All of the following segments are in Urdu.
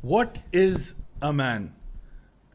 What is a man?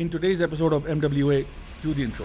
in today's episode of MWA. Cue the intro.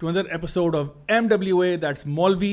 to another episode of MWA. That's Maulvi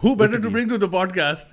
Who better to bring to the podcast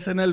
SNL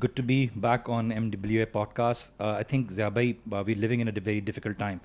Good to be back on MWA podcast. I think Zia bhai, we're living in a very difficult time.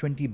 $20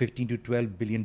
15 to 12 billion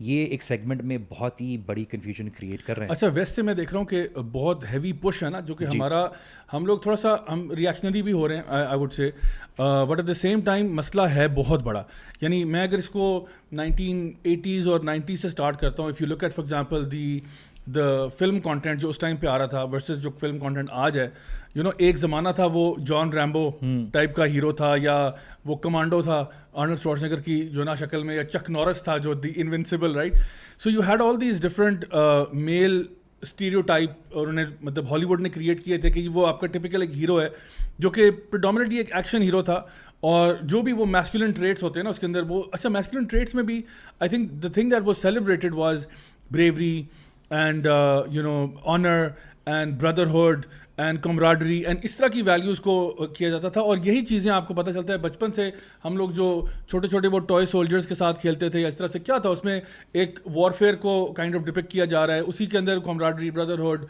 یہ ایک سیگمنٹ میں بہت ہی بڑی کنفیوژن کریٹ کر رہے ہیں. اچھا ویسٹ سے میں دیکھ رہا ہوں کہ بہت ہیوی پش ہے نا, جو کہ ہمارا ہم لوگ تھوڑا سا ہم ریئیکشنری بھی ہو رہے ہیں I would say, but at the same time مسئلہ ہے بہت بڑا. یعنی میں اگر اس کو 1980s اور 90s سے اسٹارٹ کرتا ہوں, if you look at for example the film content جو اس ٹائم پہ آ رہا تھا ورسز جو فلم کانٹینٹ آج ہے, ایک زمانہ تھا وہ جان ریمبو ٹائپ کا ہیرو تھا, یا وہ کمانڈو تھا آرنلڈ شوارزنیگر کی جو نا شکل میں, یا چک نورس تھا جو the invincible, right. So you had all these different male stereotype ٹائپ, اور انہوں نے مطلب ہالی ووڈ نے کریٹ کیے تھے کہ وہ آپ کا ٹپیکل ایک ہیرو ہے جو کہ پریڈومیننٹلی ایک ایکشن ہیرو تھا, اور جو بھی وہ میسکولن ٹریٹس ہوتے ہیں نا اس کے اندر وہ, اچھا میسکولن ٹریٹس میں بھی I think the thing that was celebrated was bravery and honour and brotherhood and camaraderie and اس طرح کی ویلیوز کو کیا جاتا تھا. اور یہی چیزیں آپ کو پتہ چلتا ہے بچپن سے, ہم لوگ جو چھوٹے چھوٹے وہ ٹوائے سولجرز کے ساتھ کھیلتے تھے, اس طرح سے کیا تھا اس میں ایک وارفیئر کو کائنڈ آف ڈپکٹ کیا جا رہا ہے, اسی کے اندر camaraderie, brotherhood,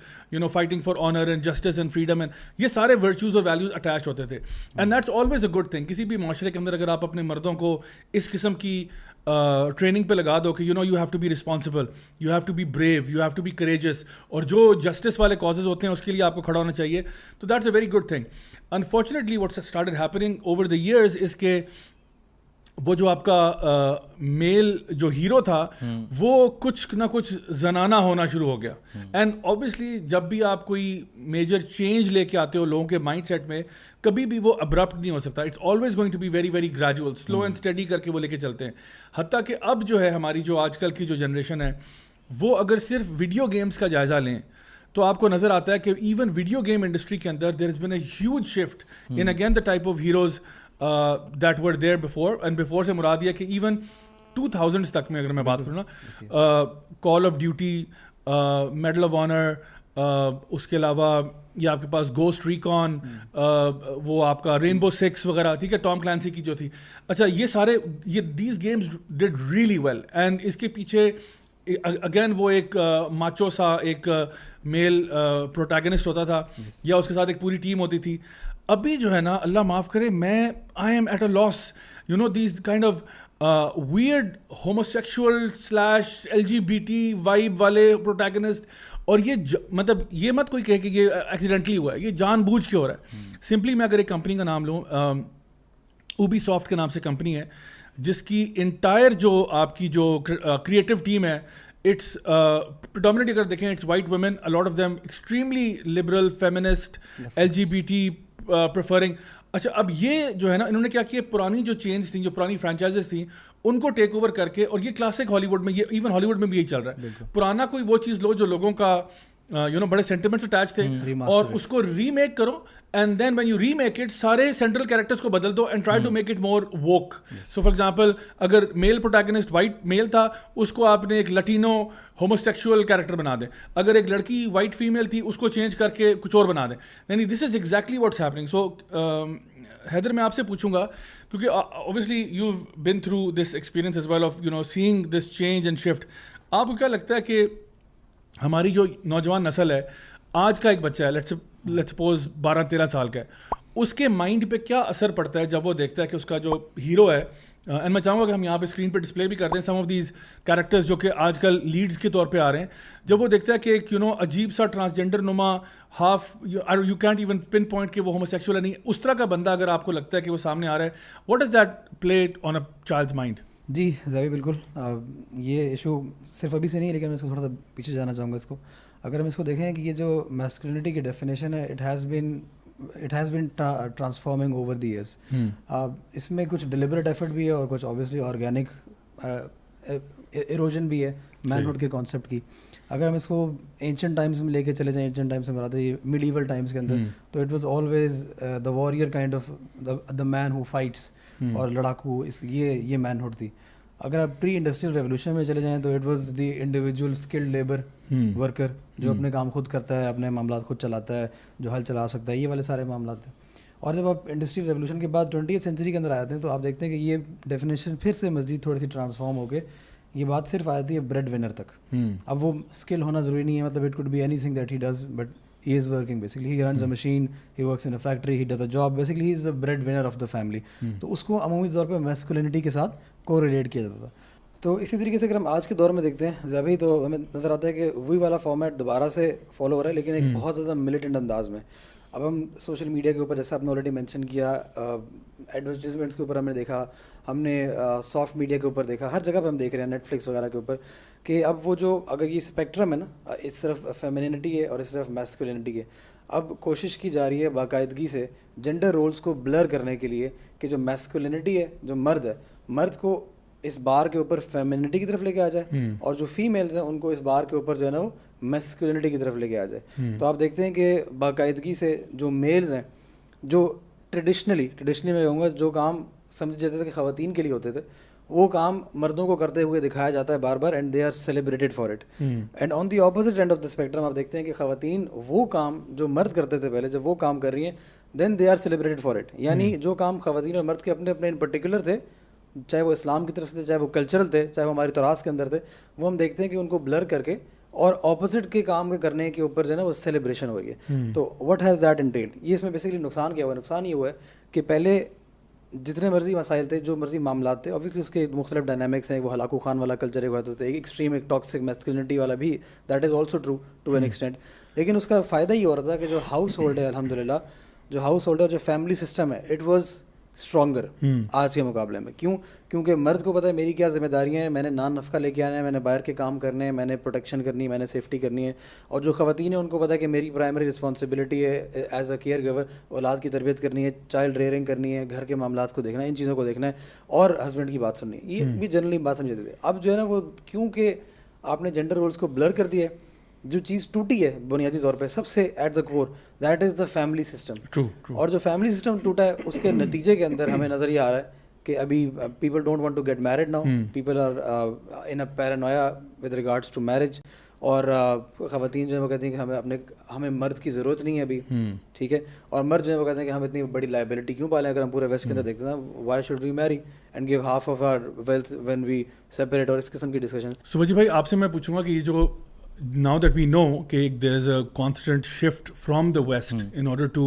fighting for honour and justice and freedom, and یہ سارے ورچوز اور ویلیوز اٹیچ ہوتے تھے. And that's always a good thing. کسی بھی معاشرے کے اندر اگر آپ اپنے مردوں کو اس قسم کی ٹریننگ پہ لگا دو کہ you have to be responsible, you have to be brave, you have to be courageous, اور جو جسٹس والے کازز ہوتے ہیں اس کے لیے آپ کو کھڑا ہونا چاہیے, تو that's a very good thing. Unfortunately what's started happening over the years is کہ وہ جو آپ کا میل جو ہیرو تھا وہ کچھ نہ کچھ زنانہ ہونا شروع ہو گیا. اینڈ اوبیسلی جب بھی آپ کوئی میجر چینج لے کے آتے ہو لوگوں کے مائنڈ سیٹ میں, کبھی بھی وہ ابرپٹ نہیں ہو سکتا. It's always going to be very very gradual, slow and steady کر کے وہ لے کے چلتے ہیں. حتیٰ کہ اب جو ہے ہماری جو آج کل کی جو جنریشن ہے وہ اگر صرف ویڈیو گیمس کا جائزہ لیں تو آپ کو نظر آتا ہے کہ ایون ویڈیو گیم انڈسٹری کے اندر there is been a huge shift in again the type of heroes that were there before. And before سے مراد یہ کہ ایون 2000s تک میں اگر میں بات کروں نا, call of duty, medal of honour, اس کے علاوہ یہ آپ کے پاس گوسٹ ریکان, وہ آپ کا رینبو 6 وغیرہ, ٹھیک ہے, ٹام کلینسی کی جو تھی. اچھا یہ سارے these games did really well, and اس کے پیچھے اگین وہ ایک ماچو سا ایک میل پروٹیگنسٹ ہوتا تھا, یا اس کے ساتھ ایک پوری ٹیم ہوتی تھی. ابھی جو ہے نا اللہ معاف کرے, میں I am at a loss, these kind of weird homosexual / LGBT vibe والے پروٹیگنسٹ, اور یہ مطلب یہ مت کوئی کہے کہ یہ ایکسیڈنٹلی ہوا ہے, یہ جان بوجھ کے ہو رہا ہے. سمپلی میں اگر ایک کمپنی کا نام لوں, اوبی سافٹ کے نام سے کمپنی ہے جس کی انٹائر جو آپ کی جو کریٹو ٹیم ہے, اٹس predominantly اگر دیکھیں it's white women, a lot of them extremely liberal, feminist, LGBT preferring. اچھا اب یہ جو ہے نا انہوں نے کیا کیا, پرانی جو چینز تھیں, جو پرانی فرانچائزز تھیں, ان کو ٹیک اوور کر کے, اور یہ کلاسک ہالی ووڈ میں, یہ ایون ہالی ووڈ میں بھی یہی چل رہا ہے, پرانا کوئی وہ چیز لو جو لوگوں کا بڑے سینٹیمنٹس اٹیچ تھے, اور اس کو ری میک کرو, and then when you remake it سارے سینٹرل کیریکٹرس کو بدل دو and try to make it more woke. So for example اگر میل پروٹیگنسٹ وائٹ میل تھا, اس کو آپ نے ایک لٹینو ہوموسیکشول کیریکٹر بنا دیں. اگر ایک لڑکی وائٹ فیمیل تھی, اس کو چینج کر کے کچھ اور بنا دیں. یعنی this is exactly what's happening. So Haider میں آپ سے پوچھوں گا, کیونکہ obviously you been through this experience as well of seeing this change and shift. آپ کو کیا لگتا ہے کہ ہماری جو نوجوان نسل ہے, آج کا ایک بچہ ہے, لیٹس سپوز 12-13 سال کا ہے, اس کے مائنڈ پہ کیا اثر پڑتا ہے جب وہ دیکھتا ہے کہ اس کا جو ہیرو ہے, اینڈ میں چاہوں گا کہ ہم یہاں پہ اسکرین پہ ڈسپلے بھی کر دیں سم آف دیز کیریکٹرز جو کہ آج کل لیڈز کے طور پہ آ رہے ہیں, جب وہ دیکھتا ہے کہ ایک عجیب سا ٹرانسجینڈر نما half, you can't even pin point کہ وہ ہوموسیکشول ہے نہیں, اس طرح کا بندہ اگر آپ کو لگتا ہے کہ وہ سامنے آ رہا ہے, what is that play on a child's mind? جی زاوی بالکل, یہ ایشو صرف ابھی سے نہیں, لیکن میں اس کو تھوڑا سا پیچھے جانا چاہوں گا. اس کو اگر ہم اس کو دیکھیں کہ یہ جو میسکولینٹی کی ڈیفینیشن ہے, it has been transforming over the years. اس میں کچھ ڈیلیبریٹ ایفرٹ بھی ہے اور کچھ اوبیسلی آرگینک ایروجن بھی ہے مین ہوڈ کے کانسیپٹ کی. اگر ہم اس کو اینشنٹ ٹائمس میں لے کے چلے جائیں, اینشنٹ ٹائمس سے مراد ہے یہ میڈیول ٹائمس کے اندر, تو it was always the warrior kind of the man who fights, اور لڑاکو, یہ مین ہوڈ تھی. اگر آپ پری انڈسٹریل ریولوشن میں چلے جائیں تو it was the individual skilled labour worker جو اپنے کام خود کرتا ہے, اپنے معاملات خود چلاتا ہے, جو ہل چلا سکتا ہے, یہ والے سارے معاملات ہیں. اور جب آپ انڈسٹریل ریولوشن کے بعد 20th سینچری کے اندر آتے ہیں تو آپ دیکھتے ہیں کہ یہ ڈیفینیشن پھر سے مزید تھوڑی سی ٹرانسفارم ہو کے یہ بات صرف آتی ہے بریڈ ونر تک. اب وہ اسکل ہونا ضروری نہیں ہے, مطلب it could be anything that he does, but he is working basically, he runs a machine, he works in a factory, he does a job, basically he is the bread winner of the family. تو اس کو عمومی طور پہ میسکولینٹی کے ساتھ کو ریلیٹ کیا جاتا تھا. تو اسی طریقے سے اگر ہم آج کے دور میں دیکھتے ہیں ضیاء بھائی تو ہمیں نظر آتا ہے کہ وہی والا فارمیٹ دوبارہ سے فالو ہو رہا ہے لیکن ایک بہت زیادہ ملیٹنٹ انداز میں. اب ہم سوشل میڈیا کے اوپر جیسا آپ نے آلریڈی مینشن کیا, ایڈورٹیزمنٹس کے اوپر ہم نے دیکھا, ہم نے سافٹ میڈیا کے اوپر دیکھا, ہر جگہ پہ ہم دیکھ رہے ہیں نیٹ فلکس وغیرہ کے اوپر کہ اب وہ جو اگر یہ اسپیکٹرم ہے نا, اس طرف فیمینینٹی ہے اور اس طرف میسکولینٹی ہے, اب کوشش کی جا رہی ہے باقاعدگی سے جینڈر رولز کو بلر کرنے کے لیے کہ جو میسکولینٹی ہے, جو مرد ہے, مرد کو اس بار کے اوپر فیمینٹی کی طرف لے کے آ جائے اور جو فیمیلز ہیں ان کو اس بار کے اوپر جو ہے نا وہ میسکولینٹی کی طرف لے کے آ جائے. تو آپ دیکھتے ہیں کہ باقاعدگی سے جو میلز ہیں, جو ٹریڈیشنلی میں کہوں گا جو کام سمجھے جاتے تھے کہ خواتین کے لیے ہوتے تھے, وہ کام مردوں کو کرتے ہوئے دکھایا جاتا ہے بار بار, and they are celebrated for it. And on the opposite end of the spectrum آپ دیکھتے ہیں کہ خواتین وہ کام جو مرد کرتے تھے پہلے, جب وہ کام کر رہی ہیں then they are celebrated for it. یعنی جو کام خواتین اور مرد کے اپنے اپنے ان پرٹیکولر تھے, چاہے وہ اسلام کی طرف سے تھے, چاہے وہ کلچرل تھے, چاہے وہ ہماری تراث کے اندر تھے, وہ ہم دیکھتے ہیں کہ ان کو بلر کر کے اور اپوزٹ کے کام کے کرنے کے اوپر جو ہے نا وہ سیلیبریشن ہو گئی ہے. تو واٹ ہیز دیٹ انٹیلڈ, یہ اس میں بیسکلی نقصان کیا ہوا ہے؟ نقصان یہ ہوا ہے کہ پہلے جتنے مرضی مسائل تھے, جو مرضی معاملات تھے, اوبویسلی اس کے مختلف ڈائنامکس ہیں. وہ ہلاکو خان والا کلچر ایک ہوتا تھا, ایک ایکسٹریم ایک ٹاکسک میسکولینٹی والا بھی, that is also true to an extent. لیکن اس کا فائدہ یہ ہو رہا تھا کہ جو ہاؤس ہولڈ ہے, الحمد للہ جو ہاؤس ہولڈ ہے, جو فیملی سسٹم ہے, اٹ واز اسٹرانگر آج کے مقابلے میں. کیوں؟ کیونکہ مرد کو پتہ ہے میری کیا ذمہ داریاں ہیں, میں نے نان نفقہ لے کے آنا ہے, میں نے باہر کے کام کرنے ہیں, میں نے پروٹیکشن کرنی ہے, میں نے سیفٹی کرنی ہے. اور جو خواتین ہیں ان کو پتہ ہے کہ میری پرائمری رسپانسبلٹی ہے ایز اے کیئر گیور, اولاد کی تربیت کرنی ہے, چائلڈ ریئرنگ کرنی ہے, گھر کے معاملات کو دیکھنا ہے, ان چیزوں کو دیکھنا ہے, اور ہسبینڈ کی بات سننی ہے. یہ بھی جنرلی بات سمجھ جاتی تھی. اب جو ہے نا وہ کیونکہ آپ نے جینڈر رولس کو بلر کر دیا ہے, جو چیز ٹوٹی ہے بنیادی طور پہ سب سے at the core, that is the family system. اور جو فیملی سسٹم ٹوٹا ہے اس کے نتیجے کے اندر ہمیں نظر یہ آ رہا ہے کہ ابھی people don't want to get married now, people are in a paranoia with regards to marriage. اور خواتین جو ہے وہ کہتی ہیں کہ ہمیں مرد کی ضرورت نہیں ہے ابھی, ٹھیک ہے, اور مرد جو ہے وہ کہتے ہیں کہ ہم اتنی بڑی لائبلٹی کیوں پالیں, اگر ہم پورے ویسٹ کے اندر دیکھتے ہیں Y should we marry and give half of our wealth when we separate, اور اس قسم کی ڈسکشن. سمجھی بھائی آپ سے میں پوچھوں گا کہ یہ جو now that we know کہ there is a constant shift from the west in order to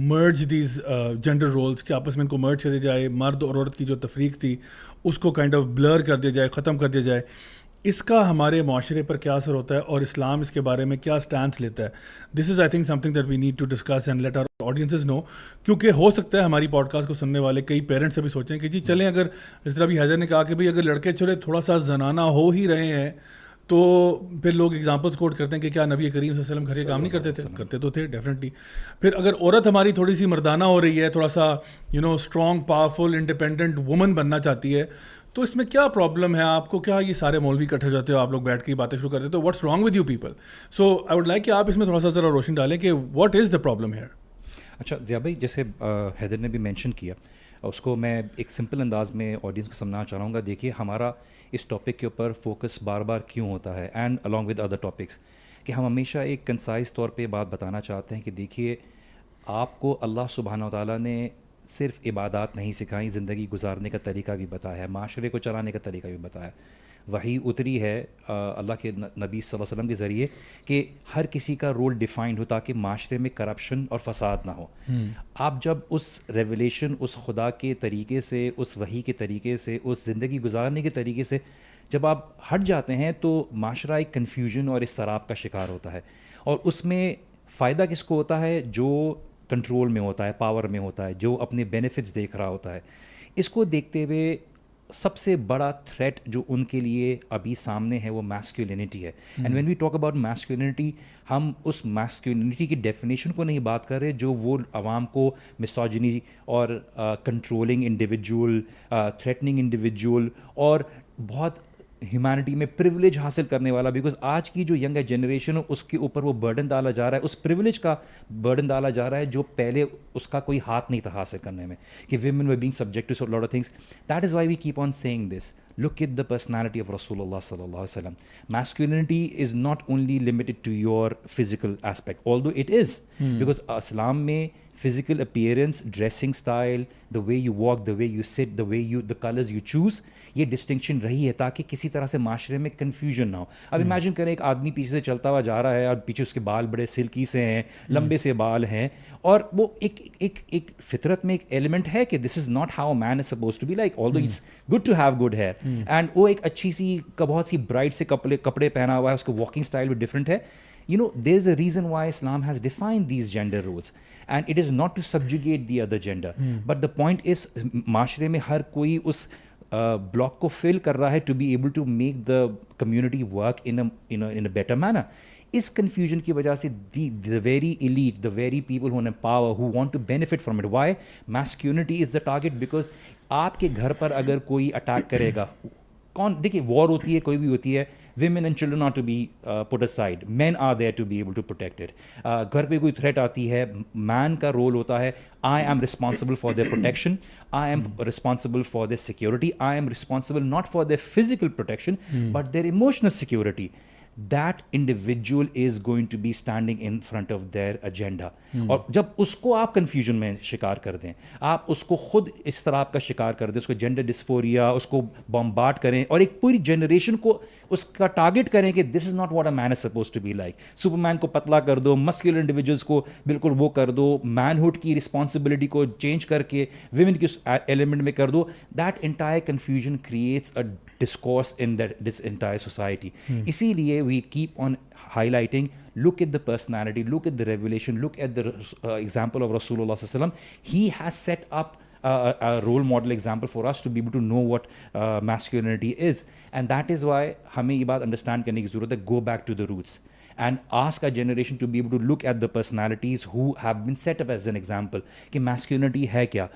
merge these gender roles, کہ آپس میں ان کو merge کر دیا جائے, مرد اور عورت کی جو تفریق تھی اس کو kind of blur کر دیا جائے, ختم کر دیا جائے, اس کا ہمارے معاشرے پر کیا اثر ہوتا ہے اور اسلام اس کے بارے میں کیا سٹینس لیتا ہے؟ This is I think something that we need to discuss and let our audiences know, کیونکہ ہو سکتا ہے ہماری پوڈ کاسٹ کو سننے والے کئی پیرنٹس ابھی سوچیں کہ جی چلیں, اگر جس طرح ابھی حیدر نے کہا کہ بھائی اگر لڑکے چلے تھوڑا سا زنانہ ہو ہی رہے ہیں تو پھر لوگ ایگزامپلس کوٹ کرتے ہیں کہ کیا نبی کریم صلی اللہ علیہ وسلم گھر کے کام نہیں کرتے تھے؟ کرتے تو تھے ڈیفینیٹلی. پھر اگر عورت ہماری تھوڑی سی مردانہ ہو رہی ہے, تھوڑا سا اسٹرانگ پاورفل انڈیپینڈنٹ وومن بننا چاہتی ہے, تو اس میں کیا پرابلم ہے آپ کو؟ کیا یہ سارے مولوی اکٹھے ہو جاتے ہو, آپ لوگ بیٹھ کے باتیں شروع کرتے تو what's wrong with you people? So I would like کہ آپ اس میں تھوڑا سا ذرا روشنی ڈالیں کہ what is the problem here. اچھا ضیاء بھائی, جیسے حیدر نے بھی مینشن کیا, اس کو میں ایک سمپل انداز میں آڈینس کو سمجھانا چاہ رہا ہوں گا. دیکھیے ہمارا اس ٹاپک کے اوپر فوکس بار بار کیوں ہوتا ہے, and along with other topics, کہ ہم ہمیشہ ایک کنسائز طور پہ بات بتانا چاہتے ہیں کہ دیکھیے آپ کو اللہ سبحانہ و تعالیٰ نے صرف عبادات نہیں سکھائیں, زندگی گزارنے کا طریقہ بھی بتایا ہے, معاشرے کو چلانے کا طریقہ بھی بتایا. وہی اتری ہے اللہ کے نبی صلی اللہ علیہ وسلم کے ذریعے کہ ہر کسی کا رول ڈیفائنڈ ہو تاکہ معاشرے میں کرپشن اور فساد نہ ہو. آپ جب اس ریولیشن, اس خدا کے طریقے سے, اس وحی کے طریقے سے, اس زندگی گزارنے کے طریقے سے جب آپ ہٹ جاتے ہیں تو معاشرہ ایک کنفیوژن اور اضطراب کا شکار ہوتا ہے. اور اس میں فائدہ کس کو ہوتا ہے؟ جو کنٹرول میں ہوتا ہے, پاور میں ہوتا ہے, جو اپنے بینیفٹس دیکھ رہا ہوتا ہے. اس کو دیکھتے ہوئے سب سے بڑا تھریٹ جو ان کے لیے ابھی سامنے ہے وہ میسکولینٹی ہے. And when we talk about masculinity, ہم اس میسکولینٹی کی ڈیفینیشن کو نہیں بات کر رہے جو وہ عوام کو مسوجنی اور کنٹرولنگ انڈیویجول, تھریٹننگ انڈیویجول اور بہت ہیومینٹی میں پریولیج حاصل کرنے والا, بیکاز آج کی جو ینگ جنریشن ہے اس کے اوپر وہ برڈن ڈالا جا رہا ہے, اس پریولیج کا برڈن ڈالا جا رہا ہے جو پہلے اس کا کوئی ہاتھ نہیں تھا حاصل کرنے میں, کہ women were being subject to a lot of things. That is why we keep on saying this. Look at the personality of Rasulullah sallallahu alaihi wasallam. Masculinity is not only limited to your physical aspect, although it is, because Islam mein physical appearance, dressing style, the way you walk, the way you sit, the colors you choose, یہ ڈسٹنکشن رہی ہے تاکہ کسی طرح سے معاشرے میں کنفیوژن نہ ہو. اب امیجن کریں ایک آدمی پیچھے سے چلتا ہوا جا رہا ہے اور پیچھے اس کے بال بڑے سلکی سے ہیں, لمبے سے بال ہیں, اور وہ ایک فطرت میں ایک ایلیمنٹ ہے کہ this is not how man is supposed to be like, although it's good to have good hair, and وہ ایک اچھی سی بہت سی برائٹ سے کپڑے پہنا ہوا ہے, اس کا واکنگ اسٹائل بھی ڈفرینٹ ہے. You know, there's a reason why Islam has defined these gender roles, and it is not to subjugate the other gender. But the point is, معاشرے میں ہر کوئی اس block کو fill کر رہا ہے to be able to make the community work in a better manner. اس کنفیوژن کی وجہ سے the very elite, the very people who have power, who want to benefit from it. Why? Masculinity is the target, because آپ کے گھر پر اگر کوئی اٹیک کرے گا, کون دیکھیے وار ہوتی ہے, کوئی بھی ہوتی ہے, women and children are to be put aside, men are there to be able to protect it. گھر پہ کوئی تھریٹ آتی ہے, مین کا رول ہوتا ہے, I am responsible for their protection, I am responsible for their security, I am responsible not for their physical protection but their emotional security. That individual is going to be standing in front of their agenda. اور جب اس کو آپ کنفیوژن میں شکار کر دیں, آپ اس کو خود اس طرح آپ کا شکار کر دیں, اس کو جینڈر ڈسفوریا, اس کو بمبارڈ کریں اور ایک پوری جنریشن کو اس کا ٹارگیٹ کریں کہ this is not what a man is supposed to be like. Superman کو پتلا کر دو, مسکولر انڈیویجولس کو بالکل وہ کر دو, مینہڈ کی رسپانسبلٹی کو چینج کر کے ویمن کی ایلیمنٹ میں کر دو. That entire confusion creates a discourse in this entire society. اسی لیے we keep on highlighting, look at the personality, look at the revelation, look at the example of Rasulullah sallallahu alaihi wasallam. He has set up a role model example for us to be able to know what masculinity is, and that is why ہمیں یہ بات understand کرنے کی ضرورت ہے. Go back to the roots and ask our generation to be able to look at the personalities who have been set up as an example کہ masculinity ہے کیا.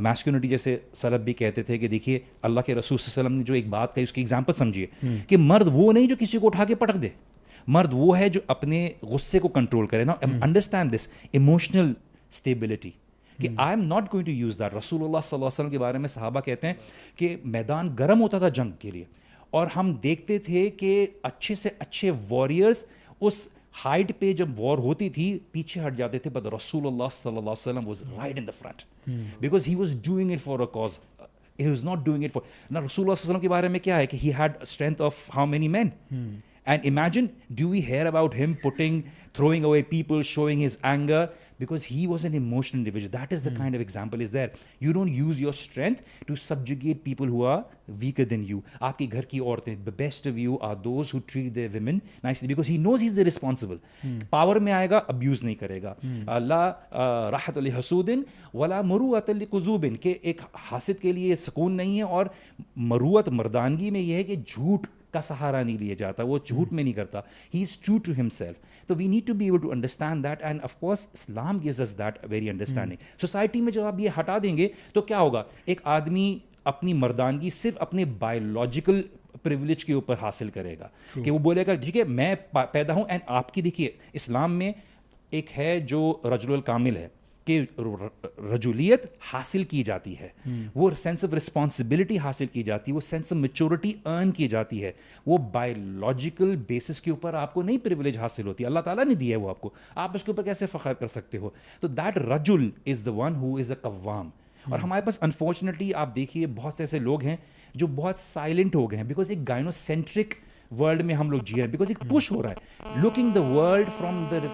masculinity جیسے سلف بھی کہتے تھے کہ دیکھیے اللہ کے رسول صلی اللہ علیہ وسلم نے جو ایک بات کہی اس کی ایگزامپل سمجھیے کہ مرد وہ نہیں جو کسی کو اٹھا کے پٹک دے, مرد وہ ہے جو اپنے غصے کو کنٹرول کرے نا. انڈرسٹینڈ دس ایموشنل اسٹیبلٹی کہ I am not going to use that. رسول اللہ صلی اللہ علیہ وسلم کے بارے میں صحابہ کہتے ہیں کہ میدان گرم ہوتا تھا جنگ کے لیے, اور ہم دیکھتے تھے کہ اچھے سے اچھے واریئرس اس ہائٹ پہ جب وار ہوتی تھی پیچھے ہٹ جاتے تھے, بٹ رسول اللہ صلی اللہ علیہ وسلم was right in the front because he was doing it for a cause. He was not doing it for نا. رسول اللہ صلی اللہ علیہ وسلم کے بارے میں کیا ہے کہ he had strength of how many men? And imagine, do we hear about him throwing away people, showing his anger? Because he was an emotional individual. That is the kind of example is there. You don't use your strength to subjugate people who are weaker than you. آپ کے گھر کی عورتیں, the best of you are those who treat their women nicely because he knows he's the responsible. Power میں آئے گا, ابیوز نہیں کرے گا. لا راحت لحسود ولا مروت لقذوب, کہ ایک حاسد کے لیے سکون نہیں ہے, اور مروت مردانگی میں یہ ہے کہ جھوٹ کا سہارا نہیں لیا جاتا, وہ جھوٹ میں نہیں کرتا. He is true to himself. تو we need to be able to understand that, and of course Islam gives us that very understanding. Society میں جب آپ یہ ہٹا دیں گے تو کیا ہوگا, ایک آدمی اپنی مردانگی صرف اپنے بایولوجیکل پریولیج کے اوپر حاصل کرے گا کہ وہ بولے گا ٹھیک ہے میں پیدا ہوں. اینڈ آپ کی دیکھیے اسلام میں ایک ہے جو رجل الکامل ہے کہ رجولیت حاصل کی جاتی ہے, وہ سینس آف رسپانسبلٹی حاصل کی جاتی ہے, وہ سینس آف میچورٹی ارن کی جاتی ہے. وہ بایولوجیکل بیسس کے اوپر آپ کو نہیں پریولیج حاصل ہوتی, اللہ تعالیٰ نے دی ہے وہ آپ کو, آپ اس کے اوپر کیسے فخر کر سکتے ہو. تو دیٹ رجل از دا ون ہو از اے قوام. اور ہمارے پاس انفارچونیٹلی آپ دیکھیے بہت سے ایسے لوگ ہیں جو بہت سائلنٹ ہو گئے ہیں بیکاز ایک گائنوسینٹرک ورلڈ میں ہم لوگ جی رہے ہیں, بیکاز ایک پش ہو رہا ہے looking the world from the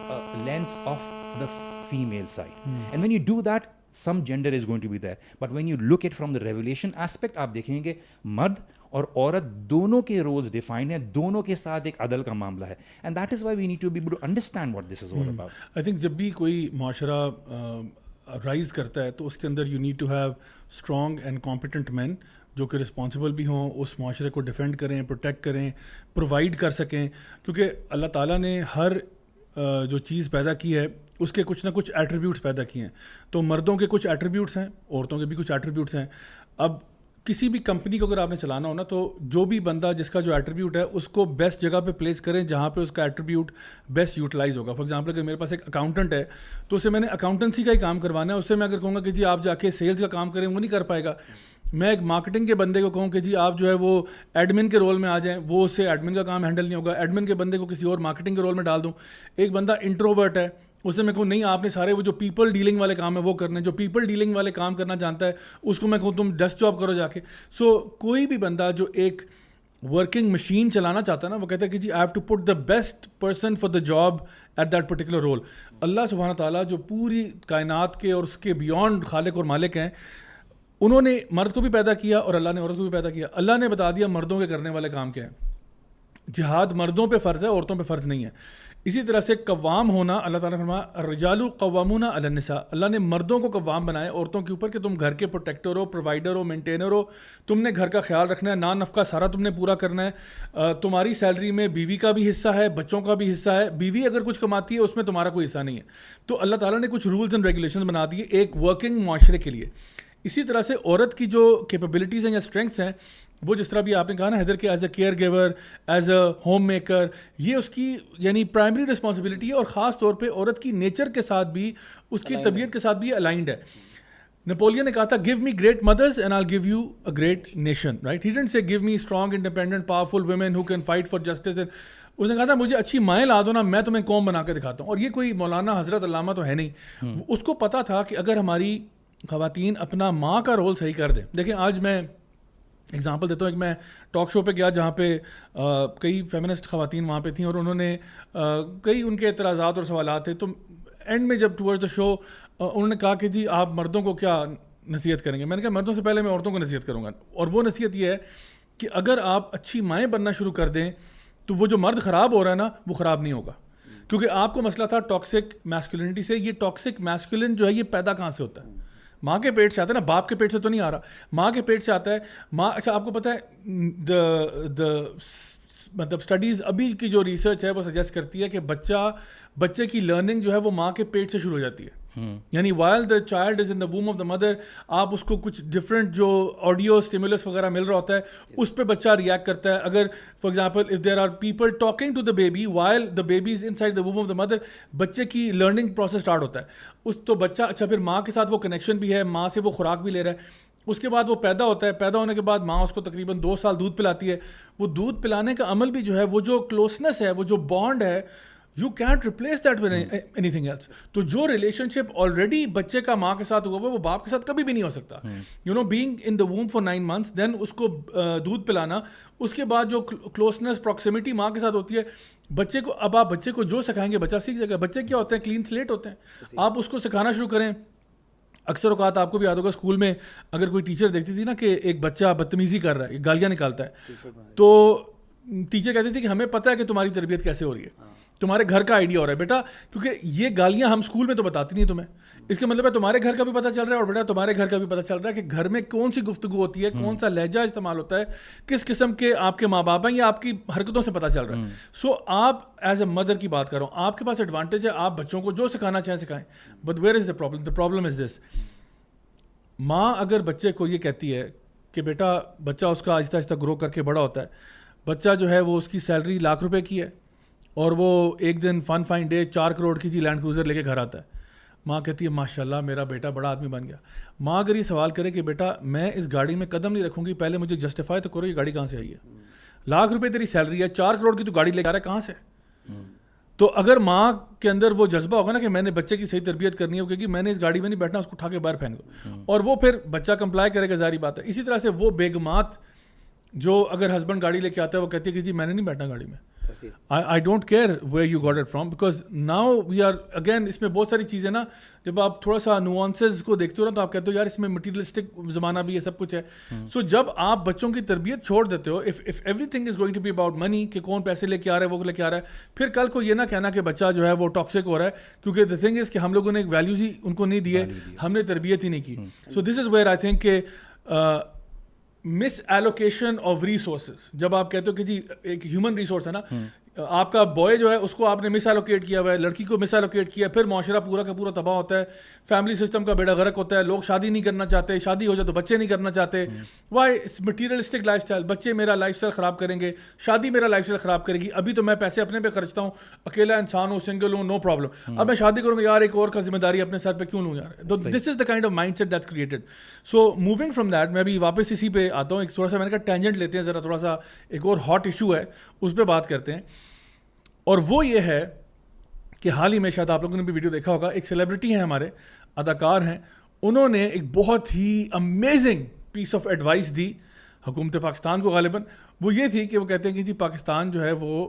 lens of the female side. And when you do that, some gender is going to be there. But when you look at from the revelation aspect, آپ دیکھیں گے مرد اور عورت دونوں کے رولز ڈیفائنڈ ہیں, دونوں کے ساتھ ایک عدل کا معاملہ ہے. And that is why we need to be able to understand what this is all about. I think جب بھی کوئی معاشرہ رائز کرتا ہے تو اس کے اندر you need to have strong and competent men جو کہ رسپانسبل بھی ہوں, اس معاشرے کو ڈیفینڈ کریں, پروٹیکٹ کریں, پرووائڈ کر سکیں. کیونکہ اللہ تعالیٰ نے ہر جو چیز پیدا کی ہے اس کے کچھ نہ کچھ ایٹریبیوٹس پیدا کیے ہیں. تو مردوں کے کچھ ایٹریبیوٹس ہیں, عورتوں کے بھی کچھ ایٹریبیوٹس ہیں. اب کسی بھی کمپنی کو اگر آپ نے چلانا ہو نا تو جو بھی بندہ جس کا جو ایٹریبیوٹ ہے اس کو بیسٹ جگہ پہ پلیس کریں جہاں پہ اس کا ایٹریبیوٹ بیسٹ یوٹیلائز ہوگا. فار ایگزامپل اگر میرے پاس ایک اکاؤنٹنٹ ہے تو اسے میں نے اکاؤنٹنسی کا ہی کام کروانا ہے, اس سے میں اگر کہوں گا کہ جی آپ جا کے سیلز کا کام کریں, وہ نہیں کر پائے گا. میں ایک مارکیٹنگ کے بندے کو کہوں کہ جی آپ جو ہے وہ ایڈمن کے رول میں آ جائیں, وہ اس سے ایڈمن کا کام ہینڈل نہیں ہوگا. ایڈمن کے بندے کو کسی اور مارکیٹنگ کے رول میں ڈال دوں. ایک بندہ انٹروورٹ ہے, اسے میں کہوں نہیں آپ نے سارے وہ جو پیپل ڈیلنگ والے کام ہے وہ کرنے, جو پیپل ڈیلنگ والے کام کرنا جانتا ہے اس کو میں کہوں تم ڈیسک جاب کرو جا کے. سو کوئی بھی بندہ جو ایک ورکنگ مشین چلانا چاہتا ہے نا, وہ کہتا ہے کہ جی I have to put the best person for the job at that particular role. اللہ سبحانہ تعالیٰ جو پوری کائنات کے اور اس کے بیونڈ خالق اور مالک ہیں, انہوں نے مرد کو بھی پیدا کیا اور اللہ نے عورت کو بھی پیدا کیا. اللہ نے بتا دیا مردوں کے کرنے والے کام کیا ہیں. جہاد مردوں پہ فرض ہے, عورتوں پہ فرض نہیں ہے. اسی طرح سے قوام ہونا, اللہ تعالیٰ نے فرمایا الرجال قوامون علی النساء, اللہ نے مردوں کو قوام بنایا عورتوں کے اوپر کہ تم گھر کے پروٹیکٹر ہو, پرووائڈر ہو, مینٹینر ہو, تم نے گھر کا خیال رکھنا ہے, نان نفقہ سارا تم نے پورا کرنا ہے. تمہاری سیلری میں بیوی کا بھی حصہ ہے, بچوں کا بھی حصہ ہے. بیوی اگر کچھ کماتی ہے اس میں تمہارا کوئی حصہ نہیں ہے. تو اللہ تعالیٰ نے کچھ رولز اینڈ ریگولیشن بنا دیے ایک ورکنگ معاشرے کے لیے. اسی طرح سے عورت کی جو کیپیبلٹیز ہیں یا اسٹرینگس ہیں, وہ جس طرح بھی آپ نے کہا نا حیدر کہ as a care giver, as a home maker, یہ اس کی یعنی پرائمری رسپانسبلٹی ہے, اور خاص طور پہ عورت کی نیچر کے ساتھ بھی, اس کی طبیعت کے ساتھ بھی الائنڈ ہے. نپولین نے کہا تھا give me great mothers and I give you a great nation, right. He didn't say give me strong independent powerful women who can fight for justice. اس نے کہا تھا مجھے اچھی مائیں لا دو نا, میں تمہیں قوم بنا کے دکھاتا ہوں. اور یہ کوئی مولانا حضرت علامہ تو ہے نہیں, اس کو پتا تھا کہ اگر ہماری خواتین اپنا ماں کا رول صحیح کر دیں. دیکھیں آج میں اگزامپل دیتا ہوں, ایک میں ٹاک شو پہ گیا جہاں پہ کئی فیمنسٹ خواتین وہاں پہ تھیں, اور انہوں نے کئی ان کے اعتراضات اور سوالات تھے. تو اینڈ میں جب ٹورڈز دا شو انہوں نے کہا کہ جی آپ مردوں کو کیا نصیحت کریں گے. میں نے کہا مردوں سے پہلے میں عورتوں کو نصیحت کروں گا, اور وہ نصیحت یہ ہے کہ اگر آپ اچھی مائیں بننا شروع کر دیں تو وہ جو مرد خراب ہو رہا ہے نا وہ خراب نہیں ہوگا. کیونکہ آپ کو مسئلہ تھا ٹاکسک میسکولینٹی سے. یہ ٹاکسک میسکولن جو ہے یہ پیدا کہاں سے ہوتا ہے؟ ماں کے پیٹ سے آتا ہے نا, باپ کے پیٹ سے تو نہیں آ رہا, ماں کے پیٹ سے آتا ہے. ماں, اچھا آپ کو پتہ ہے مطلب اسٹڈیز ابھی کی جو ریسرچ ہے وہ سجیسٹ کرتی ہے کہ بچے کی لرننگ جو ہے وہ ماں کے پیٹ سے شروع ہو جاتی ہے. یعنی while the child is in the womb of the mother, آپ اس کو کچھ ڈفرینٹ جو آڈیو اسٹیمولس وغیرہ مل رہا ہوتا ہے اس پہ بچہ ریئیکٹ کرتا ہے. اگر for example if there are people talking to the baby while the baby is inside the womb of the mother, بچے کی لرننگ پروسیس اسٹارٹ ہوتا ہے. اس تو بچہ اچھا پھر ماں کے ساتھ وہ کنیکشن بھی ہے, ماں سے وہ خوراک بھی لے رہا ہے. اس کے بعد وہ پیدا ہوتا ہے, پیدا ہونے کے بعد ماں اس کو تقریباً 2 سال دودھ پلاتی ہے. وہ دودھ پلانے کا عمل بھی جو ہے, وہ جو کلوزنس ہے, وہ جو بانڈ ہے, you can't replace that with anything else. تو جو ریلیشن شپ آلریڈی بچے کا ماں کے ساتھ ہوا ہوا وہ باپ کے ساتھ کبھی بھی نہیں ہو سکتا. You know being in the womb for 9 months, then اس کو دودھ پلانا, اس کے بعد جو کلوزنس پراکسیمیٹی ماں کے ساتھ ہوتی ہے بچے کو. اب آپ بچے کو جو سکھائیں گے بچہ سیکھ جائے گا. بچے کیا ہوتے ہیں, کلین سلیٹ ہوتے ہیں. آپ اس کو سکھانا شروع کریں. اکثر اوقات آپ کو بھی یاد ہوگا اسکول میں اگر کوئی ٹیچر دیکھتی تھی نا کہ ایک بچہ بدتمیزی کر رہا ہے, گالیاں نکالتا ہے, تو ٹیچر کہتی تھی کہ ہمیں پتہ ہے کہ تمہاری تربیت کیسے ہو رہی ہے, تمہارے گھر کا آئیڈیا ہو رہا ہے بیٹا, کیونکہ یہ گالیاں ہم اسکول میں تو بتاتی نہیں تمہیں. اس کا مطلب ہے تمہارے گھر کا بھی پتہ چل رہا ہے, اور بیٹا تمہارے گھر کا بھی پتہ چل رہا ہے کہ گھر میں کون سی گفتگو ہوتی ہے, کون سا لہجہ استعمال ہوتا ہے, کس قسم کے آپ کے ماں باپ ہیں, یا آپ کی حرکتوں سے پتہ چل رہا ہے. سو آپ ایز اے مدر کی بات کر رہا ہوں, آپ کے پاس ایڈوانٹیج ہے, آپ بچوں کو جو سکھانا چاہیں سکھائیں. But where is the problem? The problem is this. ماں اگر بچے کو یہ کہتی ہے کہ بیٹا, بچہ اس کا آہستہ آہستہ گرو کر کے بڑا ہوتا ہے, بچہ جو ہے وہ اس کی سیلری ₹1,00,000 کی ہے, اور وہ ایک دن فن فائن ڈے 4 کروڑ کی جی لینڈ کروزر لے کے گھر آتا ہے. ماں کہتی ہے ماشاء اللہ میرا بیٹا بڑا آدمی بن گیا. ماں اگر یہ سوال کرے کہ بیٹا میں اس گاڑی میں قدم نہیں رکھوں گی, پہلے مجھے جسٹیفائی تو کرو یہ گاڑی کہاں سے آئی ہے. ₹1,00,000 تیری سیلری ہے, 4 کروڑ کی تو گاڑی لے کے آ رہا ہے, کہاں سے؟ تو اگر ماں کے اندر وہ جذبہ ہوگا نا کہ میں نے بچے کی صحیح تربیت کرنی ہے, کیونکہ میں نے اس گاڑی میں نہیں بیٹھنا, اس کو اٹھا کے باہر پھینک دو, اور وہ پھر بچہ کمپلائی کرے گا, ظاہری بات ہے. اسی طرح سے وہ بیگمات جو اگر ہسبینڈ گاڑی لے کے آتا ہے وہ کہتی ہے کہ جی میں نے نہیں بیٹھنا گاڑی میں, I don't care where you got it from, because now we are again. اس میں بہت ساری چیزیں نا, جب آپ تھوڑا سا نوانسز کو دیکھتے ہو نا تو آپ کہتے ہو یار اس میں مٹیریلسٹک زمانہ بھی یہ سب کچھ ہے. سو جب آپ بچوں کی تربیت چھوڑ دیتے ہو, if everything is going to be about money, کہ کون پیسے لے کے آ رہا ہے وہ لے کے آ رہا ہے, پھر کل کو یہ نہ کہنا کہ بچہ جو ہے وہ ٹاکسک ہو رہا ہے, کیونکہ دا تھنگ از کہ ہم لوگوں نے ایک ویلیوز ہی ان کو نہیں دیے, ہم نے تربیت ہی نہیں کی. سو دس از ویئر آئی تھنک کہ مس ایلوکیشن آف ریسورسز. جب آپ کہتے ہو کہ جی ایک ہیومن ریسورس ہے نا, آپ کا بوائے جو ہے اس کو آپ نے مس ایلوکیٹ کیا ہوا ہے, لڑکی کو مس ایلوکیٹ کیا, پھر معاشرہ پورا کا پورا تباہ ہوتا ہے, فیملی سسٹم کا بیڑا غرق ہوتا ہے, لوگ شادی نہیں کرنا چاہتے, شادی ہو جائے تو بچے نہیں کرنا چاہتے. وائی مٹیریلسٹک لائف اسٹائل, بچے میرا لائف اسٹائل خراب کریں گے, شادی میرا لائف اسٹائل خراب کرے گی. ابھی تو میں پیسے اپنے پہ خرچتا ہوں, اکیلا انسان ہوں, سنگل ہوں, نو پرابلم. اب میں شادی کروں گا یار, ایک اور کا ذمہ داری اپنے سر پہ کیوں لوں یار. This is the kind of mindset that's created. So moving from that, میں بھی واپس اسی پہ آتا ہوں. ایک تھوڑا سا میں نے کہا ٹینجنٹ لیتے ہیں ذرا, تھوڑا سا ایک اور ہاٹ ایشو ہے اس پہ بات کرتے ہیں, اور وہ یہ ہے کہ حال ہی میں شاید آپ لوگوں نے بھی ویڈیو دیکھا ہوگا, ایک سیلیبریٹی ہیں ہمارے, اداکار ہیں, انہوں نے ایک بہت ہی امیزنگ پیس آف ایڈوائس دی حکومت پاکستان کو. غالباً وہ یہ تھی کہ وہ کہتے ہیں کہ جی پاکستان جو ہے وہ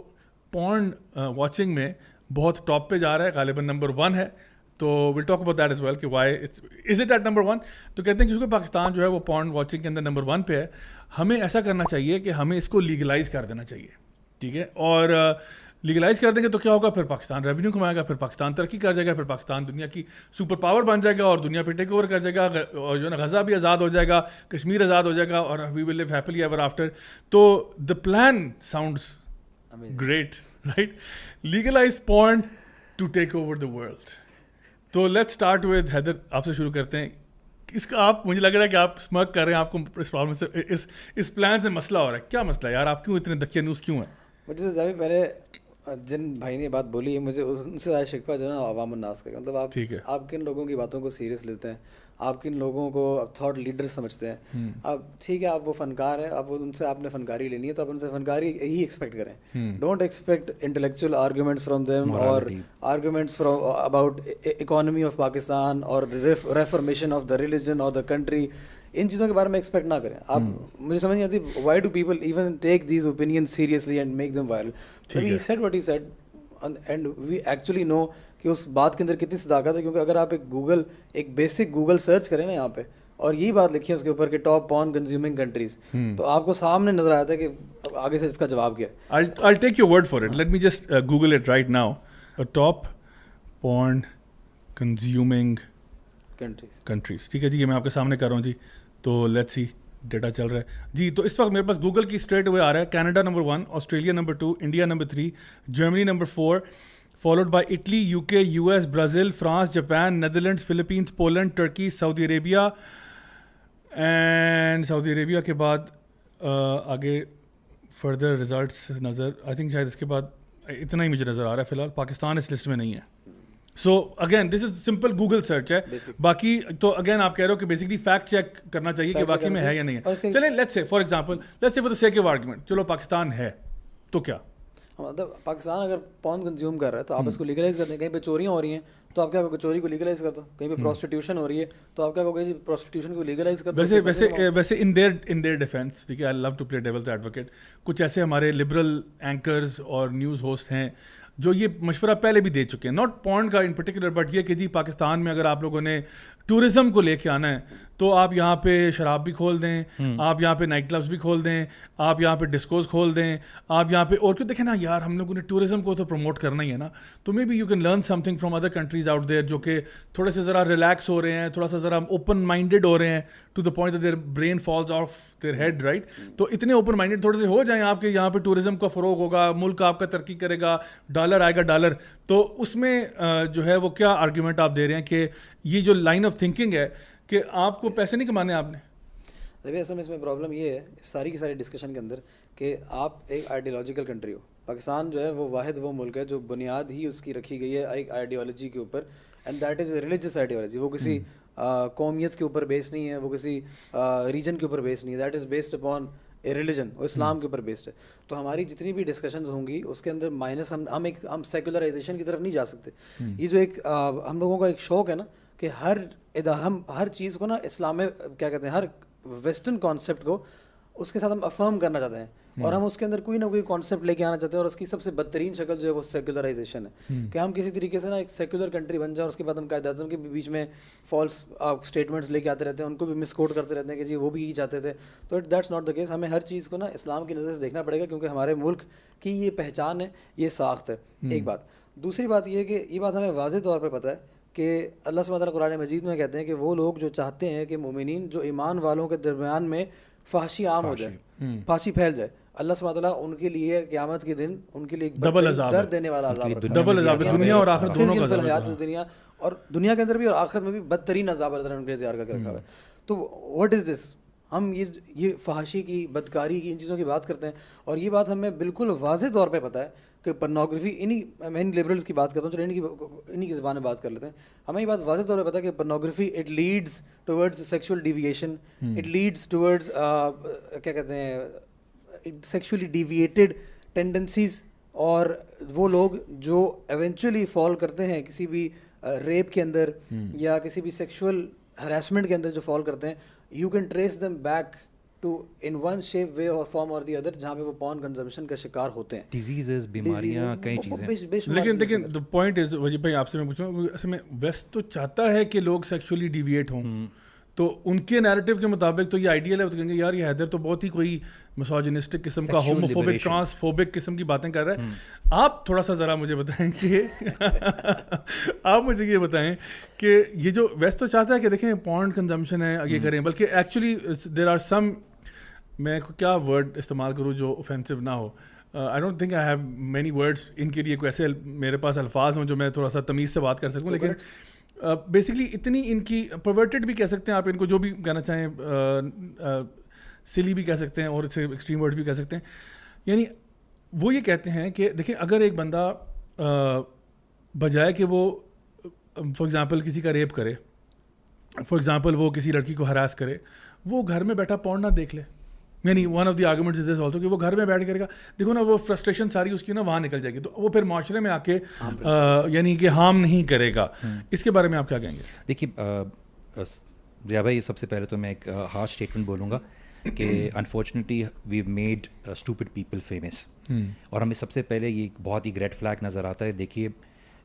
پورن واچنگ میں بہت ٹاپ پہ جا رہا ہے, غالباً نمبر 1 ہے. تو will talk about that as well کہ why is it at number 1. تو کہتے ہیں کہ کیونکہ پاکستان جو ہے وہ پورن واچنگ کے اندر نمبر 1 پہ ہے. ہمیں ایسا کرنا چاہیے کہ ہمیں اس کو لیگلائز کر دینا چاہیے, ٹھیک ہے, اور لیگلائز کر دیں گے تو کیا ہوگا, پھر پاکستان ریونیو کمائے گا, پھر پاکستان ترقی کر جائے گا, پھر پاکستان دنیا کی سپر پاور بن جائے گا اور دنیا پہ ٹیک اوور کر جائے گا, اور جو ہے نا غزہ بھی آزاد ہو جائے گا, کشمیر آزاد ہو جائے گا, اور we will live happily ever after. تو the plan sounds great, right, legalize porn to take over the world. تو لیٹس اسٹارٹ ود حیدر, آپ سے شروع کرتے ہیں. اس کا آپ, مجھے لگ رہا ہے کہ آپ اسمرک کر رہے ہیں, آپ کو اس پرابلم سے اس پلان سے مسئلہ ہو رہا ہے. کیا مسئلہ ہے یار, آپ کیوں اتنے دکیا نیوز کیوں ہیں؟ مجھے زیادہ پہلے جن بھائی نے بات بولی ہے, مجھے ان سے زیادہ شکوہ جو ہے نا عوام الناس کا, مطلب آپ کن لوگوں کی باتوں کو سیریس لیتے ہیں, آپ کن لوگوں کو تھاٹ لیڈر سمجھتے ہیں. اب ٹھیک ہے, آپ وہ فنکار ہیں, اب ان سے آپ نے فنکاری لینی ہے تو آپ ان سے فنکاری ہی ایکسپیکٹ کریں. Don't expect intellectual arguments from them, اور arguments from about economy of Pakistan اور ریفارمیشن آف دا ریلیجن اور دا کنٹری. ان چیزوں کے بارے میں ایکسپیکٹ نہ کریں آپ. مجھے سمجھ نہیں آتی why do people even take these opinions seriously and make them viral. He said what he said and we actually know کہ اس بات کے اندر کتنی صداقت ہے. کیونکہ اگر آپ ایک بیسک گوگل سرچ کریں نا یہاں پہ, اور یہی بات لکھی ہے اس کے اوپر کہ ٹاپ پورن کنزیومنگ کنٹریز, تو آپ کو سامنے نظر آتا ہے کہ آگے سے اس کا جواب کیا ہے. I'll take your word for it. Let me just Google it right now. Top porn consuming countries. ٹھیک ہے جی, یہ میں آپ کے سامنے کر رہا ہوں جی. تو لیٹس سی, ڈیٹا چل رہا ہے جی. تو اس وقت میرے پاس گوگل کی اسٹریٹ ہوئے آ رہا ہے Canada number 1, Australia number 2, India number 3, Germany number 4, followed by Italy, U K, U S, Brazil, France, Japan, Netherlands, Philippines, Poland, Turkey, Saudi Arabia, and Saudi Arabia کے بعد آگے فردر ریزلٹس نظر, آئی تھنک شاید اس کے بعد اتنا ہی مجھے نظر آ رہا ہے فی الحال. پاکستان اس لسٹ میں نہیں ہے. So again this is simple Google search ہے. باقی تو اگین آپ کہہ رہے ہو کہ بیسکلی فیکٹ چیک کرنا چاہیے کہ واقعی میں ہے یا نہیں ہے. چلیں let's say for example, let's say for the sake of argument, چلو پاکستان ہے تو کیا, مطلب پاکستان اگر پورن کنزیوم کر رہا ہے تو آپ اس کو لیگلائز کرتے ہیں. کہیں پہ چوریاں ہو رہی ہیں تو آپ کیا کہو گے, چوری کو لیگلائز کر دو. کہیں پہ پروسٹیٹیوشن ہو ری ہے تو آپ کیا کہو گے, جی پروسٹیٹیوشن کو لیگلائز کر دو. ویسے ان دیئر ڈیفینس, ٹھیک ہے, I love to play devil's advocate, کچھ ایسے ہمارے لبرل اینکرز اور نیوز ہوسٹ ہیں جو یہ مشورہ پہلے بھی دے چکے ہیں, ناٹ پورن کا ان پرٹیکولر, بٹ یہ کہ جی پاکستان میں اگر آپ لوگوں نے ٹورزم کو لے کے آنا ہے تو آپ یہاں پہ شراب بھی کھول دیں, آپ یہاں پہ نائٹ کلبس بھی کھول دیں, آپ یہاں پہ ڈسکوز کھول دیں, آپ یہاں پہ, اور کیوں دیکھیں نا یار, ہم لوگوں نے ٹورزم کو تو پروموٹ کرنا ہی ہے نا. تو maybe you can learn something from other countries out there جو کہ تھوڑے سے ذرا ریلیکس ہو رہے ہیں, تھوڑا سا ذرا اوپن مائنڈیڈ ہو رہے ہیں, to the point their brain falls off their head, right. تو اتنے اوپن مائنڈیڈ تھوڑے سے ہو جائیں آپ کے, یہاں پہ ٹورزم کا فروغ ہوگا, ملک آپ کا ترقی کرے گا, ڈالر آئے گا ڈالر. تو اس میں جو ہے وہ کیا آرگیومنٹ آپ دے رہے ہیں کہ یہ جو لائن آف تھنکنگ ہے کہ آپ کو پیسے نہیں کمانے آپ نے. دیکھیے اصل میں اس میں پرابلم یہ ہے ساری کی ساری ڈسکشن کے اندر کہ آپ ایک آئیڈیالوجیکل کنٹری ہو. پاکستان جو ہے وہ واحد وہ ملک ہے جو بنیاد ہی اس کی رکھی گئی ہے ایک آئیڈیالوجی کے اوپر, and that is a religious ideology. وہ کسی قومیت کے اوپر بیس نہیں ہے, وہ کسی ریجن کے اوپر بیس نہیں ہے, that is based upon a religion, وہ اسلام کے اوپر بیسڈ ہے. تو ہماری جتنی بھی ڈسکشنز ہوں گی اس کے اندر مائنس ہم سیکولرائزیشن کی طرف نہیں جا سکتے. یہ جو ایک ہم لوگوں کا ایک شوق ہے نا کہ ہم ہر چیز کو نا اسلام میں کیا کہتے ہیں, ہر ویسٹرن کانسیپٹ کو اس کے ساتھ ہم افرم کرنا چاہتے ہیں, اور ہم اس کے اندر کوئی نہ کوئی کانسیپٹ لے کے آنا چاہتے ہیں. اور اس کی سب سے بدترین شکل جو ہے وہ سیکولرائزیشن ہے, کہ ہم کسی طریقے سے نا ایک سیکولر کنٹری بن جائیں, اور اس کے بعد ہم قائد اعظم کے بیچ میں فالس اسٹیٹمنٹس لے کے آتے رہتے ہیں, ان کو بھی مس کوٹ کرتے رہتے ہیں کہ جی وہ بھی یہی چاہتے تھے. تو دیٹس ناٹ دا کیس. ہمیں ہر چیز کو نا اسلام کی نظر سے دیکھنا پڑے گا, کیونکہ ہمارے ملک کی یہ پہچان ہے, یہ ساخت ہے. ایک بات. دوسری بات یہ ہے کہ یہ بات ہمیں واضح طور پہ پتہ ہے کہ اللہ سبحانہ وتعالیٰ قرآن مجید میں کہتے ہیں کہ وہ لوگ جو چاہتے ہیں کہ مومنین جو ایمان والوں کے درمیان میں فحشی عام ہو جائے, فحشی پھیل جائے, اللہ سبحانہ وتعالیٰ ان کے لیے قیامت کے دن ان کے لیے درد دینے والا عذاب رکھا ہے. ڈبل عذاب دنیا اور آخرت دونوں کا عذاب, حیات دنیا اور دنیا کے اندر بھی اور آخرت میں بھی بدترین عذاب اللہ ان کے لیے تیار کر کے رکھا ہوا ہے. تو واٹ از دس, ہم یہ فحاشی کی, بدکاری کی, ان چیزوں کی بات کرتے ہیں, اور یہ بات ہمیں بالکل واضح طور پہ پتہ ہے کہ پرنوگرافی, میں ان لبرلس کی بات کرتا ہوں, چلو انہی کی زبان میں بات کر لیتے ہیں. ہمیں یہ بات واضح طور پہ پتہ ہے کہ pornography it leads towards sexual deviation, it leads towards کیا کہتے ہیں سیکشولی ڈیویٹیڈ ٹینڈنسیز. اور وہ لوگ جو ایونچولی فال کرتے ہیں کسی بھی ریپ کے اندر یا کسی بھی سیکشول ہراسمنٹ کے اندر جو فال کرتے ہیں, you can trace them back to in one shape way or form or the other جہاں پہ وہ porn consumption کا شکار ہوتے ہیں. ڈیزیزز, بیماریاں, کئی چیزیں. لیکن the point is وجیب بھائی آپ سے میں پوچھوں اصل میں ویسٹ تو چاہتا ہے کہ لوگ سیکشولی ڈیویٹ ہوں, تو ان کے نیریٹو کے مطابق تو یہ آئیڈیل ہے, تو کہیں گے یار یہ حیدر تو بہت ہی کوئی مسوجنسٹک قسم کا ہوموفوبک ٹرانسفوبک قسم کی باتیں کر رہا ہے. آپ تھوڑا سا ذرا مجھے بتائیں کہ آپ مجھے یہ بتائیں کہ یہ جو ویسٹ تو چاہتا ہے کہ دیکھیں پورن کنزمپشن ہے یہ کریں, بلکہ ایکچولی دیر آر سم, میں کیا ورڈ استعمال کروں جو اوفینسو نہ ہو, I don't think I have many words ان کے لیے کوئی ایسے میرے پاس الفاظ ہوں جو میں تھوڑا سا تمیز سے بات کر سکوں, لیکن بیسکلی اتنی ان کی پرورٹڈ بھی کہہ سکتے ہیں آپ ان کو, جو بھی کہنا چاہیں, سلی بھی کہہ سکتے ہیں اور اسے ایکسٹریم ورڈ بھی کہہ سکتے ہیں. یعنی وہ یہ کہتے ہیں کہ دیکھیں اگر ایک بندہ بجائے کہ وہ فار ایگزامپل کسی کا ریپ کرے, فار ایگزامپل وہ کسی لڑکی کو ہراس کرے, وہ گھر میں بیٹھا پورن نہ دیکھ لے. یعنی one of the arguments is this also کہ وہ گھر میں بیٹھ کرے گا, دیکھو نا وہ فرسٹریشن ساری اس کی نا وہاں نکل جائے گی, تو وہ پھر معاشرے میں آ کے یعنی کہ ہارم نہیں کرے گا. اس کے بارے میں آپ کیا کہیں گے؟ دیکھیے ضیاء بھائی, سب سے پہلے تو میں ایک ہارش اسٹیٹمنٹ بولوں گا کہ unfortunately we've made stupid people famous, اور ہمیں سب سے پہلے یہ بہت ہی گریٹ فلیگ نظر آتا ہے. دیکھیے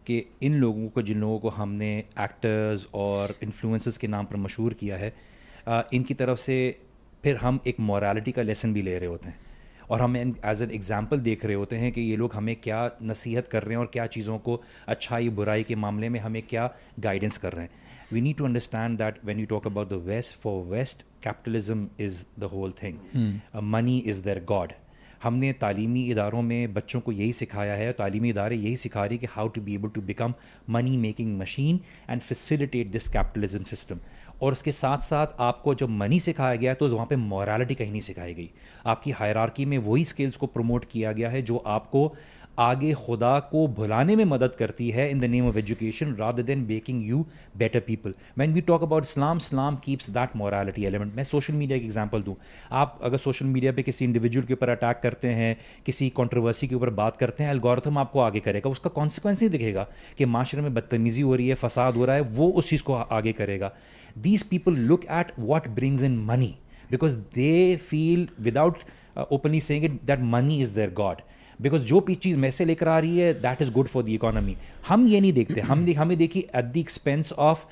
کہ ان لوگوں کو, جن لوگوں کو ہم نے ایکٹرز اور انفلوئنسز کے نام پر مشہور کیا ہے, ان کی طرف سے پھر ہم ایک مورالٹی کا لیسن بھی لے رہے ہوتے ہیں, اور ہم ایز این ایگزامپل دیکھ رہے ہوتے ہیں کہ یہ لوگ ہمیں کیا نصیحت کر رہے ہیں اور کیا چیزوں کو اچھائی برائی کے معاملے میں ہمیں کیا گائیڈنس کر رہے ہیں. We need to understand that when you talk about the West, for West capitalism is the whole thing, money is their God. ہم نے تعلیمی اداروں میں بچوں کو یہی سکھایا ہے, تعلیمی ادارے یہی سکھا رہی کہ how to be able to become money making machine and facilitate this capitalism system. اور اس کے ساتھ ساتھ آپ کو جب منی سکھایا گیا تو وہاں پہ مورالٹی کہیں نہیں سکھائی گئی. آپ کی ہائرارکی میں وہی اسکلس کو پروموٹ کیا گیا ہے جو آپ کو آگے خدا کو بھلانے میں مدد کرتی ہے in the name of education rather than making you better people. When we talk about Islam, Islam keeps that morality element. میں سوشل میڈیا کی ایگزامپل دوں, آپ اگر سوشل میڈیا پہ کسی انڈیویجول کے اوپر اٹیک کرتے ہیں, کسی کنٹروورسی کے اوپر بات کرتے ہیں, الگورتھم آپ کو آگے کرے گا, اس کا کانسیکوینس نہیں دکھے گا کہ معاشرے میں بدتمیزی ہو رہی ہے, فساد ہو رہا ہے, وہ اس چیز کو آگے کرے گا. These people look at what brings in money because they feel without openly saying it that money is their god. Because جو چیز میں سے لے کر آ رہی ہے that is good for the economy. ہم یہ نہیں دیکھتے, ہمیں دیکھی at the expense of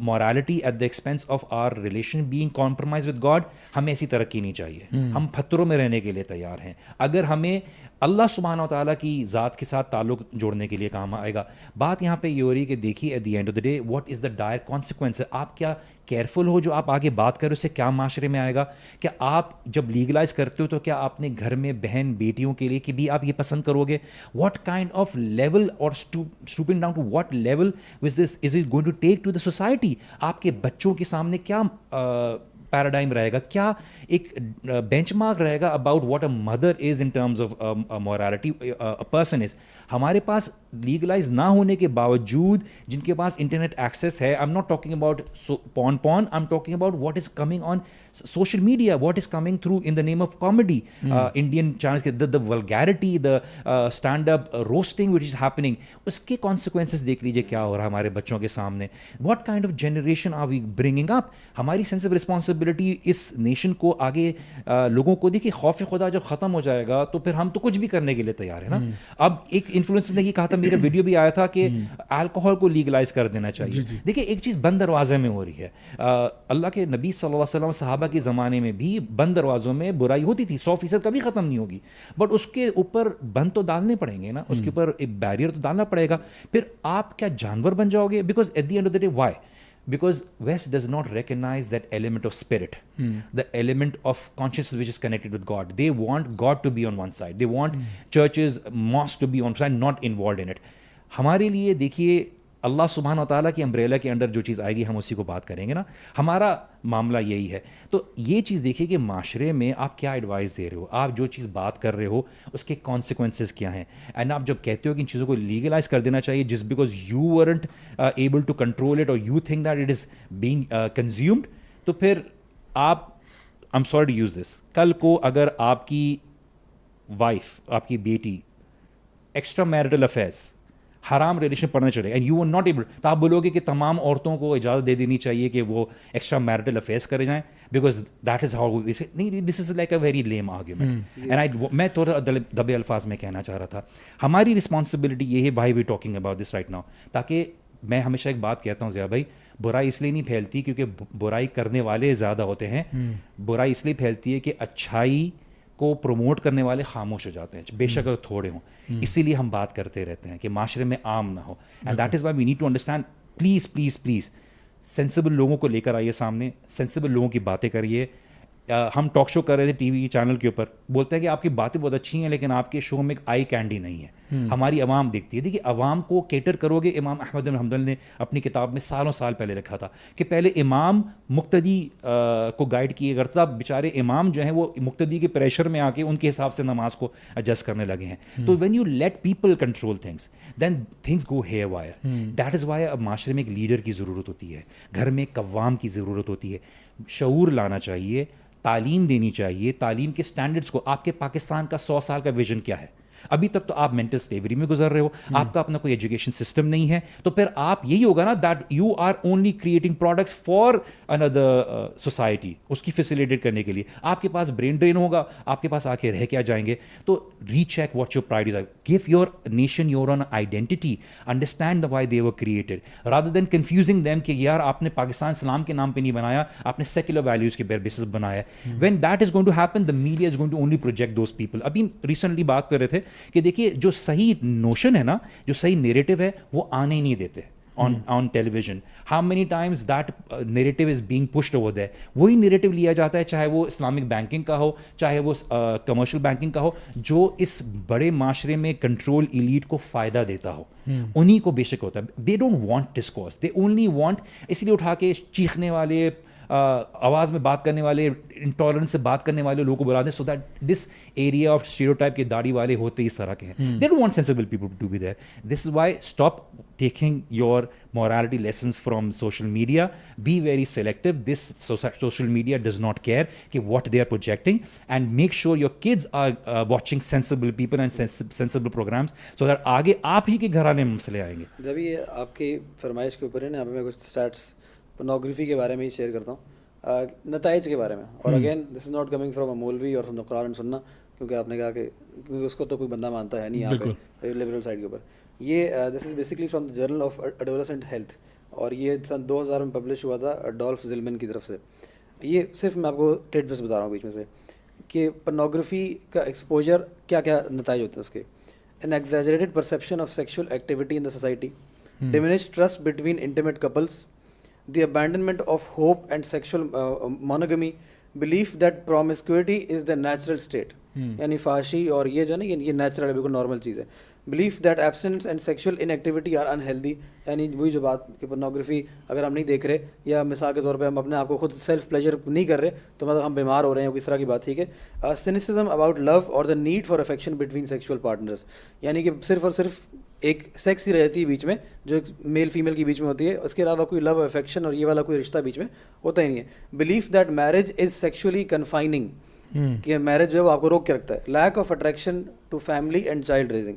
morality, at the expense of our relation being compromised with God. ہمیں ایسی ترقی نہیں چاہیے. ہم پتھروں میں رہنے کے لیے تیار ہیں اگر ہمیں اللہ سبحانہ و تعالیٰ کی ذات کے ساتھ تعلق جوڑنے کے لیے کام آئے گا. بات یہاں پہ یہ ہو رہی ہے کہ دیکھیے at the end of the day what is the dire consequence. آپ کیا کیئرفل ہو جو آپ آگے بات کرو, اس سے کیا معاشرے میں آئے گا. کیا آپ جب لیگلائز کرتے ہو تو کیا آپ نے گھر میں بہن بیٹیوں کے لیے کہ بھی آپ یہ پسند کرو گے. واٹ کائنڈ آف لیول اور stooping down to what level was this is it going to take to the society. آپ کے بچوں کے سامنے کیا پیراڈائم رہے گا, کیا ایک بینچ مارک رہے گا about what a mother is in terms of morality person is. ہمارے پاس لیگلائز نہ ہونے کے باوجود جن کے پاس انٹرنیٹ ایکسیس ہے, I am not talking about porn, I am talking about what is coming on social media, what is coming through in the name of comedy, Indian channels کے the vulgarity, the stand up roasting which is happening. اس کے کانسیکوینسز دیکھ لیجیے کیا ہو رہا ہے ہمارے بچوں کے سامنے. What kind of generation are we bringing up. ہماری سینس آف ریسپانسبلٹی اس نیشن کو آگے لوگوں کو دیکھیے, خوف خدا جب ختم ہو جائے گا تو پھر ہم تو کچھ بھی کرنے کے لیے تیار ہیں نا. اب ایک انفلوئنسر نے یہ کہا تھا, میرا ویڈیو بھی آیا تھا کہ الکوہول کو لیگلائز کر دینا چاہیے. دیکھیے ایک چیز بند دروازے میں ہو رہی ہے. اللہ کے نبی صلی اللہ علیہ وسلم صحابہ کے زمانے میں بھی بند دروازوں میں برائی ہوتی تھی, 100% کبھی ختم نہیں ہوگی, بٹ اس کے اوپر بند تو ڈالنے پڑیں گے نا, اس کے اوپر ایک بیریئر تو ڈالنا پڑے گا. پھر آپ کیا جانور بن جاؤ گے؟ Because at the end of the day why because West does not recognize that element of spirit, the element of consciousness which is connected with God. They want God to be on one side. They want churches, mosques to be on one side, not involved in it. ہمارے لیے دیکھیے اللہ سبحانہ و تعالیٰ کی امبریلا کے انڈر جو چیز آئے گی ہم اسی کو بات کریں گے نا. ہمارا معاملہ یہی ہے. تو یہ چیز دیکھیے کہ معاشرے میں آپ کیا ایڈوائس دے رہے ہو, آپ جو چیز بات کر رہے ہو اس کے کانسیکوینسز کیا ہیں. اینڈ آپ جب کہتے ہو کہ ان چیزوں کو لیگلائز کر دینا چاہیے just because you weren't able to control it اور you think that it is being consumed, تو پھر آپ, I am sorry to use this, کل کو اگر آپ کی وائف, آپ کی بیٹی ایکسٹرا میرٹل افیئرس حرام ریلیشن پڑھنا چلے and you are not able, تو آپ بولو گے کہ تمام عورتوں کو اجازت دے دینی چاہیے کہ وہ ایکسٹرا میرٹل افیئرس کرے جائیں بیکاز دیٹ از ہاؤ, نہیں, this is like a very lame argument. And میں تھوڑا دبے الفاظ میں کہنا چاہ رہا تھا, ہماری رسپانسبلٹی یہ ہے بھائی, we talking about this right now, تاکہ میں ہمیشہ ایک بات کہتا ہوں ضیاء بھائی, برائی اس لیے نہیں پھیلتی کیونکہ برائی کرنے والے زیادہ ہوتے ہیں, برائی اس لیے پھیلتی ہے کہ اچھائی کو پروموٹ کرنے والے خاموش ہو جاتے ہیں, بے شک اگر تھوڑے ہوں. اسی لیے ہم بات کرتے رہتے ہیں کہ معاشرے میں عام نہ ہو. And that is why we need to understand, please please please sensible لوگوں کو لے کر آئیے سامنے, سینسیبل لوگوں کی باتیں کریے. ہم ٹاک شو کر رہے تھے ٹی وی چینل کے اوپر, بولتے ہیں کہ آپ کی باتیں بہت اچھی ہیں لیکن آپ کے شو میں ایک آئی کینڈی نہیں ہے, ہماری عوام دیکھتی ہے. دیکھیے عوام کو کیٹر کرو گے, امام احمد بن حنبل نے اپنی کتاب میں سالوں سال پہلے رکھا تھا کہ پہلے امام مقتدی کو گائیڈ کیے کرتا, بیچارے امام جو ہیں وہ مقتدی کے پریشر میں آ کے ان کے حساب سے نماز کو ایڈجسٹ کرنے لگے ہیں. تو when you let people control things then things go haywire. That is why اب معاشرے میں ایک لیڈر کی ضرورت ہوتی ہے, گھر میں ایک قوام کی ضرورت ہوتی ہے. شعور لانا چاہیے, تعلیم دینی چاہیے, تعلیم کے سٹینڈرڈس کو. آپ کے پاکستان کا 100 سال کا ویژن کیا ہے؟ ابھی تک تو آپ مینٹل سلیوری میں گزر رہے ہو, آپ کا اپنا کوئی ایجوکیشن سسٹم نہیں ہے, تو پھر آپ یہی ہوگا نا that you are only creating products for اندر سوسائٹی, اس کی فیسیلیٹیٹ کرنے کے لیے. آپ کے پاس برین ڈرین ہوگا, آپ کے پاس آ کے رہ کیا جائیں گے. تو recheck what your priorities are, give your nation your own identity, understand why they were created rather than confusing them کہ یار آپ نے پاکستان اسلام کے نام پہ نہیں بنایا, آپ نے سیکولر ویلیوز کے بیسس بنایا. When that is going to happen, the media is going to only project those people. ابھی ریسنٹلی بات کر رہے تھے کہ دیکھیے جو صحیح نوشن ہے نا, جو صحیح نیریٹو ہے وہ آنے ہی نہیں دیتے on television. How many times that narrative is being pushed over there. وہی نیریٹو لیا جاتا ہے, چاہے وہ اسلامک بینکنگ کا ہو, چاہے وہ کمرشل بینکنگ کا ہو, جو اس بڑے معاشرے میں کنٹرول ایلیٹ کو فائدہ دیتا ہو, انہی کو بے شک ہوتا ہے. They don't want discourse, they only want, اس لیے اٹھا کے چیخنے والے, آواز میں بات کرنے والے, انٹالرنس سے بات کرنے والے لوگوں کو بلا دیں, so that this area of stereotype کے داڑھی والے ہوتے اس طرح کے ہیں. They don't want sensible people to be there. This is why stop taking your morality lessons from social media. Be very selective. This social media does not care کہ what they are projecting, and make sure your kids are watching sensible people and sensible programs so that آگے آپ ہی کے گھرانے میں مسئلے آئیں گے. جب یہ آپ کی فرمائش کے اوپر ہے نا, میں کچھ اسٹیٹس پورنوگرافی کے بارے میں ہی شیئر کرتا ہوں, نتائج کے بارے میں. اور again this is not coming from a مولوی اور فرام دا قرآن سننا, کیونکہ آپ نے کہا کہ کیونکہ اس کو تو کوئی بندہ مانتا ہے نہیں یہاں پہ لبرل سائڈ کے اوپر. یہ this is basically from the journal of adolescent health, اور یہ سن 2000 میں پبلش ہوا تھا ڈولف زلمن کی طرف سے. یہ صرف میں آپ کو ٹیڈ بس بتا رہا ہوں بیچ میں سے کہ پورنوگرافی کا ایکسپوجر کیا کیا نتائج ہوتے ہیں اس کے. An exaggerated perception of sexual activity in the society, diminished trust between intimate couples, the abandonment of hope and sexual monogamy, belief that promiscuity is the natural state, یعنی فحاشی اور یہ جو ہے نا یہ نیچرل ہے, بالکل نارمل چیز ہے. Belief that abstinence and sexual inactivity are unhealthy, یعنی وہی جو بات کہ پورنوگرافی اگر ہم نہیں دیکھ رہے یا مثال کے طور پہ ہم اپنے آپ کو خود سیلف پلیجر نہیں کر رہے تو مطلب ہم بیمار ہو رہے ہیں, کس طرح کی بات. ٹھیک ہے. سینسزم اباؤٹ لو اور the need for affection between sexual partners, یعنی کہ صرف اور صرف ایک سیکس ہی رہتی ہے بیچ میں جو ایک میل فیمیل کے بیچ میں ہوتی ہے, اس کے علاوہ کوئی لو افیکشن اور یہ والا کوئی رشتہ بیچ میں ہوتا ہی نہیں ہے. Belief that marriage is sexually confining, کہ میرج جو ہے وہ آپ کو روک کے رکھتا ہے. Lack of attraction to family and child raising,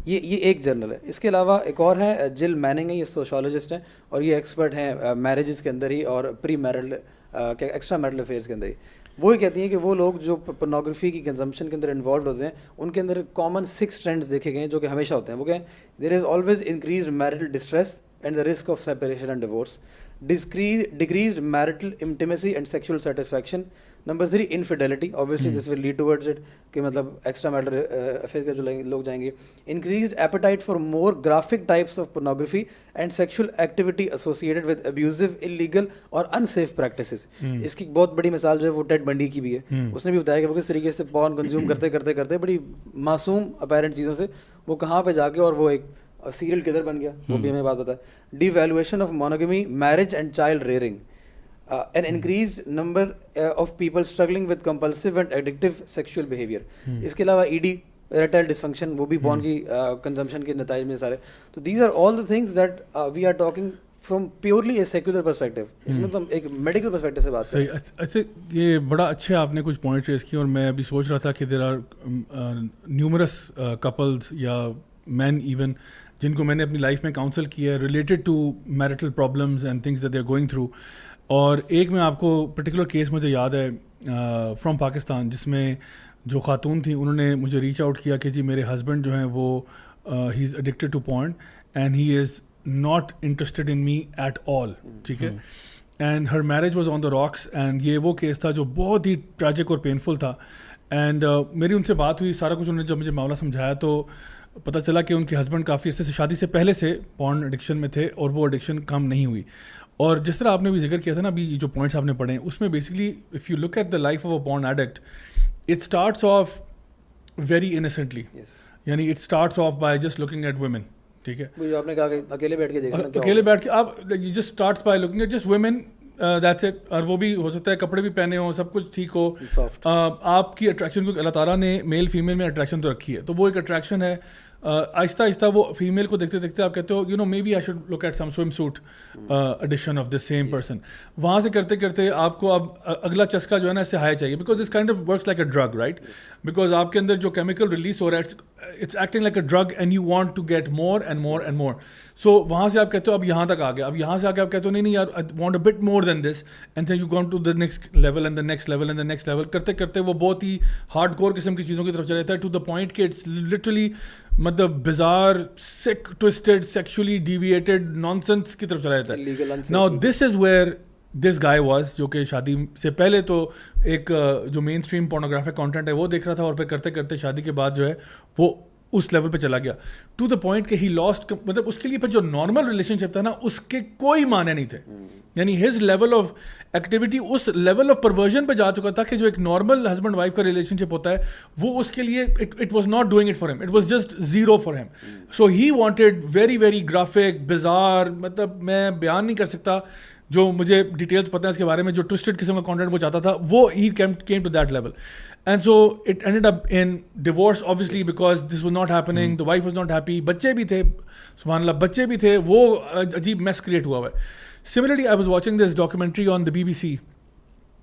یہ ایک جرنل ہے. اس کے علاوہ ایک اور ہے, جل میننگ ہے, یہ سوشالوجسٹ ہیں اور یہ ایکسپرٹ ہیں میرجز کے اندر ہی اور پری میرل ایکسٹرا میرٹل افیئرس کے اندر ہی. وہ یہ کہتی ہیں کہ وہ لوگ جو پورنوگرافی کی کنزمپشن کے اندر انوالوڈ ہوتے ہیں ان کے اندر کامن 6 ٹرینڈز دیکھے گئے ہیں جو کہ ہمیشہ ہوتے ہیں. وہ کہیں there is always increased marital distress and the risk of separation and divorce, decreased marital intimacy and sexual satisfaction. Number 3 infidelity, obviously this will lead towards it کہ مطلب ایکسٹرا میٹر افیئر کے جو لوگ جائیں گے. Increased appetite for more graphic types of pornography and sexual activity associated with ابیوزو, illegal اور انسیف پریکٹسز. اس کی بہت بڑی مثال جو ہے وہ ٹیڈ بنڈی کی بھی ہے. اس نے بھی بتایا کہ وہ کس طریقے سے پورن کنزیوم کرتے کرتے کرتے بڑی معصوم اپیرنٹ چیزوں سے وہ کہاں پہ جا کے اور وہ ایک سیریل کدھر بن گیا, وہ بھی ہمیں بات بتایا. Devaluation of monogamy, marriage and child rearing, an increased number of people struggling with compulsive and addictive sexual behavior. اس کے علاوہ ED, erectile dysfunction, وہ بھی پورن کی کنزمپشن کے نتائج میں سارے. تو these are all the things that we are talking from purely a secular perspective. اس میں تو ہم ایک میڈیکل پرسپیکٹو سے بات کریں. اچھا, یہ بڑا اچھا آپ نے کچھ پوائنٹ ریز کیے, اور میں ابھی سوچ رہا تھا کہ دیر آر نیومرس کپلز یا مین ایون جن کو میں نے اپنی لائف میں کاؤنسل کیا ہے related to marital problems and things that they are going through. اور ایک میں آپ کو پرٹیکولر کیس مجھے یاد ہے فرام پاکستان, جس میں جو خاتون تھیں انہوں نے مجھے ریچ آؤٹ کیا کہ جی میرے ہسبینڈ جو ہیں وہ he is addicted to porn and he is not interested in me at all. ٹھیک ہے, and her marriage was on the rocks. And یہ وہ کیس تھا جو بہت ہی ٹریجک اور پینفل تھا. اینڈ میری ان سے بات ہوئی, سارا کچھ انہوں نے جب مجھے معاملہ سمجھایا تو پتہ چلا کہ ان کے ہسبینڈ کافی عرصے سے شادی سے پہلے سے پورن ایڈکشن میں تھے اور وہ ایڈکشن کم نہیں ہوئی. اور جس طرح آپ نے بھی ذکر کیا تھا نا ابھی جو پوائنٹس آپ نے پڑھے ہیں اس میں basically if you look at the life of a porn addict it starts off very innocently, یعنی it starts off by just looking at women. ٹھیک ہے, جو آپ نے کہا کہ اکیلے بیٹھ کے دیکھنا, اکیلے بیٹھ کے آپ just starts by looking at just women, that's it. اور وہ بھی ہو سکتا ہے کپڑے بھی پہنے ہوں, سب کچھ ٹھیک ہو, آپ کی اٹریکشن, کیونکہ اللہ تعالیٰ نے میل فیمیل میں اٹریکشن تو رکھی ہے, تو وہ ایک اٹریکشن ہے. آہستہ آہستہ وہ فیمیل کو دیکھتے دیکھتے آپ کہتے ہو you know maybe I should look at some swimsuit edition of the same person. وہاں سے کرتے کرتے آپ کو اب اگلا چسکا جو ہے نا اس سے ہائی چاہیے, because this kind of works like a drug, right, because آپ کے اندر جو کیمیکل ریلیز ہو رہا ہے it's acting like a drug and you want to get more and more and more. So وہاں سے آپ کہتے ہو اب یہاں تک آ گیا, اب یہاں سے آ کے آپ کہتے ہو نہیں یار I want a bit more than this, and then you gone to the next level and the next level and the next level. کرتے کرتے وہ بہت ہی ہارڈ کور قسم کی چیزوں کی طرف چلا جاتا ہے, ٹو دا پوائنٹ کہ اٹس لٹرلی مطلب بزار سک ٹوسٹڈ سیکشولی ڈیویٹیڈ نانسنس کی طرف چلا جاتا ہے. Now this is where this guy was, جو کہ شادی سے پہلے تو ایک جو مین اسٹریم پورنوگرافک کانٹینٹ ہے وہ دیکھ رہا تھا, اور پھر کرتے کرتے شادی کے بعد جو ہے وہ اس لیول پہ چلا گیا ٹو دا پوائنٹ کہ ہی لاسٹ, مطلب اس کے لیے پھر جو نارمل ریلیشن شپ تھا نا اس کے کوئی معنی نہیں تھے. یعنی ہز لیول آف ایکٹیویٹی اس لیول آف پرورژن پہ جا چکا تھا کہ جو ایک نارمل ہسبینڈ وائف کا ریلیشن شپ ہوتا ہے وہ اس کے لیے it was not doing it for him, it was just zero for him. So he wanted very very graphic bizarre, مطلب میں بیان نہیں کر سکتا, جو مجھے ڈیٹیلس پتہ ہے اس کے بارے میں, جو ٹوسٹڈ قسم کا کانٹینٹ وہ چاہتا تھا وہ he came to that level. And so it ended up in divorce obviously because this was not happening, the wife was not happy, بچے بھی تھے, سبحان اللہ بچے بھی تھے, وہ عجیب میس کریٹ ہوا ہوا ہے. Similarly, I was watching this documentary on the BBC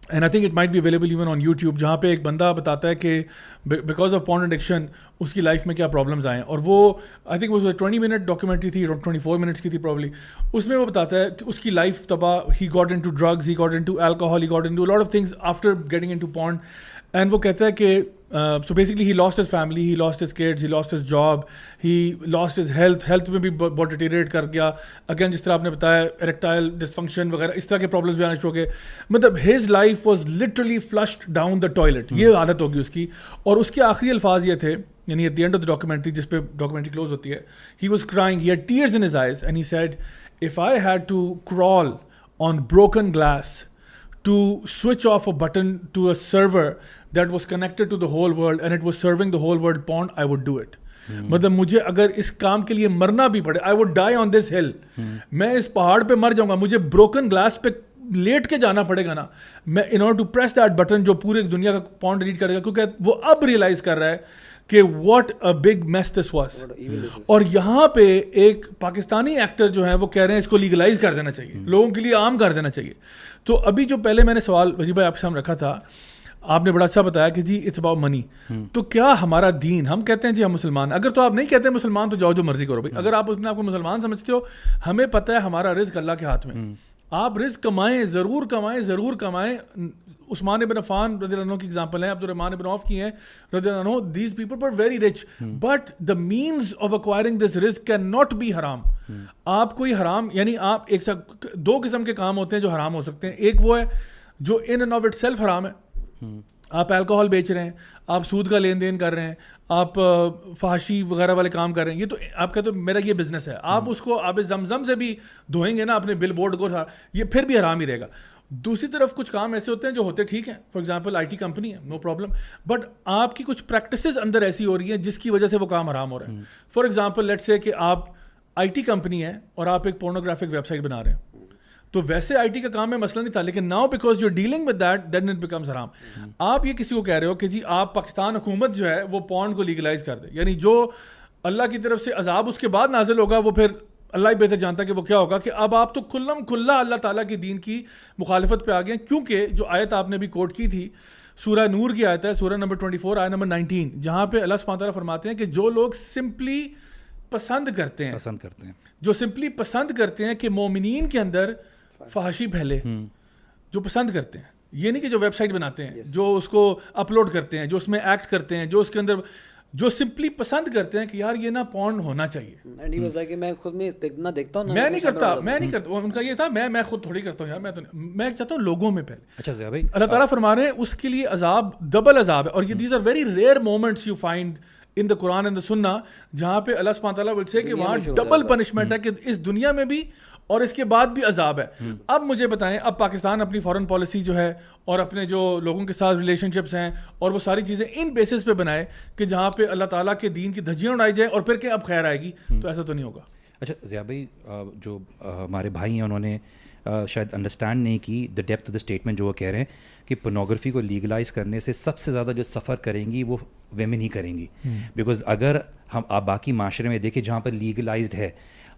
and I think it might be available even on YouTube, جہاں پہ ایک بندہ بتاتا ہے کہ because of porn addiction اس کی لائف میں کیا پرابلمز آئے ہیں. اور وہ I think it was a 20-minute documentary تھی, 24 minutes کی تھی probably. اس میں وہ بتاتا ہے کہ اس کی لائف تباہ, he got into drugs, he got into alcohol, he got into a lot of things after getting into porn. And وہ کہتا ہے کہ so basically he lost his family, he lost his kids, he lost his job, he lost his health میں بھی بہت ڈیٹیریٹ کر گیا. اگین جس طرح آپ نے بتایا erectile dysfunction وغیرہ اس طرح کے پرابلمس بھی آنے شروع ہو گئے. مطلب his life was literally flushed down the toilet, یہ عادت ہوگی اس کی. اور اس کے آخری الفاظ یہ تھے, یعنی at the end of the documentary, جس پہ documentary close ہوتی ہے, he was crying, he had tears in his eyes and he said, if I had to crawl on broken glass to switch off a button to a server that was connected to the whole world and it was serving the whole world porn, I would do it. مطلب مجھے اگر اس کام کے لیے مرنا بھی پڑے, I would die on this hill, میں اس پہاڑ پہ مر جاؤں گا, مجھے broken glass پہ لیٹ کے جانا پڑے گا نا, میں in order to press that button جو پورے دنیا کا porn ڈیلیٹ کرے گا, کیونکہ وہ اب ریئلائز کر رہا ہے کہ what a big mess this was. اور یہاں پہ ایک پاکستانی ایکٹر جو ہے وہ کہہ رہے ہیں اس کو لیگلائز کر دینا چاہیے, لوگوں کے لیے عام کر دینا چاہیے. تو ابھی جو پہلے میں نے سوال وجیب بھائی آپ کے سامنے رکھا تھا, آپ نے بڑا اچھا بتایا کہ جی اٹس اباؤٹ منی. تو کیا ہمارا دین, ہم کہتے ہیں جی ہم مسلمان, اگر تو آپ نہیں کہتے مسلمان تو جاؤ جو مرضی کرو بھائی, اگر آپ اپنے آپ کو مسلمان سمجھتے ہو, ہمیں پتہ ہے ہمارا رزق اللہ کے ہاتھ میں, آپ رزق کمائیں, ضرور کمائیں, ضرور کمائیں. عثمان بن عفان رضی اللہ عنہ کی ایگزامپل ہے, عبد الرحمن بن عوف کی ہیں رضی اللہ عنہ, these people were very rich but the means of acquiring this رزق کین ناٹ بی حرام. آپ کوئی حرام, یعنی آپ ایک دو قسم کے کام ہوتے ہیں جو حرام ہو سکتے ہیں. ایک وہ ہے جو in and of it self حرام ہے, آپ الکوہل بیچ رہے ہیں, آپ سود کا لین دین کر رہے ہیں, آپ فحاشی وغیرہ والے کام کر رہے ہیں, یہ تو آپ کہتے ہو میرا یہ بزنس ہے, آپ اس کو آپ زمزم سے بھی دھوئیں گے نا اپنے بل بورڈ کو, یہ پھر بھی حرام ہی رہے گا. دوسری طرف کچھ کام ایسے ہوتے ہیں جو ہوتے ٹھیک ہیں, for example I T company ہے, نو پرابلم, بٹ آپ کی کچھ پریکٹسز اندر ایسی ہو رہی ہیں جس کی وجہ سے وہ کام حرام ہو رہا ہے. فار ایگزامپل لیٹس سے کہ آپ آئی ٹی کمپنی ہے اور آپ ایک پورنوگرافک ویب سائٹ بنا رہے ہیں, تو ویسے آئی ٹی کا کام میں مسئلہ نہیں تھا, لیکن now because you dealing with that then it becomes حرام. آپ یہ کسی کو کہہ رہے ہو کہ جی آپ پاکستان حکومت جو ہے وہ پورن کو لیگلائز کر دے, یعنی جو اللہ کی طرف سے عذاب اس کے بعد نازل ہوگا وہ پھر اللہ ہی بہتر جانتا ہے کہ وہ کیا ہوگا, کہ اب آپ تو کھلم کھلا اللہ تعالیٰ کی دین کی مخالفت پہ آ گئے. کیونکہ جو آیت آپ نے بھی کوٹ کی تھی, سورہ نور کی آیت ہے, سورہ نمبر 24 آیت نمبر 19, جہاں پہ اللہ سبحانہ تعالیٰ فرماتے ہیں کہ جو لوگ سمپلی پسند کرتے ہیں, جو سمپلی پسند کرتے ہیں کہ مومنین کے اندر فحاشی پھیلے, جو پسند کرتے ہیں, یہ نہیں کہ جو ویب سائٹ بناتے ہیں, جو اس کو اپلوڈ کرتے ہیں, جو اس میں ایکٹ کرتے ہیں, جو اس کے اندر جو سمپلی پسند کرتے ہیں کہ یار یہ نا پورن ہونا چاہیے. میں خود میں دیکھتا ہوں, میں نہیں کرتا. ان کا یہ تھا میں خود تھوڑی کرتا ہوں یار, میں چاہتا ہوں لوگوں میں پہلے. اچھا ضیاء بھائی, اللہ تعالیٰ فرما رہے ہیں اس کے لیے عذاب ڈبل عذاب ہے, اور یہ these are very rare moments you find in the Quran and the Sunnah, جہاں پہ اللہ سبحانہ تعالیٰ ول سے کہ وہاں ڈبل پنشمنٹ ہے کہ اس دنیا میں بھی اور اس کے بعد بھی عذاب ہے. اب مجھے بتائیں, اب پاکستان اپنی فارن پالیسی جو ہے اور اپنے جو لوگوں کے ساتھ ریلیشن شپس ہیں اور وہ ساری چیزیں ان بیسس پہ بنائے کہ جہاں پہ اللہ تعالیٰ کے دین کی دھجیاں اڑائی جائیں اور پھر کہ اب خیر آئے گی, تو ایسا تو نہیں ہوگا. اچھا ضیاء بھائی, جو ہمارے بھائی ہیں انہوں نے شاید انڈرسٹینڈ نہیں کی the depth of the statement جو وہ کہہ رہے ہیں کہ پورنوگرافی کو لیگلائز کرنے سے سب سے زیادہ جو سفر کریں گی وہ ویمن ہی کریں گی. بیکاز اگر ہم آپ باقی معاشرے میں دیکھیں جہاں پر لیگلائزڈ ہے,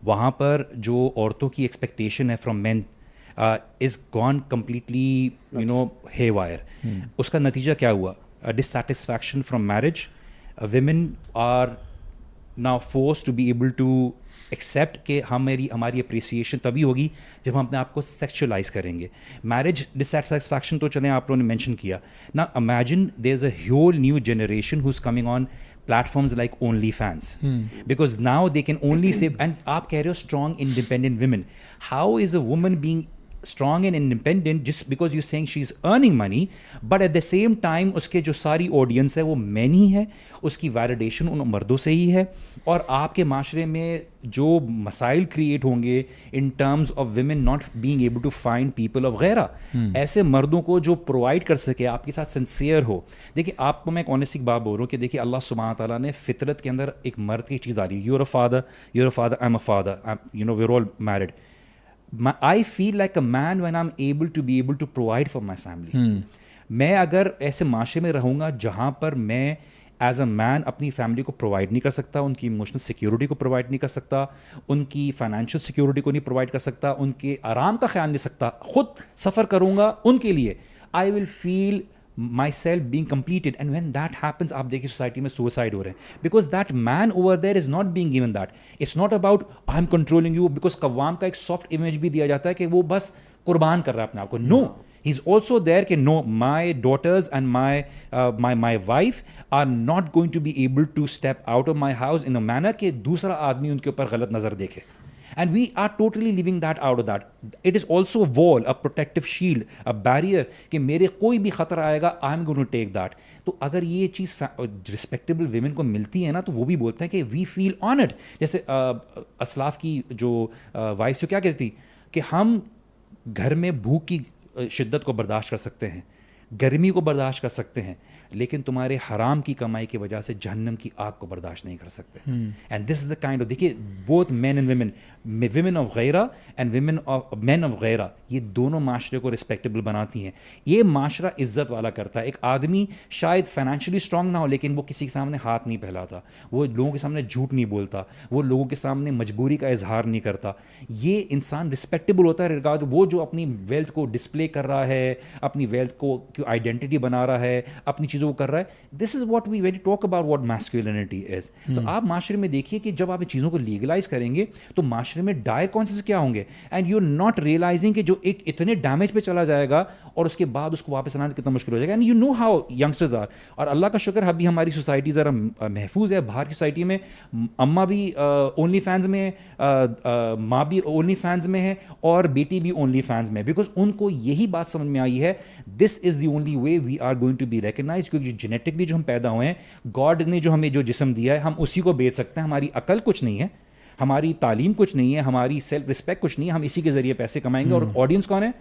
وہاں پر جو عورتوں کی ایکسپیکٹیشن ہے from men is gone completely haywire. اس کا نتیجہ کیا ہوا؟ Dissatisfaction from marriage. Women are now force to be able to accept کہ ہماری اپریسیشن تبھی ہوگی جب ہم اپنے آپ کو سیکچولائز کریں گے. میرج ڈسسیٹسفیکشن تو چلیں آپ لوگوں نے مینشن کیا نا. Imagine there is a whole new generation who is coming on platforms like OnlyFans, because now they can only say, and aap keh rahe ho strong independent women, how is a woman being strong and independent just because you're saying she's earning money, but at the same time uske jo sari audience hai wo men hi hai, uski validation ان مردوں سے ہی ہے, اور آپ کے معاشرے میں جو مسائل کریٹ ہوں گے in terms of women not being able to find people of غیرہ, ایسے مردوں کو جو پرووائڈ کر سکے, آپ کے ساتھ سنسیئر ہو. دیکھیے آپ کو میں ایک آنیسٹک بات بول رہا ہوں کہ دیکھیے اللہ سبحانہ تعالیٰ نے فطرت کے اندر ایک مرد کی چیز ڈالی. You are a father, I am a father, we are all married. I feel like a man when I'm able to provide for my family. میں اگر ایسے معاشرے میں رہوں گا جہاں پر میں ایز اے مین اپنی فیملی کو پرووائڈ نہیں کر سکتا, ان کی ایموشنل سیکیورٹی کو پرووائڈ نہیں کر سکتا, ان کی فائنینشیل سیکیورٹی کو نہیں پرووائڈ کر سکتا, ان کے آرام کا خیال نہیں سکتا, خود سفر کروں گا ان کے لیے, I will feel myself being completed. And when that happens, آپ دیکھیں سوسائٹی میں سوسائڈ ہو رہے ہیں, because that man over there is not being given that. It's not about I'm controlling you, because قوام کا ایک سافٹ امیج بھی دیا جاتا ہے کہ وہ بس قربان کر رہا ہے اپنے آپ کو. No, he's also there کہ no, my daughters and my wife are not going to be able to step out of my house in a manner کہ دوسرا آدمی ان کے اوپر غلط نظر دیکھے. And we are totally leaving that out of that. It is also a wall, a protective shield, a barrier کہ میرے کوئی بھی خطرہ آئے گا, I'm going to take that. تو اگر یہ چیز respectable women کو ملتی ہے نا, تو وہ بھی بولتے ہیں کہ we feel honored. جیسے اسلاف کی جو وائف جو کیا کہتی کہ ہم گھر میں بھوک کی شدت کو برداشت کر سکتے ہیں, گرمی کو برداشت کر سکتے ہیں, لیکن تمہارے حرام کی کمائی کی وجہ سے جہنم کی آگ کو برداشت نہیں کر سکتے. And this is the kind of, دیکھیے both men and women of غیرہ and women of men of غیرہ, یہ دونوں معاشرے کو رسپیکٹیبل بناتی ہیں. یہ معاشرہ عزت والا کرتا ہے. ایک آدمی شاید فائنینشلی اسٹرانگ نہ ہو, لیکن وہ کسی کے سامنے ہاتھ نہیں پھیلاتا, وہ لوگوں کے سامنے جھوٹ نہیں بولتا, وہ لوگوں کے سامنے مجبوری کا اظہار نہیں کرتا. یہ انسان رسپیکٹیبل ہوتا ہے ریگارڈ وہ جو اپنی ویلتھ کو ڈسپلے کر رہا ہے, اپنی ویلتھ کو آئیڈینٹی بنا رہا ہے, اپنی چیزوں کو کر رہا ہے. This is what we very talk about what masculinity is. تو آپ معاشرے میں دیکھیے کہ جب آپ ان چیزوں کو لیگلائز کریں گے تو معاشرے میں ڈائر کانسیکوینسز کیا ہوں گے, and you are not realising کہ جو ایک اتنے ڈیمیج پہ چلا جائے گا اور اس کے بعد اس کو واپس لانا کتنا مشکل ہو جائے گا. And you know how youngsters are. اور اللہ کا شکر ابھی ہماری سوسائٹی ذرا محفوظ ہے. باہر کی سوسائٹی میں اماں بھی اونلی فینز میں, ماں بھی اونلی فینز میں ہے, اور بیٹی بھی اونلی فینز میں, بیکاز ان کو یہی بات سمجھ میں آئی ہے this is the only way we are going to be recognise. کیونکہ جینیٹکلی جو ہم پیدا ہوئے ہیں, گاڈ نے جو ہمیں جو جسم دیا ہے ہم اسی کو بیچ سکتے ہیں. ہماری عقل کچھ نہیں ہے, ہماری تعلیم کچھ نہیں ہے, ہماری سیلف رسپیکٹ کچھ نہیں ہے, ہم اسی کے ذریعے پیسے کمائیں گے. اور آڈینس کون ہے,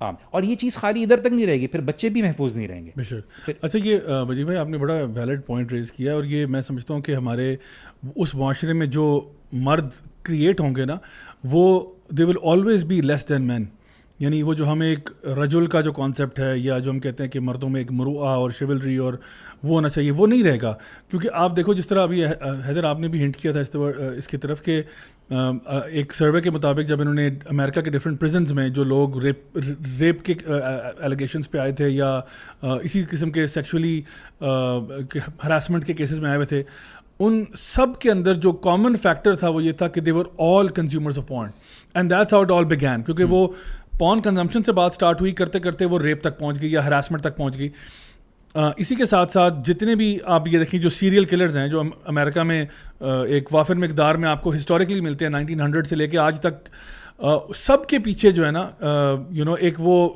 اور یہ چیز خالی ادھر تک نہیں رہے گی, پھر بچے بھی محفوظ نہیں رہیں گے. بے شک. اچھا یہ وجیح بھائی آپ نے بڑا ویلڈ پوائنٹ ریز کیا, اور یہ میں سمجھتا ہوں کہ ہمارے اس معاشرے میں جو مرد کریٹ ہوں گے نا, وہ دے ول آلویز بی لیس دین مین. یعنی وہ جو ہمیں ایک رجل کا جو کانسیپٹ ہے, یا جو ہم کہتے ہیں کہ مردوں میں ایک مروءہ اور شیولری اور وہ ہونا چاہیے, وہ نہیں رہے گا. کیونکہ آپ دیکھو جس طرح ابھی حیدر آپ نے بھی ہنٹ کیا تھا اس کی طرف کہ ایک سروے کے مطابق جب انہوں نے امریکہ کے ڈفرینٹ پرزنز میں جو لوگ ریپ کے ایلیگیشنز پہ آئے تھے یا اسی قسم کے سیکشولی ہراسمنٹ کے کیسز میں آئے ہوئے تھے, ان سب کے اندر جو کامن فیکٹر تھا وہ یہ تھا کہ they were all consumers of porn and that's how it all begin. کیونکہ وہ پورن کنزمپشن سے بات اسٹارٹ ہوئی, کرتے کرتے وہ ریپ تک پہنچ گئی یا ہراسمنٹ تک پہنچ گئی. اسی کے ساتھ ساتھ جتنے بھی آپ یہ دیکھیں جو سیریل کلرز ہیں جو امریکہ میں ایک وافر مقدار میں آپ کو ہسٹوریکلی ملتے ہیں 1900 سے لے کے آج تک, سب کے پیچھے جو ہے نا ایک وہ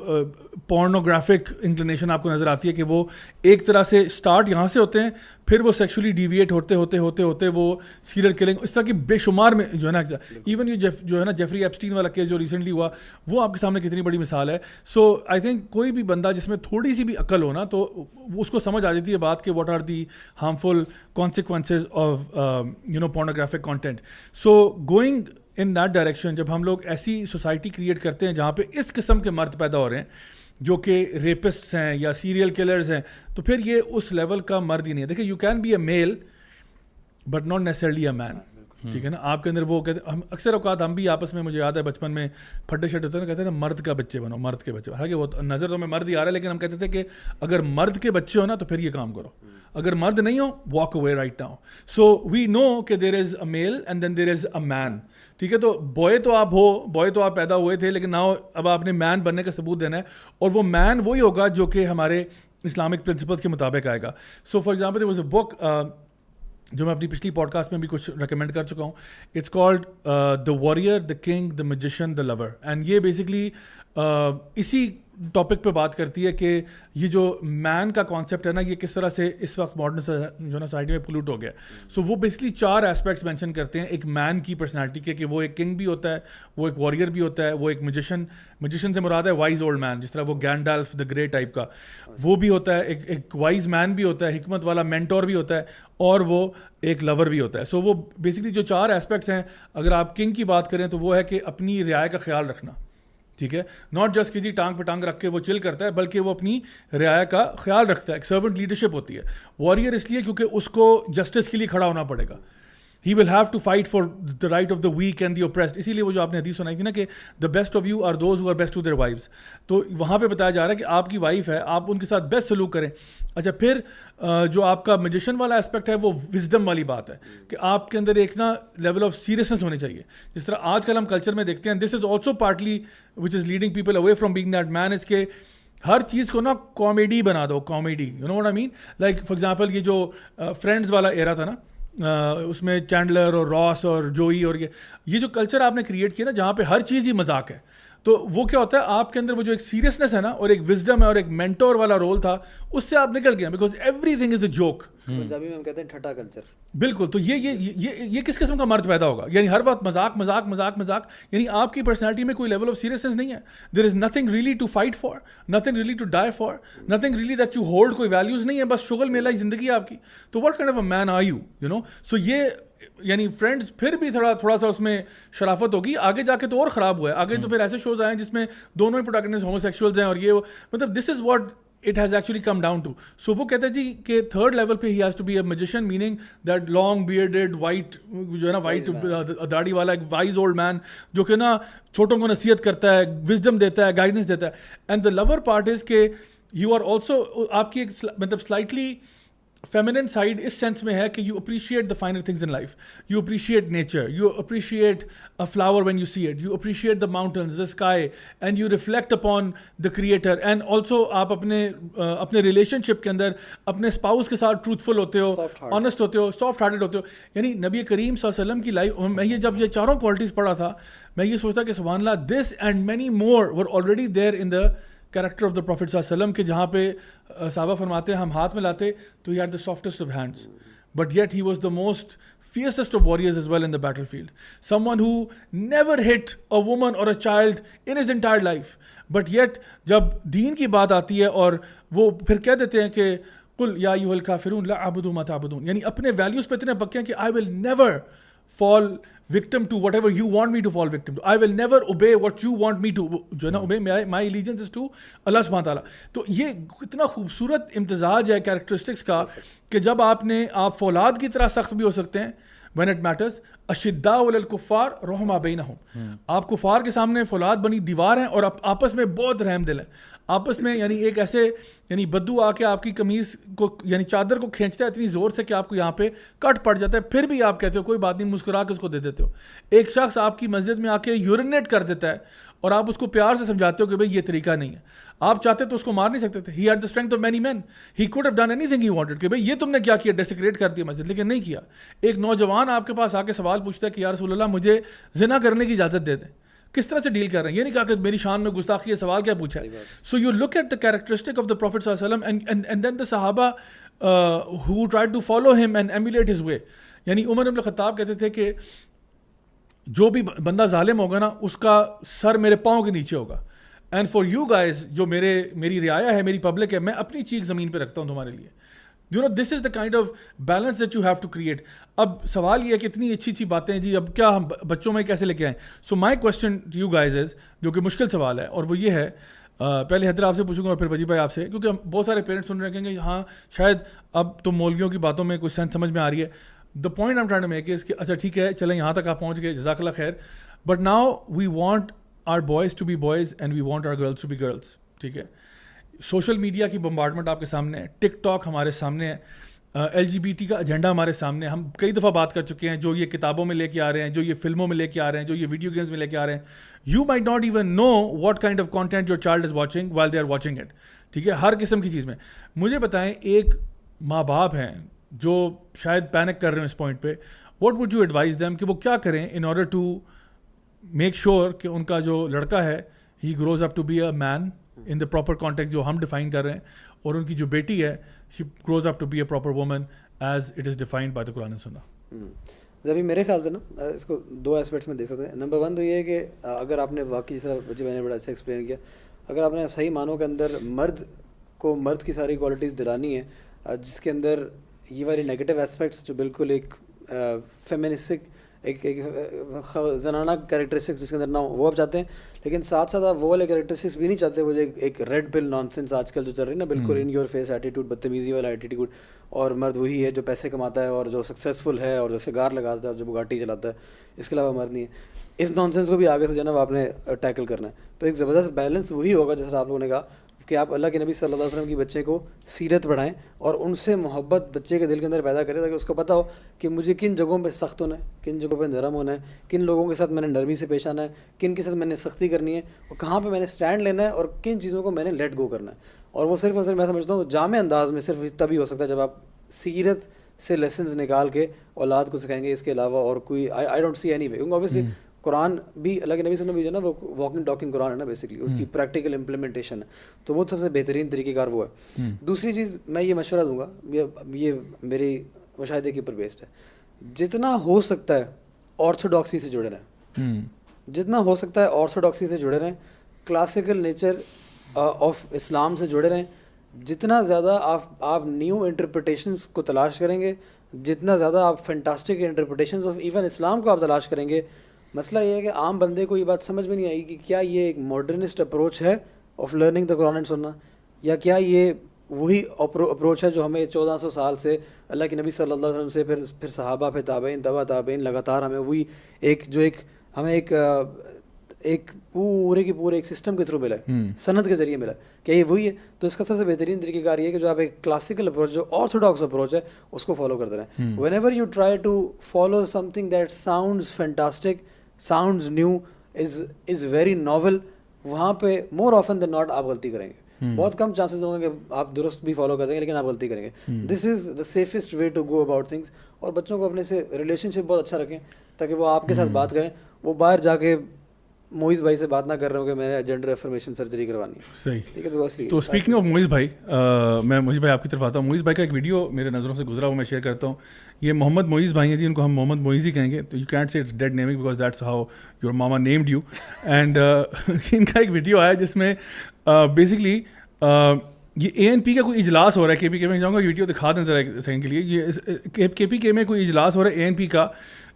پورنوگرافک انکلینیشن آپ کو نظر آتی ہے کہ وہ ایک طرح سے اسٹارٹ یہاں سے ہوتے ہیں, پھر وہ سیکشولی ڈیویٹ ہوتے ہوتے وہ سیریل کلنگ, اس طرح کی بے شمار میں جو ہے نا, ایون یہ جو ہے نا جیفری ایپسٹین والا کیس جو ریسنٹلی ہوا, وہ آپ کے سامنے کتنی بڑی مثال ہے. سو آئی تھنک کوئی بھی بندہ جس میں تھوڑی سی بھی عقل ہو نا, تو اس کو سمجھ آ جاتی ہے بات کہ what are the harmful consequences of pornographic content. So going in that direction, جب ہم لوگ ایسی سوسائٹی کریٹ کرتے ہیں جہاں پہ اس قسم کے مرد پیدا ہو رہے ہیں جو کہ ریپسٹس ہیں یا سیریل کلرز ہیں, تو پھر یہ اس لیول کا مرد ہی نہیں ہے. دیکھیں you can be a male but not necessarily a man, ٹھیک ہے نا. آپ کے اندر وہ کہتے ہیں, ہم اکثر اوقات ہم بھی آپس میں, مجھے یاد ہے بچپن میں پھٹے شٹ ہوتے ہیں نا, کہتے ہیں نا مرد کا بچے بنو, مرد کے بچے. حالانکہ وہ نظر تو میں مرد ہی آ رہا ہے, لیکن ہم کہتے تھے کہ اگر مرد کے بچے ہو نا تو پھر یہ کام کرو, اگر مرد نہیں ہو واک اوے رائٹ ناؤ. سو وی نو کہ دیر از اے male and then there is a man, ٹھیک ہے. تو بوائے تو آپ ہو, بوائے تو آپ پیدا ہوئے تھے, لیکن ناؤ اب آپ نے مین بننے کا ثبوت دینا ہے, اور وہ مین وہی ہوگا جو کہ ہمارے اسلامک پرنسپلس کے مطابق آئے گا. So for example there was a book جو میں اپنی پچھلی پوڈ کاسٹ میں بھی کچھ ریکمینڈ کر چکا ہوں. It's called the warrior, the king, the magician, the lover. And یہ بیسکلی اسی ٹاپک پہ بات کرتی ہے کہ یہ جو مین کا کانسیپٹ ہے نا, یہ کس طرح سے اس وقت ماڈرن جو نا سوسائٹی میں پولوٹ ہو گیا. سو وہ بیسکلی 4 ایسپیکٹس مینشن کرتے ہیں ایک مین کی پرسنالٹی کے, کہ وہ ایک کنگ بھی ہوتا ہے, وہ ایک واریئر بھی ہوتا ہے, وہ ایک میجیشین سے مراد ہے وائز اولڈ مین, جس طرح وہ گینڈالف دا گرے ٹائپ کا وہ بھی ہوتا ہے, ایک وائز مین بھی ہوتا ہے, حکمت والا مینٹور بھی ہوتا ہے, اور وہ ایک لور بھی ہوتا ہے. سو وہ بیسکلی جو 4 ایسپیکٹس ہیں, اگر آپ کنگ کی بات کریں تو وہ ہے کہ اپنی رعایا کا خیال رکھنا, ٹھیک ہے. ناٹ جسٹ کہ جی ٹانگ پہ ٹانگ رکھ کے وہ چل کرتا ہے, بلکہ وہ اپنی رعایا کا خیال رکھتا ہے. ایک سرونٹ لیڈرشپ ہوتی ہے. واریئر اس لیے کیونکہ اس کو جسٹس کے لیے کھڑا ہونا پڑے گا. He will have to fight for the right of the weak and the oppressed. اسی لیے وہ جو آپ نے حدیث سنائی تھی نا کہ the best of you are those who are best to their wives, تو وہاں پہ بتایا جا رہا ہے کہ آپ کی وائف ہے, آپ ان کے ساتھ بیسٹ سلوک کریں. اچھا, پھر جو آپ کا میجیشن والا اسپیکٹ ہے وہ وزڈم والی بات ہے کہ آپ کے اندر ایک نا لیول آف سیریسنس ہونی چاہیے. جس طرح آج کل ہم کلچر میں دیکھتے ہیں, this is also partly which is leading people away from being that man, is کہ ہر چیز کو نا کامیڈی بنا دو, comedy, you know what I mean. Like for example یہ جو فرینڈز والا ایرا تھا نا, اس میں چینڈلر اور راس اور جوئی اور یہ جو کلچر آپ نے کریٹ کیا نا جہاں پہ ہر چیز ہی مذاق ہے, تو وہ کیا ہوتا ہے آپ کے اندر وہ جو ایک سیریسنس ہے نا اور ایک وزڈم ہے اور ایک مینٹور والا رول تھا, اس سے آپ نکل گئے, because every thing is a joke. Punjabi میں ہم کہتے ہیں ٹھٹا کلچر. بالکل. تو یہ کس قسم کا مرد پیدا ہوگا, یعنی ہر وقت مذاق مذاق مذاق مذاق, یعنی آپ کی پرسنالٹی میں کوئی لیول آف سیریسنس نہیں ہے. There is nothing really to fight for, nothing really to die for, nothing really that you hold, کوئی ویلیوز نہیں ہے, بس شغل میلہ ہی زندگی ہے آپ کی. تو what kind of a man are you, you know. So یہ یعنی فرینڈز پھر بھی تھوڑا سا اس میں شرافت ہوگی, آگے جا کے تو اور خراب ہوا ہے. آگے تو پھر ایسے شوز آئے ہیں جس میں دونوں ہی پروٹیگنسٹ ہومو سیکشولز ہیں, اور یہ مطلب this is what it has actually come down to. So وہ کہتے ہیں جی کہ تھرڈ لیول پہ he has to be a magician, meaning that long bearded white جو ہے نا وائٹ داڑھی والا ایک wise old man جو کہ نا چھوٹوں کو نصیحت کرتا ہے, wisdom دیتا ہے, guidance دیتا ہے. And the lover part is کہ you are also, آپ کی ایک مطلب slightly feminine side اس سینس میں ہے کہ you appreciate the finer things in life, you appreciate nature, you appreciate a flower when you see it, you appreciate the mountains, the sky, and you reflect upon the creator. And also آپ اپنے relationship کے اندر اپنے spouse کے ساتھ truthful ہوتے ہو, honest ہوتے ہو, soft hearted ہوتے ہو. یعنی نبی کریم صلی اللہ علیہ وسلم کی لائف میں یہ جب یہ چاروں کوالٹیز پڑھا تھا, میں یہ سوچتا کہ سبحان اللہ, this and many more were already there in the character of the prophet صلی اللہ علیہ وسلم, کہ جہاں پہ صحابہ فرماتے ہیں ہم ہاتھ میں لاتے تو he had the softest of hands, but yet he was the most fiercest of warriors as well in the battlefield, someone who never hit a woman or a child in his entire life, but yet جب دین کی بات آتی ہے اور وہ پھر کہہ دیتے ہیں کہ قل یا ایھا الکافرون لا اعبد ما تعبدون, یعنی اپنے ویلیوز پہ اتنے پکے ہیں کہ I will never fall victim to whatever you want me to fall victim to. I will never obey what you want me to جو ہے نا obey. My allegiance is to Allah subhanahu wa ta'ala. تو یہ اتنا خوبصورت امتزاج ہے کیریکٹرسٹکس کا کہ جب آپ فولاد کی طرح سخت بھی ہو سکتے ہیں when it matters, اشداء علی الکفار رحماء بینہم, آپ کفار کے سامنے فولاد بنی دیوار ہیں اور آپ آپس میں بہت رحم دل ہیں, آپس میں یعنی ایک ایسے یعنی بدو آ کے آپ کی قمیض کو یعنی چادر کو کھینچتا ہے اتنی زور سے کہ آپ کو یہاں پہ کٹ پڑ جاتا ہے, پھر بھی آپ کہتے ہو کوئی بات نہیں, مسکرا کے اس کو دے دیتے ہو. ایک شخص آپ کی مسجد میں آ کے یورینیٹ کر دیتا ہے اور آپ اس کو پیار سے سمجھاتے ہو کہ بھائی یہ طریقہ نہیں ہے. آپ چاہتے تو اس کو مار نہیں سکتے تھے. He had the strength of many men, he could have done anything he wanted کہ بھائی یہ تم نے کیا کیا, ڈیسیکریٹ کر دیا مسجد, لیکن نہیں کیا. ایک نوجوان آپ کے پاس آ کے سوال پوچھتا ہے کہ یا رسول اللہ مجھے زنا کرنے کی اجازت دے دیں, کس طرح سے ڈیل کر رہے ہیں؟ یہ نہیں کہا کہ میری شان میں گستاخی ہے, سوال کیا پوچھا ہے. So you look at the characteristic of the prophet صلی اللہ علیہ وسلم اینڈ دین دا صحابہ who tried to follow him and emulate his way. یعنی عمر بن الخطاب کہتے تھے کہ جو بھی بندہ ظالم ہوگا نا اس کا سر میرے پاؤں کے نیچے ہوگا. اینڈ فار یو گائز, جو میری رعایا ہے, میری پبلک ہے, میں اپنی چیخ زمین پہ رکھتا ہوں تمہارے لیے. You know this is the kind of balance that you have to create. اب سوال یہ ہے کہ اتنی اچھی باتیں ہیں جی, اب کیا ہم بچوں میں کیسے لے کے آئیں؟ So my question to you guys is, جو کہ مشکل سوال ہے, اور وہ یہ ہے, پہلے حیدر آپ سے پوچھوں گا اور پھر وجیب بھائی آپ سے, کیونکہ بہت سارے پیرنٹس سن رہے کہیں گے ہاں شاید اب تو مولویوں کی باتوں میں کوئی سینس سمجھ میں آ رہی ہے. The point I am trying to make is کہ اچھا ٹھیک ہے چلیں یہاں تک آپ پہنچ گئے, جزاک اللہ خیر, but now we want our boys to be boys and we want our girls to be girls. ٹھیک ہے, سوشل میڈیا کی بمبارڈمنٹ آپ کے سامنے ہے, ٹک ٹاک ہمارے سامنے ہے, LGBT کا ایجنڈا ہمارے سامنے. ہم کئی دفعہ بات کر چکے ہیں, جو یہ کتابوں میں لے کے آ رہے ہیں, جو یہ فلموں میں لے کے آ رہے ہیں, جو یہ ویڈیو گیمز میں لے کے آ رہے ہیں. You might not even know what kind of content your child is watching while they are watching it. ٹھیک ہے, ہر قسم کی چیز میں. مجھے بتائیں, ایک ماں باپ ہیں جو شاید پینک کر رہے ہیں اس پوائنٹ پہ, what would you advise them کہ وہ کیا کریں in order to make sure کہ ان کا جو لڑکا ہے he grows up to be a man in the proper context جو ہم ڈیفائن کر رہے ہیں, اور ان کی جو بیٹی ہے she grows up to be a proper woman as it is defined by the Quran و سنہ. ابھی میرے خیال سے نا اس کو دو ایسپیکٹس میں دیکھ سکتے ہیں. نمبر 1 تو یہ ہے کہ اگر آپ نے واقعی جس طرح بچے میں نے بڑا اچھا ایکسپلین کیا, اگر آپ نے صحیح معنوں کے اندر مرد کو مرد کی ساری کوالٹیز دلانی ہے, جس کے اندر یہ والی نیگیٹو ایسپیکٹس جو بالکل ایک فیمینسٹک ایک زنانہ کریکٹرسٹکس جس کے اندر نہ وہ آپ چاہتے ہیں, لیکن ساتھ ساتھ آپ وہ والے کریکٹرسٹکس بھی نہیں چاہتے, وہ جو ایک ریڈ پل نان سینس آج کل جو چل رہی ہے نا, بالکل ان یور فیس ایٹیٹیوڈ, بدتمیزی والا ایٹیٹیوڈ, اور مرد وہی ہے جو پیسے کماتا ہے اور جو سکسیزفل ہے اور جو سگار لگاتا ہے اور جو بگاٹی چلاتا ہے, اس کے علاوہ مرد نہیں ہے. اس نان سینس کو بھی آگے سے جناب آپ نے ٹیکل کرنا ہے. تو ایک زبردست بیلنس وہی ہوگا جیسا آپ لوگوں نے کہا کہ آپ اللہ کے نبی صلی اللہ علیہ وسلم کی بچے کو سیرت پڑھائیں اور ان سے محبت بچے کے دل کے اندر پیدا کریں, تاکہ اس کو پتہ ہو کہ مجھے کن جگہوں پہ سخت ہونا ہے, کن جگہوں پہ نرم ہونا ہے, کن لوگوں کے ساتھ میں نے نرمی سے پیش آنا ہے, کن کے ساتھ میں نے سختی کرنی ہے, اور کہاں پہ میں نے سٹینڈ لینا ہے, اور کن چیزوں کو میں نے لیٹ گو کرنا ہے. اور وہ صرف اور صرف میں سمجھتا ہوں جامع انداز میں صرف تبھی ہو سکتا ہے جب آپ سیرت سے لیسنز نکال کے اولاد کو سکھائیں گے. اس کے علاوہ اور کوئی I don't see any way, کیونکہ اوبیسلی قرآن بھی اللہ کے نبی صلی اللہ علیہ وسلم جو ہے نا وہ واکنگ ٹاکنگ قرآن ہے نا, بیسکلی اس کی پریکٹیکل امپلیمنٹیشن ہے, تو وہ سب سے بہترین طریقہ کار وہ ہے. دوسری چیز میں یہ مشورہ دوں گا, یہ میری مشاہدے کے اوپر بیسڈ ہے, جتنا ہو سکتا ہے آرتھوڈاکسی سے جڑے رہیں, جتنا ہو سکتا ہے آرتھوڈاکسی سے جڑے رہیں, کلاسیکل نیچر آف اسلام سے جڑے رہیں. جتنا زیادہ آپ نیو انٹرپریٹیشنس کو تلاش کریں گے, جتنا زیادہ آپ فینٹاسٹک انٹرپریٹیشنس آف ایون اسلام کو آپ تلاش کریں گے, مسئلہ یہ ہے کہ عام بندے کو یہ بات سمجھ میں نہیں آئی کہ کیا یہ ایک ماڈرنسٹ اپروچ ہے of learning the Quran and سننا, یا کیا یہ وہی اپروچ ہے جو ہمیں 1400 سال سے اللہ کے نبی صلی اللہ علیہ وسلم سے پھر صحابہ, پھر تابعین, تبع تابعین, لگاتار ہمیں وہی ہمیں ایک پورے کے پورے ایک سسٹم کے تھرو ملا ہے, سند کے ذریعے ملا, کیا یہ وہی ہے؟ تو اس کا سب سے بہترین طریقہ کار یہ ہے کہ جو آپ ایک کلاسیکل اپروچ, جو آرتھوڈاکس اپروچ ہے, اس کو فالو کرتے رہیں. Whenever you try to follow something that sounds fantastic, sounds new, is very novel, وہاں پہ مور آفن دین ناٹ آپ غلطی کریں گے. بہت کم چانسز ہوں گے کہ آپ درست بھی فالو کر دیں گے, لیکن آپ غلطی کریں گے. This is the safest way to go about things. اور بچوں کو اپنے سے ریلیشن شپ بہت اچھا رکھیں تاکہ وہ آپ کے ساتھ بات کریں, وہ باہر جا کے موئز بھائی سے بات نہ کر رہے ہوں کہ میں نے جینڈر افرمیشن سرجری کروانی ہے. صحیح, ٹھیک ہے. تو اسپیکنگ آف موئز بھائی, میں موئز بھائی آپ کی طرف آتا ہوں. موئز بھائی کا ایک ویڈیو میرے نظروں سے گزرا, وہ میں شیئر کرتا ہوں. یہ محمد موئز بھائی ہیں جی, ان کو ہم محمد موئز ہی کہیں گے, تو you can't say it's dad naming because that's how your mama named you. And ان کا ایک ویڈیو آیا جس میں بیسکلی یہ ANP کا کوئی اجلاس ہو رہا ہے. KPK میں جاؤں گا, ویڈیو دکھا دیں ذرا ایک سیکنڈ کے لیے. یہ KPK میں کوئی اجلاس ہو رہا ہے ANP کا,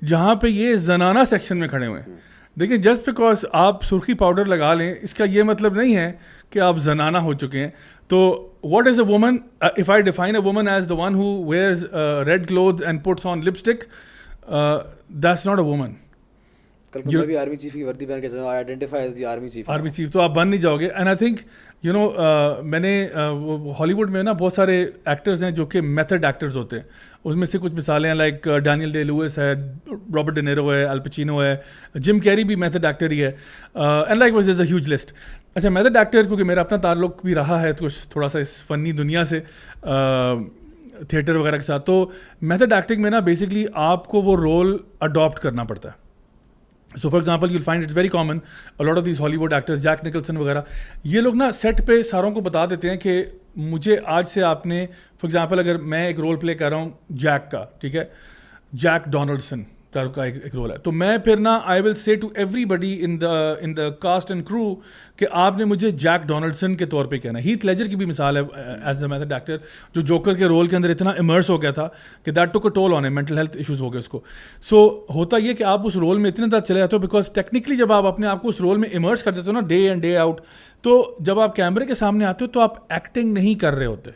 جہاں پہ یہ زنانہ سیکشن میں کھڑے ہوئے ہیں. دیکھیں, جسٹ بیکاز آپ سرخی پاؤڈر لگا لیں اس کا یہ مطلب نہیں ہے کہ آپ زنانہ ہو چکے ہیں. تو what is a woman? If I define a woman as the one who wears red cloth and puts on lipstick, that's not a woman. کل کو میں بھی آرمی چیف کی وردی پہن کے چلوں, I identify as the army chief, تو آپ بن نہیں جاؤ گے. And I think you know میں نے ہالی ووڈ میں نا بہت سارے ایکٹرز ہیں جو کہ میتھڈ ایکٹرز ہوتے ہیں. اس میں سے کچھ مثالیں ہیں لائک ڈینیل ڈے لوئس ہے, رابرٹ ڈی نیرو ہے, الپچینو ہے, جم کیری بھی میتھڈ ایکٹر ہی ہے, and like was is a huge list. اچھا میتھڈ ایکٹر کیونکہ میرا اپنا تعلق بھی رہا ہے کچھ تھوڑا سا اس فنی دنیا سے تھیٹر وغیرہ کے ساتھ, تو میتھڈ ایکٹنگ میں نا بیسکلی آپ کو وہ رول اڈاپٹ کرنا پڑتا ہے. So for example you find it's very common lot of these Hollywood actors, Jack Nicholson وغیرہ, یہ لوگ نا سیٹ پہ ساروں کو بتا دیتے ہیں کہ مجھے آج سے آپ نے فار ایگزامپل اگر میں ایک رول پلے کر رہا ہوں جیک کا, ٹھیک ہے, جیک ڈونلڈسن کا ایک رول ہے, تو میں پھر نا I will say to everybody in the cast and crew کہ آپ نے مجھے جیک ڈونلڈسن کے طور پہ کہنا ہے. ہیتھ لیجر کی بھی مثال ہے ایز اے میتھڈ ایکٹر, جو جوکر کے رول کے اندر اتنا امرس ہو گیا تھا کہ دیٹ ٹوک اے ٹول آن ہے, مینٹل ہیلتھ ایشوز ہو گئے اس کو. سو ہوتا یہ کہ آپ اس رول میں اتنے زیادہ چلے جاتے ہو بیکاز ٹیکنیکلی جب آپ اپنے آپ کو اس رول میں امرس کر دیتے ہو نا ڈے ان ڈے آؤٹ, تو جب آپ کیمرے کے سامنے آتے ہو تو آپ ایکٹنگ نہیں کر رہے ہوتے.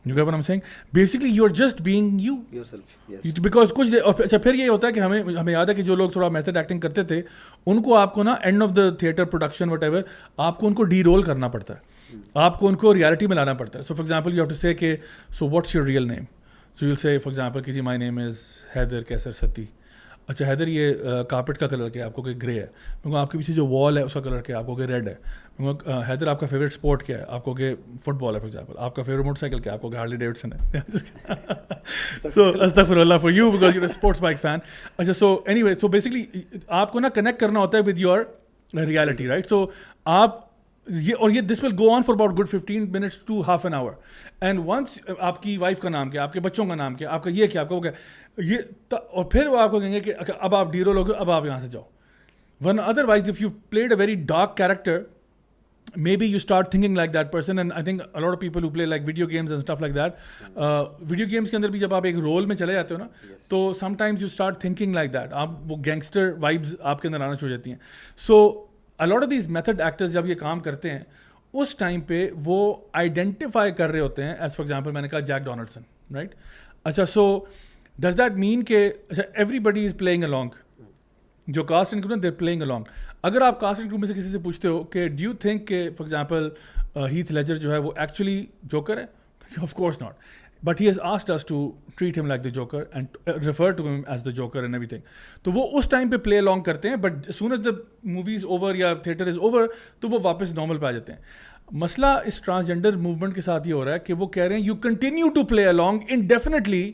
You get what I'm saying? Basically, you're just being you. Yourself, yes. Because کچھ اچھا پھر یہ ہوتا ہے کہ ہمیں یاد ہے کہ جو لوگ تھوڑا میتھڈ ایکٹنگ کرتے تھے ان کو آپ کو نا and of the theatre production what ever آپ کو ان کو ڈی رول کرنا پڑتا ہے, آپ کو ان کو ریالٹی میں لانا پڑتا ہے. So for example you have to say کہ so what's your real name, so you say for example کہ جی مائی نیم از حیدر کیسر ستی. اچھا حیدر یہ کارپیٹ کا کلر کیا ہے, آپ کو کہ گرے ہے. میں کہوں آپ کے پیچھے جو وال ہے اس کا کلر کیا ہے, آپ کو کہ ریڈ ہے. میں کہوں حیدر آپ کا فیوریٹ اسپورٹ کیا ہے, آپ کو کہ فٹ بال ہے فار ایگزامپل. آپ کا فیوریٹ موٹر سائیکل کیا ہے, آپ کو کہ ہارلی ڈیوڈسن ہے. سو استغفر اللہ for you because you are sports bike fan. اچھا so any way so basically آپ کو نا کنیکٹ کرنا ہوتا ہے with your reality, right. So آپ یہ this will go on for about good 15 minutes to half an hour. And once آپ کی وائف کا نام کیا, آپ کے بچوں کا نام کیا, آپ کا یہ کیا, آپ کا وہ کیا, یہ اور پھر وہ آپ کو کہیں گے کہ اب آپ ڈی رول ہو گئے, اب آپ یہاں سے جاؤ. ورنہ otherwise if you played a very dark character maybe you start thinking like that person. And I think a lot of people who play like video games and stuff like that, video games کے اندر بھی جب آپ ایک رول میں چلے جاتے ہو نا تو sometimes you start thinking like that, آپ وہ gangster vibes آپ کے اندر آنا شروع ہو جاتی ہیں. So a lot of these method actors جب یہ کام کرتے ہیں اس ٹائم پہ وہ آئیڈینٹیفائی کر رہے ہوتے ہیں, ایز فار ایگزامپل میں نے کہا جیک ڈونلڈسن, رائٹ. اچھا سو ڈز دیٹ مین کہ اچھا everybody is playing along, جو cast and crew they playing along. اگر آپ کاسٹ اینڈ کرو میں سے کسی سے پوچھتے ہو کہ ڈو یو تھنک کہ فار ایگزامپل ہیتھ لیجر جو ہے وہ ایکچولی جوکر ہے, of course not, but he has asked us to treat him like the joker and refer to him as the joker and ایوری تھنگ. تو وہ اس ٹائم پہ پلے along کرتے ہیں, but soon as the movie is over یا تھیٹر از اوور تو وہ واپس نارمل پہ آ جاتے ہیں. مسئلہ اس ٹرانسجینڈر موومنٹ کے ساتھ یہ ہو رہا ہے کہ وہ کہہ رہے ہیں you continue to play along indefinitely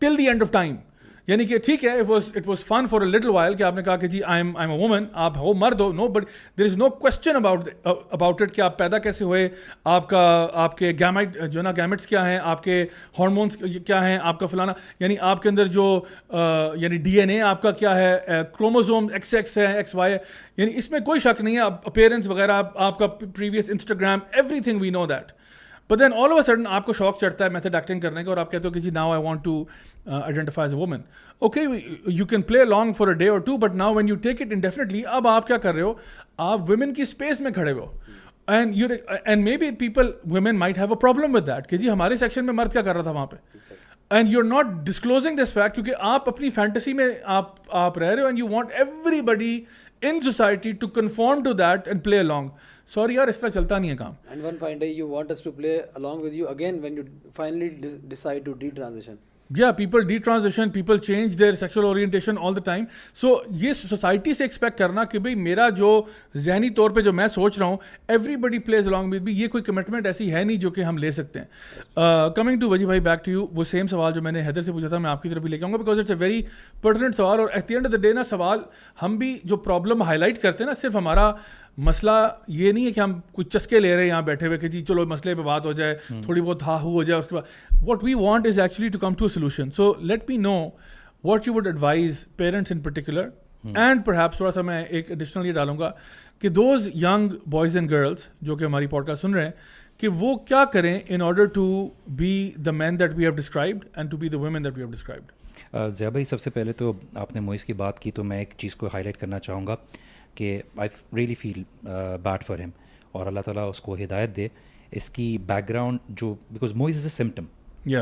till the end of time. یعنی کہ ٹھیک ہے it was fun for a little while کہ آپ نے کہا کہ جی آئی ایم اے وومن, آپ ہو مرد ہو, no but there is no question about it کہ آپ پیدا کیسے ہوئے, آپ کے گیمیٹ جو ہے نا گیمیٹس کیا ہیں, آپ کے ہارمونس کیا ہیں, آپ کا فلانا یعنی آپ کے اندر جو یعنی ڈی این اے آپ کا کیا ہے, کروموزوم XX ہے, XY ہے, یعنی اس میں کوئی شک نہیں ہے. اپیرنس وغیرہ آپ کا previous Instagram everything we know that. But then all of a sudden آپ کو شوق چڑھتا ہے میتھڈ ایکٹنگ کرنے کا اور آپ کہتے ہو کہ جی now I want to identify as a woman. Okay you can play along for a day اور two, but now when you take it indefinitely اب آپ کیا کر رہے ہو, آپ ویمن کی اسپیس میں کھڑے ہو. And maybe people women might have a problem with that کہ جی ہمارے سیکشن میں مرد کیا کر رہا تھا وہاں پہ, and you are not disclosing this fact کیونکہ آپ اپنی فینٹیسی میں آپ رہ رہے ہو, and you want everybody in society to conform to that and play along. Sorry yaar, اس طرح چلتا نہیں ہے کام. And one fine day you want us to play along with you again when you finally decide to detransition. Yeah, people detransition, people change their sexual orientation all the time. So یہ سوسائٹی سے ایکسپیکٹ کرنا کہ بھئی میرا جو ذہنی طور پہ جو میں سوچ رہا ہوں everybody plays along with me, یہ کوئی کمٹمنٹ ایسی ہے نہیں جو کہ ہم لے سکتے ہیں. کمنگ ٹو وجی بھائی, بیک ٹو یو, وہ سیم سوال جو میں نے حیدر سے پوچھا تھا میں آپ کی طرف بھی لے کے آؤں گا because it's a very pertinent سوال. اور at the end of the day نا سوال ہم بھی جو پرابلم ہائی لائٹ کرتے ہیں نا, صرف ہمارا مسئلہ یہ نہیں ہے کہ ہم کچھ چسکے لے رہے ہیں یہاں بیٹھے ہوئے کہ جی چلو مسئلے پہ بات ہو جائے, تھوڑی بہت ہا ہو جائے, اس کے بعد what we want is actually to come to a solution. So let me know what you would advise parents in particular, and perhaps تھوڑا سا میں ایک ایڈیشنل یہ ڈالوں گا کہ those young boys and girls جو کہ ہماری پوڈ کاسٹ سن رہے ہیں کہ وہ کیا کریں in order to be the men that we have described and to be the women that we have described. Zia بھائی, سب سے پہلے تو آپ نے موئز کی بات کی تو میں ایک چیز کو ہائی لائٹ کرنا چاہوں گا کہ I really feel bad for him, اور اللہ تعالیٰ اس کو ہدایت دے. اس کی بیک گراؤنڈ جو بیکاز موئز is a symptom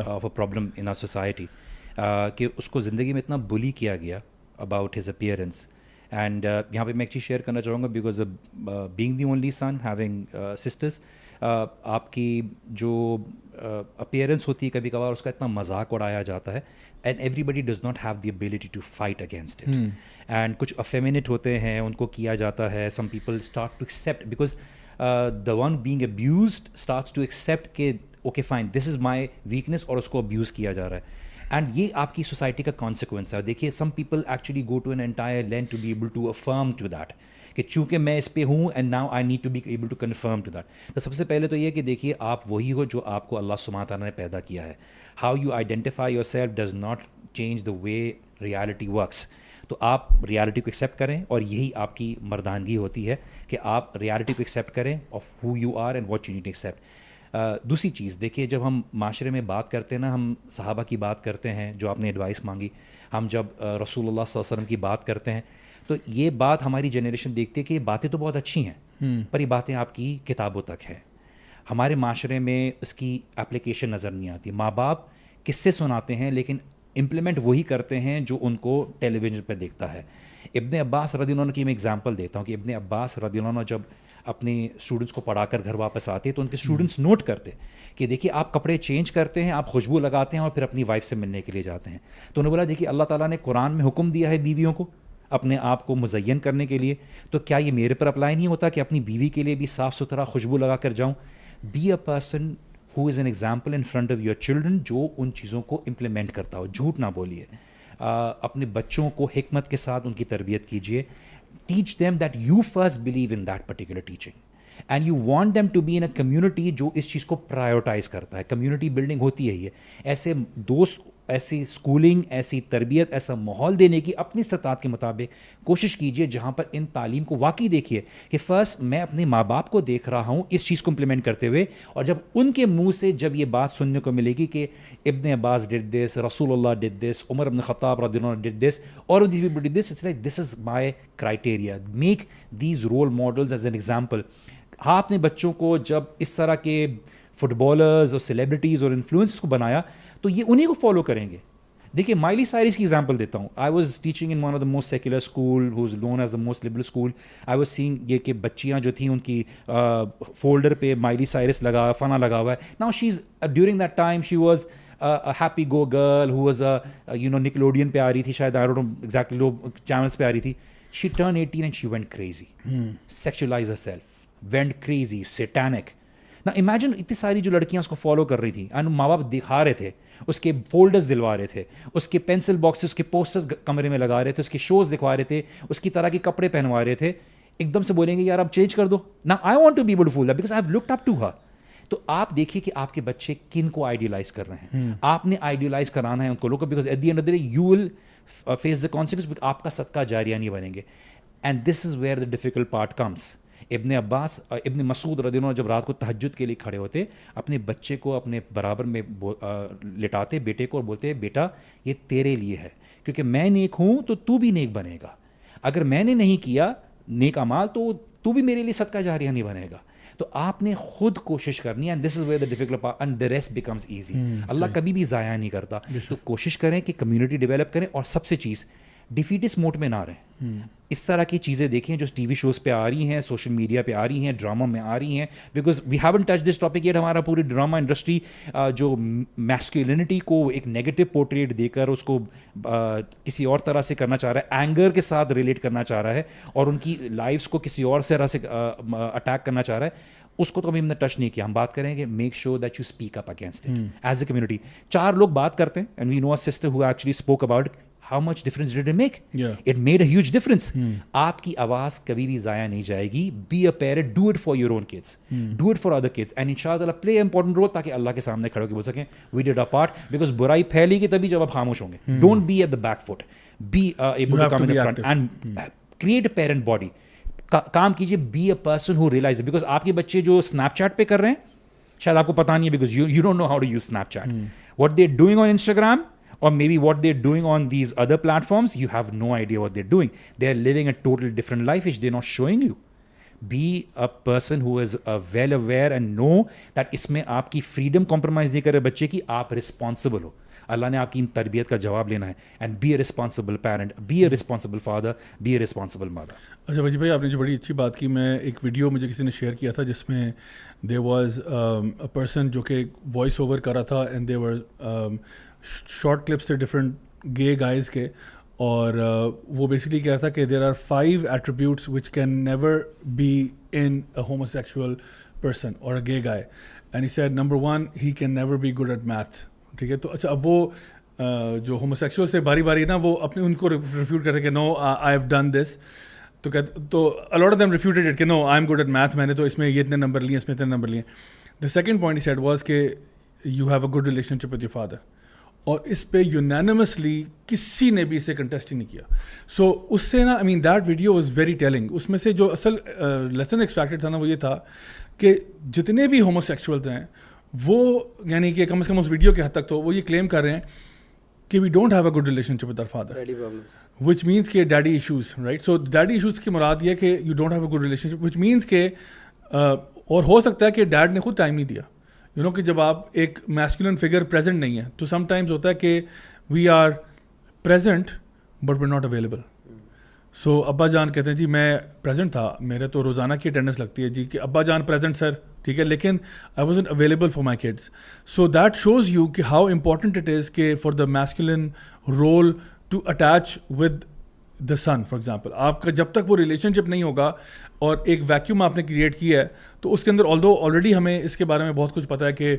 of a problem in our society, کہ اس کو زندگی میں اتنا بلی کیا گیا اباؤٹ ہز اپیئرنس, اینڈ یہاں پہ میں ایک چیز شیئر کرنا چاہوں گا because being the only son having sisters, آپ کی جو اپیئرنس ہوتی ہے کبھی کبھار اس کا اتنا مذاق اڑایا جاتا ہے, and everybody does not have the ability to fight against it. And کچھ افیمینٹ ہوتے ہیں, ان کو کیا جاتا ہے, some people start to accept because the one being abused starts to accept کہ okay fine this is my weakness, اور اس کو ابیوز کیا جا رہا ہے. اینڈ یہ آپ کی سوسائٹی کا کانسیکوینس ہے. دیکھیے some people actually go to an entire length to be able to affirm to that کہ چونکہ میں اس پہ ہوں and now I need to be able to conform to that. تو سب سے پہلے تو یہ کہ دیکھیے آپ وہی ہو جو آپ کو اللہ سبحانہ تعالیٰ نے پیدا کیا ہے. How you identify your self does not change the way reality works. تو آپ ریالٹی کو ایکسیپٹ کریں, اور یہی آپ کی مردانگی ہوتی ہے کہ آپ ریالٹی کو ایکسیپٹ کریں of who you are and what you need to accept. دوسری چیز دیکھیے, جب ہم معاشرے میں بات کرتے ہیں نا, ہم صحابہ کی بات کرتے ہیں جو آپ نے ایڈوائس مانگی, ہم جب رسول اللہ صلی اللہ علیہ وسلم کی بات کرتے ہیں, تو یہ بات ہماری جنریشن دیکھتی ہے کہ یہ باتیں تو بہت اچھی ہیں پر یہ باتیں آپ کی کتابوں تک ہیں. ہمارے معاشرے میں اس کی اپلیکیشن نظر نہیں آتی. ماں باپ قصے سناتے ہیں لیکن امپلیمنٹ وہی کرتے ہیں جو ان کو ٹیلی ویژن پہ دیکھتا ہے. ابن عباس رضی اللہ عنہ کی میں ایگزامپل دیتا ہوں کہ ابن عباس رضی اللہ عنہ جب اپنے اسٹوڈنٹس کو پڑھا کر گھر واپس آتے تو ان کے اسٹوڈنٹس نوٹ کرتے کہ دیکھیے آپ کپڑے چینج کرتے ہیں, آپ خوشبو لگاتے ہیں اور پھر اپنی وائف سے ملنے کے لیے جاتے ہیں. تو انہوں نے بولا دیکھیے اللہ تعالیٰ نے قرآن میں حکم دیا ہے بیویوں کو اپنے آپ کو مزین کرنے کے لیے, تو کیا یہ میرے پر اپلائی نہیں ہوتا کہ اپنی بیوی کے لیے بھی صاف ستھرا خوشبو لگا کر جاؤں. Be a person who is an example in front of your children, جو ان چیزوں کو امپلیمنٹ کرتا ہو. جھوٹ نہ بولیے, اپنے بچوں کو حکمت کے ساتھ ان کی تربیت کیجیے. Teach them that you first believe in that particular teaching and you want them to be in a community جو اس چیز کو پرائیورٹائز کرتا ہے. کمیونٹی بلڈنگ ہوتی ہے یہ, ایسے دوست, ایسی اسکولنگ, ایسی تربیت, ایسا ماحول دینے کی اپنی استطاعت کے مطابق کوشش کیجیے جہاں پر ان تعلیم کو واقعی دیکھیے کہ فرسٹ میں اپنے ماں باپ کو دیکھ رہا ہوں اس چیز کو امپلیمنٹ کرتے ہوئے, اور جب ان کے منہ سے جب یہ بات سننے کو ملے گی کہ ابن عباس ڈڈ دس, رسول اللہ ڈڈ دس, عمر بن خطاب رضی اللہ عنہ ڈڈ دس, اور these people did this, it's like this is my criteria. Make these role models as an example. آپ اپنے بچوں کو جب اس طرح کے فٹ بالرز اور سیلیبریٹیز اور انفلوئنسز کو بنایا تو یہ انہیں کو فالو کریں گے. دیکھیے مائلی سائرس کی ایگزامپل دیتا ہوں. I was teaching in one of the most secular school who is known as the most liberal school. I was saying یہ کہ بچیاں جو تھیں ان کی فولڈر پہ مائلی سائرس لگا, فنا لگا ہوا ہے. Now she is during that time she was happy go girl who was Nickelodeon پہ آ رہی تھی شاید, I don't know exactly low channels پہ آ رہی تھی. She turn 18 and she went crazy, sexualise herself, went crazy, satanic. Now imagine اتنی ساری جو لڑکیاں اس کو فالو کر رہی تھیں, اینڈ ماں باپ دکھا رہے تھے, اس کے فولڈرز دلوا رہے تھے, اس کے پینسل باکسز, اس کے پوسٹرز کمرے میں لگا رہے تھے, اس کے شوز دکھوا رہے تھے, اس کی طرح کے کپڑے پہنوا رہے تھے. ایک دم سے بولیں گے یار اب چینج کر دو. نا I want to be able to fool that because I have looked up to her. تو آپ دیکھیے کہ آپ کے بچے کن کو آئیڈیلائز کر رہے ہیں. آپ نے آئیڈیلائز کرانا ہے ان کو لوگ, because at the end of the day you will face the consequence. آپ کا صدقہ جاریہ نہیں بنیں گے. And this is where the difficult part comes. Ibn Abbas, ابن مسعود رضی اللہ عنہ جب رات کو تہجد کے لیے کھڑے ہوتے, اپنے بچے کو اپنے برابر میں لٹاتے, بیٹے کو, اور بولتے بیٹا یہ تیرے لیے ہے, کیونکہ میں نیک ہوں تو تو بھی نیک بنے گا. اگر میں نے نہیں کیا نیک اعمال تو تو بھی میرے لیے صدقہ جاریہ نہیں بنے گا. تو آپ نے خود کوشش کرنی ہے, and this is where the difficult part and the rest becomes easy. اللہ کبھی بھی ضائع نہیں کرتا. تو کوشش کریں کہ کمیونٹی ڈیولپ کریں, اور سب سے چیز ڈیفیٹس موڈ میں نہ رہیں. اس طرح کی چیزیں دیکھیں جو ٹی وی شوز پہ آ رہی ہیں, سوشل میڈیا پہ آ رہی ہیں, ڈراموں میں آ رہی ہیں, because we haven't touched this topic yet. ہمارا پوری ڈرامہ انڈسٹری جو میسکولینٹی کو ایک نیگیٹو پورٹریٹ دے کر اس کو کسی اور طرح سے کرنا چاہ رہا ہے, اینگر کے ساتھ ریلیٹ کرنا چاہ رہا ہے, اور ان کی لائفس کو کسی اور طرح سے اٹیک کرنا چاہ رہا ہے, اس کو تو ابھی ہم نے ٹچ نہیں کیا. ہم بات کریں کہ make sure that you speak up against it as a community. 4 لوگ بات کرتے ہیں, and we know a sister who actually spoke about how much difference did it make? It made a huge difference. آپ کی آواز کبھی بھی ضائع نہیں جائے گی. Be a parent, do it for your own kids, do it for other kids, and inshallah play an important role تاکہ اللہ کے سامنے کھڑے ہو کے بول سکیں we did our part, because برائی پھیلے گی تبھی جب آپ خاموش ہوں گے. Don't be at the back foot, be able to come in the front and create a parent body. کام کیجیے, be a person who realizes, because آپ کے بچے جو اسنیپ چیٹ پہ کر رہے ہیں شاید آپ کو پتا نہیں ہے, because you don't know how to use Snapchat. What they're doing on Instagram, or maybe what they're doing on these other platforms, you have no idea what they're doing. They're living a totally different life which they're not showing you. Be a person who is well aware and know that اس میں آپ کی freedom compromise نہیں کر رہے بچے کی, آپ responsible ہو. اللہ نے آپ کی ان تربیت کا جواب لینا ہے. And be a responsible parent, be a responsible father, be a responsible mother. اچھا وجید بھائی آپ نے جو بڑی اچھی بات کی, میں ایک ویڈیو مجھے کسی نے شیئر کیا تھا جس میں دیر واز اے پرسن جو کہ وائس اوور کر رہا تھا, and there were short clips تھے ڈفرینٹ گے گائز کے, اور وہ بیسکلی کہہ رہا تھا کہ there are 5 attributes which can never be in a homosexual person اور a gay guy, and he said number 1 he can never be good at math. ٹھیک ہے, تو اچھا اب وہ جو ہوموسیکشول سے باری باری نا وہ اپنے ان کو ریفیوٹ کرتے کہ نو آئی ہیو ڈن دس, تو a lot of them refuted it کہ no I am good at math, میں نے تو اس میں یہ اتنے نمبر لیے, اس میں اتنے نمبر لیے. The second point he said was کہ you have a good relationship with your father, اور اس پہ unanimously کسی نے بھی اسے کنٹیسٹ ہی نہیں کیا. سو اس سے نا I mean that video was very telling. اس میں سے جو اصل لیسن ایکسٹریکٹڈ تھا نا وہ یہ تھا کہ جتنے بھی ہوموسیکشولز ہیں وہ یعنی کہ کم از کم اس ویڈیو کے حد تک تو وہ یہ کلیم کر رہے ہیں کہ we don't have a good relationship with our father, which means کہ daddy issues, right. So daddy issues کی مراد یہ کہ you don't have a good relationship, which means کہ اور ہو سکتا ہے کہ ڈیڈ نے خود ٹائم نہیں دیا. یو نو کہ جب آپ ایک میسکولن فگر پریزنٹ نہیں ہے تو سم ٹائمز ہوتا ہے کہ we are present but we not available. So ابا جان کہتے ہیں جی میں پریزنٹ تھا, میرے تو روزانہ کی اٹینڈنس لگتی ہے جی کہ ابا جان پریزنٹ سر, ٹھیک ہے, لیکن I wasn't available for my kids. So that shows you کہ ہاؤ امپورٹنٹ اٹ از کہ for the masculine role to attach with the son. For example آپ کا جب تک وہ ریلیشن شپ نہیں ہوگا اور ایک ویکیوم آپ نے کریٹ کیا ہے تو اس کے اندر آلریڈی ہمیں اس کے بارے میں بہت کچھ پتہ ہے کہ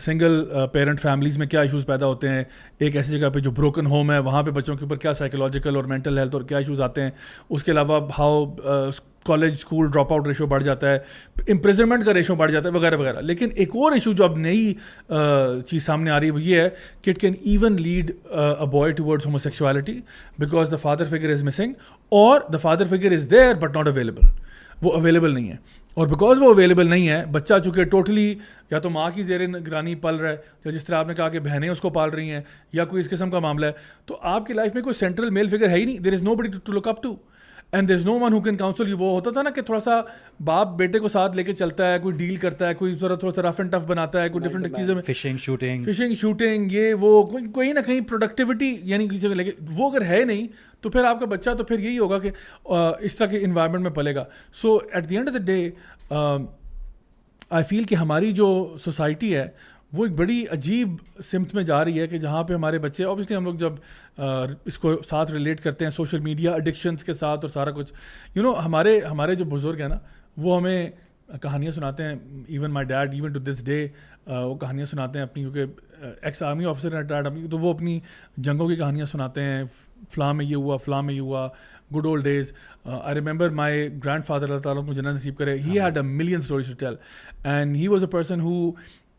سنگل پیرنٹ فیملیز میں کیا ایشوز پیدا ہوتے ہیں, ایک ایسی جگہ پہ جو بروکن ہوم ہے وہاں پہ بچوں کے اوپر کیا سائیکولوجیکل اور مینٹل ہیلتھ اور کیا ایشوز آتے ہیں. اس کے علاوہ how college school drop out ratio بڑھ جاتا ہے, امپریزنمنٹ کا ریشو بڑھ جاتا ہے وغیرہ وغیرہ. لیکن ایک اور ایشو جو اب نئی چیز سامنے آ رہی ہے وہ یہ ہے کہ it can even lead a boy towards homosexuality because the father figure is missing, اور the father figure is there but not available. وہ اویلیبل نہیں ہے, اور بیکاز وہ اویلیبل نہیں ہے بچہ چونکہ ٹوٹلی یا تو ماں کی زیر نگرانی پل رہا ہے, یا جس طرح آپ نے کہا کہ بہنیں اس کو پال رہی ہیں, یا کوئی اس قسم کا معاملہ ہے, تو آپ کی لائف میں کوئی سینٹرل میل فگر ہے ہی نہیں. There is nobody to look up to and there is no one who can counsel you. وہ ہوتا تھا نا کہ تھوڑا سا باپ بیٹے کو ساتھ لے کے چلتا ہے, کوئی ڈیل کرتا ہے, کوئی تھوڑا سا رف اینڈ ٹف بناتا ہے, کوئی ڈفرینٹ چیزیں میں فشنگ شوٹنگ یہ وہ کوئی نہ کہیں پروڈکٹیوٹی یعنی کسی جگہ لے کے, وہ اگر ہے نہیں تو پھر آپ کا بچہ تو پھر یہی ہوگا کہ اس طرح کے انوائرمنٹ میں پلے گا. So at the end of the day I feel کہ ہماری جو سوسائٹی ہے وہ ایک بڑی عجیب سمت میں جا رہی ہے کہ جہاں پہ ہمارے بچے اوبیسلی ہم لوگ جب اس کو ساتھ ریلیٹ کرتے ہیں سوشل میڈیا ایڈکشنس کے ساتھ اور سارا کچھ, یو نو ہمارے جو بزرگ ہیں نا وہ ہمیں کہانیاں سناتے ہیں. Even my dad even to this day وہ کہانیاں سناتے ہیں اپنی, کیونکہ ایکس آرمی آفیسر ہیں ڈیڈ, تو وہ اپنی جنگوں کی کہانیاں سناتے ہیں, فلاں میں یہ ہوا, فلاں میں یہ ہوا, good old days. I remember my grandfather, اللہ تعالیٰ کو جنت نصیب کرے, he had a million stories to tell and he was a person who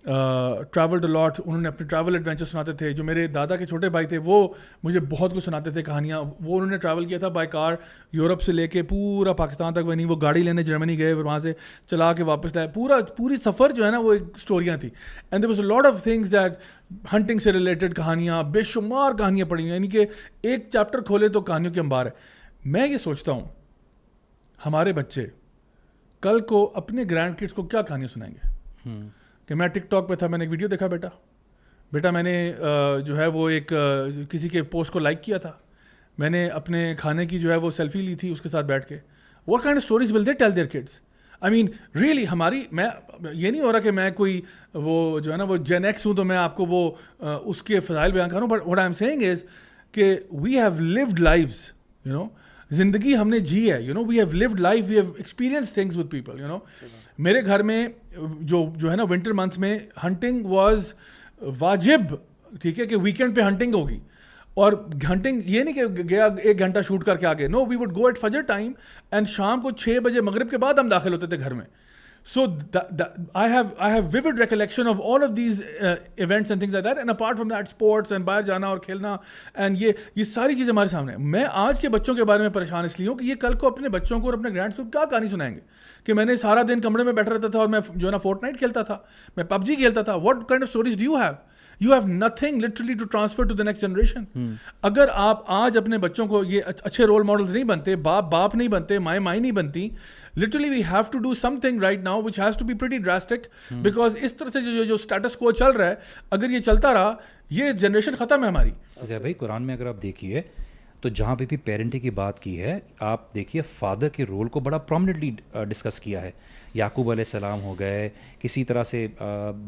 travelled a lot. انہوں نے اپنے ٹریول ایڈونچر سناتے تھے. جو میرے دادا کے چھوٹے بھائی تھے وہ مجھے بہت کچھ سناتے تھے کہانیاں. وہ انہوں نے ٹریول کیا تھا بائی کار یورپ سے لے کے پورا پاکستان تک بنی, وہ گاڑی لینے جرمنی گئے, وہاں سے چلا کے واپس لائے. پوری سفر جو ہے نا وہ ایک اسٹوریاں تھیں. And there was a lot of things that hunting سے ریلیٹڈ کہانیاں, بے شمار کہانیاں پڑھی ہیں, یعنی کہ ایک چیپٹر کھولے تو کہانیوں کے انبار ہے. میں یہ سوچتا ہوں ہمارے بچے کل کو اپنے گرینڈ کڈس کو کیا کہانیاں سنائیں گے. کہ میں ٹک ٹاک پہ تھا, میں نے ایک ویڈیو دیکھا, بیٹا میں نے جو ہے وہ ایک کسی کے پوسٹ کو لائک کیا تھا, میں نے اپنے کھانے کی جو ہے وہ سیلفی لی تھی اس کے ساتھ بیٹھ کے. What kind of stories will they tell their kids. I mean really ہماری, میں یہ نہیں ہو رہا کہ میں کوئی وہ جو ہے نا وہ جین ایکس ہوں تو میں آپ کو وہ اس کے فضائل بیان کروں, but what I am seeing is کہ we have lived lives, you know زندگی ہم نے جی ہے, you know we have lived life, we have experience things with people. You know میرے گھر میں جو ہے نا ونٹر منتھس میں ہنٹنگ واز واجب, ٹھیک ہے, کہ ویکینڈ پہ ہنٹنگ ہوگی. اور ہنٹنگ یہ نہیں کہ گیا 1 گھنٹہ شوٹ کر کے آگے, نو وی وڈ گو ایٹ فجر ٹائم اینڈ شام کو 6 بجے مغرب کے بعد ہم داخل ہوتے تھے گھر میں. So I have vivid recollection of all of these events and things like that, and apart from that sports and باہر جانا اور کھیلنا and یہ ساری چیزیں ہمارے سامنے ہیں. میں آج کے بچوں کے بارے میں پریشان اس لیے ہوں کہ یہ کل کو اپنے بچوں کو اور اپنے گرینڈس کو کیا کہانی سنائیں گے کہ میں نے سارا دن کمرے میں بیٹھا رہتا تھا اور میں جو ہے نا فورٹ نائٹ کھیلتا تھا, میں پب جی کھیلتا تھا. What kind of stories do you have? You have nothing literally to transfer to the next generation. اگر آپ آج اپنے بچوں کو یہ اچھے رول ماڈلز نہیں بنتے, باپ نہیں بنتے, مائیں نہیں بنتی, literally we have to do something right now which has to be pretty drastic because اس طرح سے جو status quo چل رہا ہے, اگر یہ چلتا رہا, یہ جنریشن ختم ہے ہماری. زیا بھائی قرآن میں اگر آپ دیکھیے تو جہاں پہ بھی پیرنٹنگ کی بات کی ہے, آپ دیکھیے فادر کے رول کو بڑا پرومننٹلی ڈسکس کیا ہے. یعقوب علیہ السلام ہو گئے, کسی طرح سے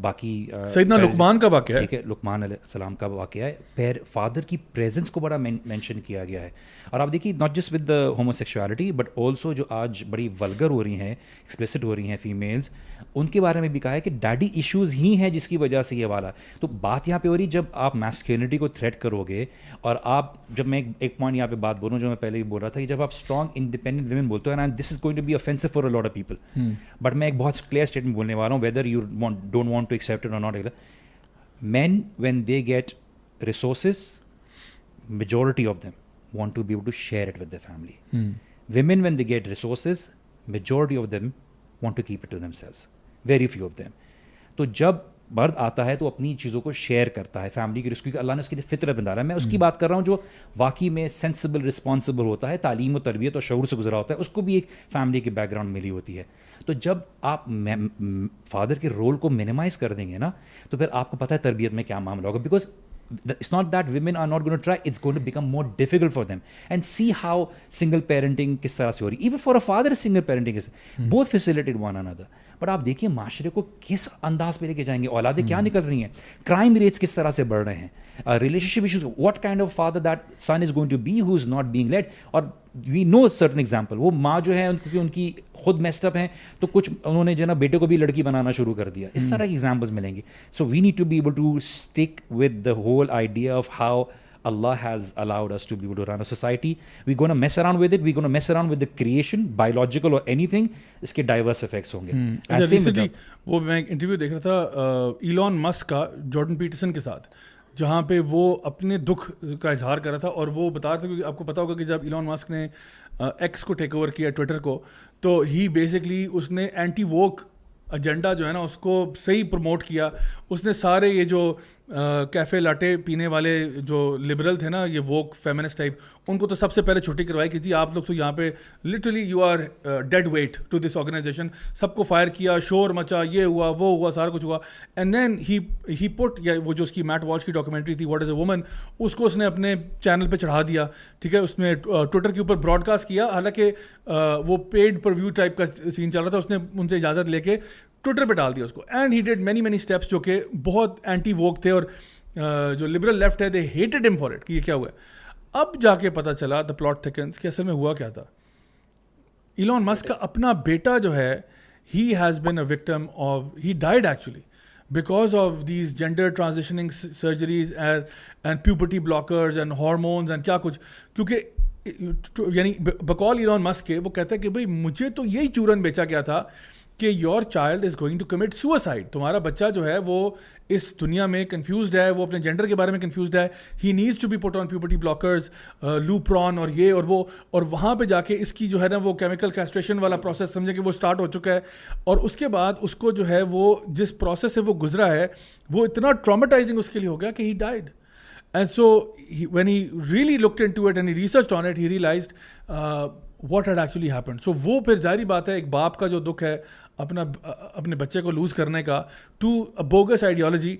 باقی سیدنا لقمان کا واقعہ ہے, ٹھیک ہے, لقمان علیہ السلام کا واقعہ ہے. فادر کی پریزنس کو بڑا مینشن کیا گیا ہے. اور آپ دیکھیے not just with homo sexuality but also جو آج بڑی ولگر ہو رہی ہیں, ایکسپلیسٹ ہو رہی ہیں فیمیلز, ان کے بارے میں بھی کہا ہے کہ ڈیڈی ایشوز ہی ہیں جس کی وجہ سے یہ والا. تو بات یہاں پہ ہو رہی جب آپ میسکولینٹی کو تھریٹ کرو گے, اور آپ جب میں ایک پوائنٹ یہاں پہ بات بولوں جو میں پہلے بھی بول رہا تھا کہ جب آپ اسٹرانگ انڈیپینڈنٹ ویمن بولتے ہو, and this is going to be offensive for a lot of people, but میں ایک بہت کلیئر اسٹیٹمنٹ بولنے والا ہوں whether you don't want to accept it اور not. Men when they get resources, majority of them want to be able to share it with their family. Women when they get resources, majority of them want to keep it to themselves. Very few of them. تو جب مرد آتا ہے تو اپنی چیزوں کو شیئر کرتا ہے فیملی کی, کیونکہ اللہ نے اس کی فطرت بنا رہا ہے. میں اس کی بات کر رہا ہوں جو واقعی میں سینسیبل رسپانسبل ہوتا ہے, تعلیم و تربیت اور شعور سے گزرا ہوتا ہے, اس کو بھی ایک فیملی کی بیک گراؤنڈ ملی ہوتی ہے. تو جب آپ فادر کے رول کو منیمائز کر دیں گے نا, تو پھر آپ کو پتہ ہے تربیت میں کیا معاملہ ہوگا. Because it's not that women are not going to try, it's going to become more difficult for them. And see how single parenting kis tarah se ho rahi hai. Even for a father single parenting is both facilitate one another. But آپ دیکھیے معاشرے کو کس انداز پہ لے کے جائیں گے, اولادیں کیا نکل رہی ہیں, کرائم ریٹس کس طرح سے بڑھ رہے ہیں, relationship issues, what kind of father that son is going to be who is not being led. اور وی نو سرٹن ایگزامپل, وہ ماں جو ہے کیونکہ ان کی خود میسڈ اپ ہیں تو کچھ انہوں نے جو ہے نا بیٹے کو بھی لڑکی بنانا شروع کر دیا. اس طرح کی ایگزامپلس ملیں گی. So we need to be able to stick with the whole idea of how Allah has allowed us to be able to run a society. We're going to mess around with it. We're going to mess around with the creation, biological or anything. اس کے diverse effects ہوں گے. ریسنٹلی وہ میں ایک انٹرویو دیکھ رہا تھا ایلون مسک کا جارڈن پیٹرسن کے ساتھ, جہاں پہ وہ اپنے دکھ کا اظہار کر رہا تھا. اور وہ بتا رہا تھا, کیونکہ آپ کو پتا ہوگا کہ جب ایلون مسک نے ایکس کو ٹیک اوور کیا, ٹویٹر کو, تو ہی بیسکلی اس نے اینٹی ووک ایجنڈا جو ہے نا اس کو صحیح پروموٹ کیا. اس نے سارے یہ جو کیفے لاٹے پینے والے جو لبرل تھے نا, یہ ووک فیمنسٹ ٹائپ, ان کو تو سب سے پہلے چھٹی کروائی کہ جی آپ لوگ تو یہاں پہ literally you are dead weight to this organisation. سب کو فائر کیا, شور مچا, یہ ہوا وہ ہوا, سارا کچھ ہوا. اینڈ دین ہی پٹ, یا وہ جو اس کی میٹ واچ کی ڈاکومنٹری تھی واٹ از اے وومن, اس کو اس نے اپنے چینل پہ چڑھا دیا. ٹھیک ہے, اس میں ٹویٹر کے اوپر براڈ کاسٹ کیا, حالانکہ وہ پیڈ پر ویو ٹائپ کا سین چل رہا تھا. اس نے ان سے اجازت لے کے ٹویٹر پہ ڈال دیا اس کو. And he did many steps جو کہ بہت اینٹی ووک تھے, اور جو لبرل لیفٹ ہے دے ہیٹڈ ہم فار اٹ کہ یہ کیا ہوا ہے. اب جا کے پتہ چلا دا پلاٹ تھکنس کہ اصل میں ہوا کیا تھا. ایلون مسک کا اپنا بیٹا جو ہے, he has been a victim of, he died actually because of these gender transitioning surgeries and puberty blockers and hormones and کیا کچھ. کیونکہ یعنی بقول ایلون مسک کے وہ کہتا ہے کہ بھائی مجھے تو یہی چورن بیچا گیا تھا کہ your child is going to commit suicide, تمہارا بچہ جو ہے وہ اس دنیا میں کنفیوزڈ ہے, وہ اپنے جینڈر کے بارے میں کنفیوزڈ ہے, he needs to be put on puberty blockers, Lupron اور یہ اور وہ, اور وہاں پہ جا کے اس کی جو ہے نا وہ کیمیکل کیسٹریشن والا پروسیس سمجھے کہ وہ اسٹارٹ ہو چکا ہے. اور اس کے بعد اس کو جو ہے وہ جس پروسیس سے وہ گزرا ہے وہ اتنا ٹرامیٹائزنگ اس کے لیے ہو گیا کہ ہی died. And so when he really looked into it and he researched on it, he realized what had actually happened. So وہ پھر ظاہری بات ہے ایک باپ کا جو دکھ ہے اپنے بچے کو لوز کرنے کا to a bogus ideology,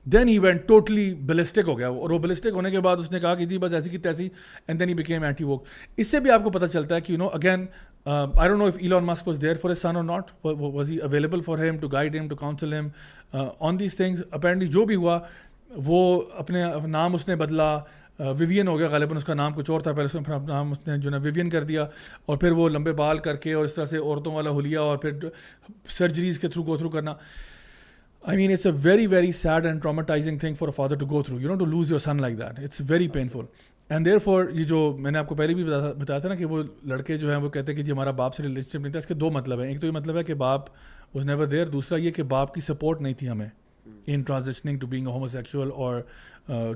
then he went totally ballistic ہو گیا. اور وہ ballistic ہونے کے بعد اس نے کہا کہ جی بس ایسی کی تیسی, and then he became anti-woke. اس سے بھی آپ کو پتہ چلتا ہے کہ again, I don't know if Elon Musk was there for his son or not. Was he available for him to guide him, to counsel him on these things? Apparently جو بھی ہوا وہ اپنے نام اس نے بدلا, ویوین ہو گیا غالباً, اس کا نام کچھ اور تھا, پہلے اس نے اپنا نام اس نے جو نا ویوین کر دیا, اور پھر وہ لمبے بال کر کے اور اس طرح سے عورتوں والا ہولیا اور پھر سرجریز کے تھرو گو تھرو کرنا. I mean it's a very very sad and traumatizing thing for a father to go through, to lose your son like that. It's very painful. And therefore یہ جو میں نے آپ کو پہلے بھی بتایا تھا نا کہ وہ لڑکے جو ہیں وہ کہتے ہیں کہ جی ہمارا باپ سے ریلیشن نہیں تھا. اس کے دو مطلب ہیں. ایک تو یہ مطلب ہے کہ باپ was never there, دوسرا یہ کہ باپ کی سپورٹ نہیں تھی ہمیں in transitioning to being a homosexual or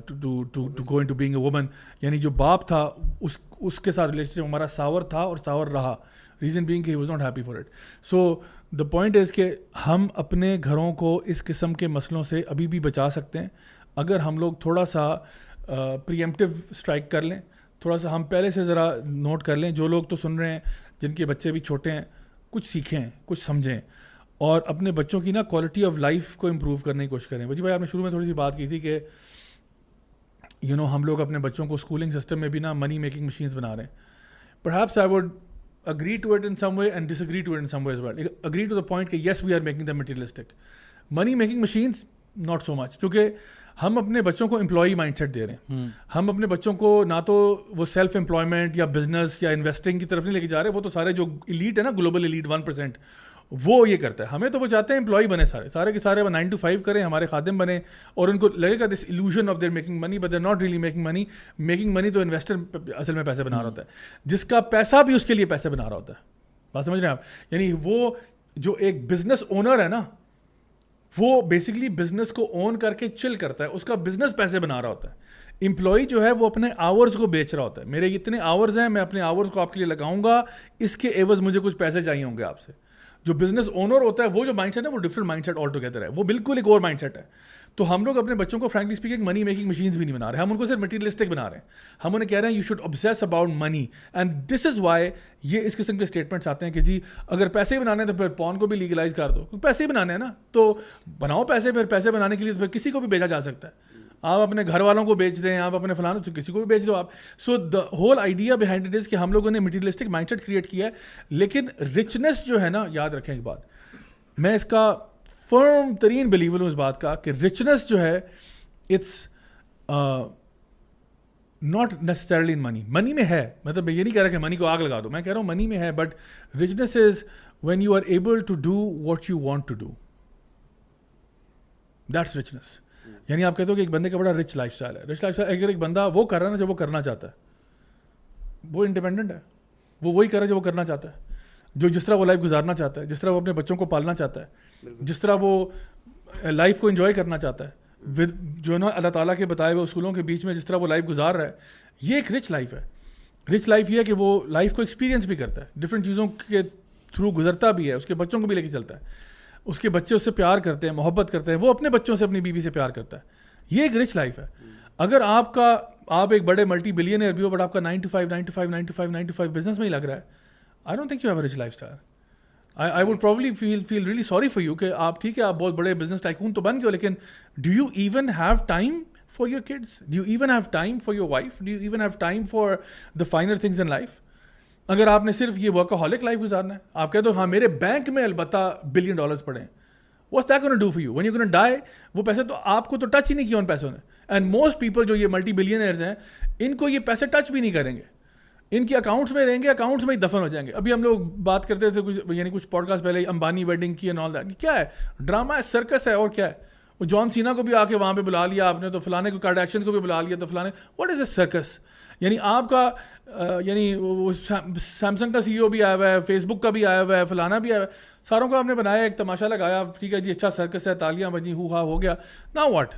to go into being a woman. یعنی جو باپ تھا اس کے ساتھ ریلیشن ہمارا ساور تھا اور ساور رہا. ریزن بینگ کہ he was not happy for it. So the point is کہ ہم اپنے گھروں کو اس قسم کے مسئلوں سے ابھی بھی بچا سکتے ہیں اگر ہم لوگ تھوڑا سا پریمپٹیو اسٹرائک کر لیں, تھوڑا سا ہم پہلے سے ذرا نوٹ کر لیں. جو لوگ تو سن رہے ہیں جن کے بچے بھی چھوٹے ہیں, کچھ سیکھیں, کچھ سمجھیں, اور اپنے بچوں کی نا کوالٹی آف لائف کو امپروو کرنے کی کوشش کریں. وجی بھائی آپ نے شروع میں تھوڑی سی بات کی تھی کہ ہم لوگ اپنے بچوں کو اسکولنگ سسٹم میں بھی نا منی میکنگ مشینس بنا رہے ہیں. Perhaps I would agree to it in some way and disagree to it in some way as well. Agree to the point کہ yes we are making them materialistic. Money making machines not so much, کیونکہ ہم اپنے بچوں کو امپلائی مائنڈ سیٹ دے رہے ہیں. ہم اپنے بچوں کو نہ تو وہ سیلف امپلائمنٹ یا بزنس یا انویسٹنگ کی طرف نہیں لے کے جا رہے. وہ تو سارے جو ایلیٹ ہے نا, گلوبل ایلیٹ 1%, وہ یہ کرتا ہے. ہمیں تو وہ چاہتے ہیں امپلائی بنے سارے کے سارے 9 to 5 کریں, ہمارے خادم بنے, اور ان کو لگے گا دس illusion of they're making money but they're not really making money. Making money تو انویسٹر اصل میں پیسے بنا رہا ہوتا ہے, جس کا پیسہ بھی اس کے لیے پیسے بنا رہا ہوتا ہے. بات سمجھ رہے ہیں آپ؟ یعنی وہ جو ایک بزنس اونر ہے نا, وہ بیسکلی بزنس کو اون کر کے چل کرتا ہے, اس کا بزنس پیسے بنا رہا ہوتا ہے. امپلائی جو ہے وہ اپنے آورز کو بیچ رہا ہوتا ہے. میرے اتنے آورز ہیں, میں اپنے آورز کو آپ کے لیے لگاؤں گا, اس کے عوض مجھے کچھ پیسے چاہیے ہوں گے آپ سے. جو بزنس اونر ہوتا ہے وہ جو مائنڈ سیٹ ہے وہ different mindset altogether ہے, وہ بالکل ایک اور مائنڈ سیٹ ہے. تو ہم لوگ اپنے بچوں کو frankly speaking money making machines بھی نہیں بنا رہے, ہم ان کو صرف مٹیریلسٹک بنا رہے ہیں. ہم انہیں کہہ رہے ہیں you should obsess about money, and this is why یہ اس قسم کے اسٹیٹمنٹس آتے ہیں کہ جی اگر پیسے ہی بنانے ہیں تو پھر پون کو بھی لیگلائز کر دو. پیسے ہی بنانے ہیں نا تو بناؤ پیسے, پھر پیسے بنانے کے لیے پھر کسی کو بھی بیچا جا سکتا ہے. آپ اپنے گھر والوں کو بیچ دیں, آپ اپنے فلاں کسی کو بھی بیچ دو آپ. So the whole idea behind it is کہ ہم لوگوں نے مٹیریلسٹک مائنڈ سیٹ کریٹ کیا ہے. لیکن رچنس جو ہے نا, یاد رکھیں ایک بات, میں اس کا فرم ترین بلیور ہوں اس بات کا کہ رچنس جو ہے اٹس ناٹ نیسسرلی ان منی. منی میں ہے, مطلب میں یہ نہیں کہہ رہا کہ منی کو آگ لگا دو, میں کہہ رہا ہوں منی میں ہے, but richness is when you are able to do what you want to do, that's richness. یعنی آپ کہتے ہو کہ ایک بندے کا بڑا رچ لائف اسٹائل ہے. رچ لائف اسٹائل اگر ایک بندہ وہ کر رہا ہے نا جو وہ کرنا چاہتا ہے, وہ انڈیپینڈنٹ ہے, وہ وہی کر رہا ہے جو وہ کرنا چاہتا ہے, جو جس طرح وہ لائف گزارنا چاہتا ہے, جس طرح وہ اپنے بچوں کو پالنا چاہتا ہے, جس طرح وہ لائف کو انجوائے کرنا چاہتا ہے, جو نا اللہ تعالیٰ کے بتائے ہوئے اصولوں کے بیچ میں جس طرح وہ لائف گزار رہا ہے, یہ ایک رچ لائف ہے. رچ لائف یہ ہے کہ وہ لائف کو ایکسپیرینس بھی کرتا ہے, ڈفرینٹ چیزوں کے تھرو گزرتا بھی ہے, اس کے بچوں کو بھی لے کے چلتا ہے, اس کے بچے اس سے پیار کرتے ہیں, محبت کرتے ہیں, وہ اپنے بچوں سے اپنی بیوی سے پیار کرتا ہے. یہ ایک رچ لائف ہے. اگر آپ ایک بڑے ملٹی بلینئر بھی ہو بٹ آپ کا 9 to 5 بزنس میں ہی لگ رہا ہے, I don't think you have a rich lifestyle. I would probably feel really sorry for you کہ آپ ٹھیک ہے آپ بہت بڑے بزنس ٹائکون تو بن گئے ہو, لیکن do you even have time for your kids? Do you even have time for your wife? Do you even have time for the finer things in life? اگر آپ نے صرف یہ workaholic لائف گزارنا ہے, آپ کہتے ہو ہاں میرے بینک میں البتہ $1 billion پڑے ہیں, what's that going to do for you? When you're going to die, وہ پیسے تو آپ کو تو ٹچ ہی نہیں کیا ان پیسوں نے. And most people جو یہ ملٹی بلینئرز ہیں, ان کو یہ پیسے ٹچ بھی نہیں کریں گے, ان کے اکاؤنٹس میں رہیں گے, اکاؤنٹس میں ہی دفن ہو جائیں گے. ابھی ہم لوگ بات کرتے تھے کچھ پوڈ کاسٹ پہلے امبانی ویڈنگ کی اینڈ آل دیٹ. کیا ہے, ڈرامہ ہے, سرکس ہے, اور کیا ہے. وہ جان سینا کو بھی آ کے وہاں پہ بلا لیا آپ نے, تو فلانے کو کارڈیشین کو بھی بلا لیا, تو فلانے واٹ از اے سرکس. یعنی آپ کا یعنی سیمسنگ کا CEO بھی آیا ہوا ہے, فیس بک کا بھی آیا ہوا ہے, فلانا بھی آیا ہوا ہے, ساروں کو آپ نے بنایا, ایک تماشا لگایا, ٹھیک ہے جی اچھا سرکس ہے, تالیاں بجی, ہو ہا ہو گیا. نا what,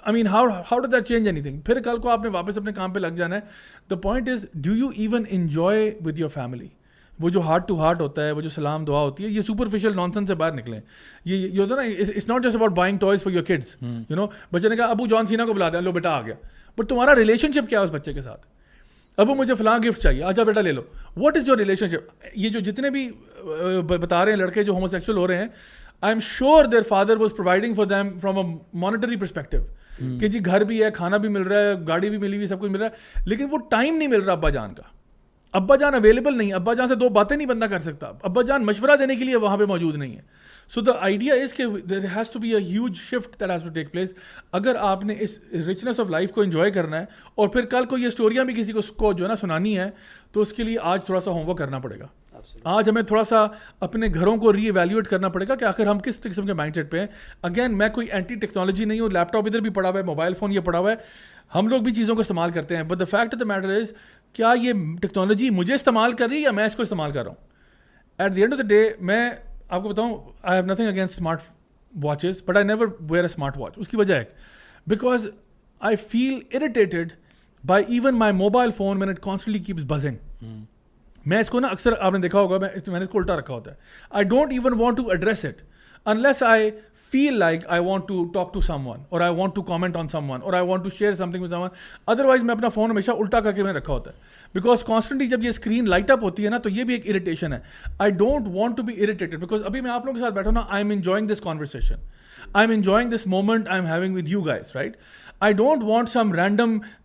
I mean how does that change anything? پھر کل کو آپ نے واپس اپنے کام پہ لگ جانا ہے. The point is, do you even enjoy with your family? وہ جو ہارٹ ٹو ہارٹ ہوتا ہے, وہ جو سلام دعا ہوتی ہے, یہ سپرفیشل نانسنس سے باہر نکلیں. یہ ہوتا ہے نا, it's not just about buying toys for your kids. You know, بچے نے کہا ابو جان سینا کو بلا دیں, لو بیٹا آ گیا, بٹ تمہارا ریلیشن شپ کیا ہے اس بچے کے ساتھ؟ ابو مجھے فلاں گفٹ چاہیے, آجا بیٹا لے لو. واٹ از یور ریلیشن شپ؟ یہ جو جتنے بھی بتا رہے ہیں لڑکے جو ہومو سیکشل ہو رہے ہیں, I am sure their father was providing for them from a monetary perspective, کہ جی گھر بھی ہے, کھانا بھی مل رہا ہے, گاڑی بھی ملی ہوئی, سب کچھ مل رہا ہے, لیکن وہ ٹائم نہیں مل رہا ابا جان کا. ابا جان اویلیبل نہیں, ابا جان سے 2 باتیں نہیں بندہ کر سکتا, ابا جان مشورہ دینے کے لیے وہاں پہ موجود نہیں ہے. سو دا آئیڈیا از کہ there has to be a huge shift that has to take place. اگر آپ نے اس رچنس آف لائف کو انجوائے کرنا ہے, اور پھر کل کو یہ اسٹوریاں بھی کسی کو جو ہے نا سنانی ہے, تو اس کے لیے آج تھوڑا سا ہوم ورک کرنا پڑے گا. آج ہمیں تھوڑا سا اپنے گھروں کو ری ایویلیویٹ کرنا پڑے گا کہ آخر ہم کس قسم کے مائنڈ سیٹ پہ ہیں. اگین میں کوئی اینٹی ٹیکنالوجی نہیں ہوں, لیپ ٹاپ ادھر بھی پڑا ہوا ہے, موبائل فون یہ پڑا ہوا ہے, ہم لوگ بھی چیزوں کو استعمال کرتے ہیں, but the fact of the matter is کیا یہ ٹیکنالوجی مجھے استعمال کر رہی ہے یا میں اس کو استعمال کر رہا ہوں. At the end of the day میں آپ کو بتاؤں, I have nothing against smart watches, but I never wear a smart watch. اس کی وجہ ہے because I feel irritated by even my mobile phone when it constantly keeps buzzing. میں اس کو نا اکثر آپ نے دیکھا ہوگا, میں نے اس کو الٹا رکھا ہوتا ہے. I don't even want to address it unless I feel like I want to talk to someone, or I want to comment on someone, or I want to share something with someone. Otherwise میں اپنا فون ہمیشہ الٹا کر کے میں رکھا ہوتا ہے, because constantly جب یہ اسکرین لائٹ اپ ہوتی ہے نا, تو یہ بھی ایک اریٹیشن ہے. I don't want to be irritated because ابھی میں آپ لوگوں کے ساتھ بیٹھا ہوں نا, I'm enjoying this conversation, I'm enjoying this moment I'm having with you guys, right? I don't want some random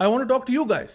I want to talk to you guys.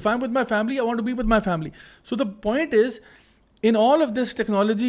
If I'm with my family, I want to be with my family. So the point is, in all of this technology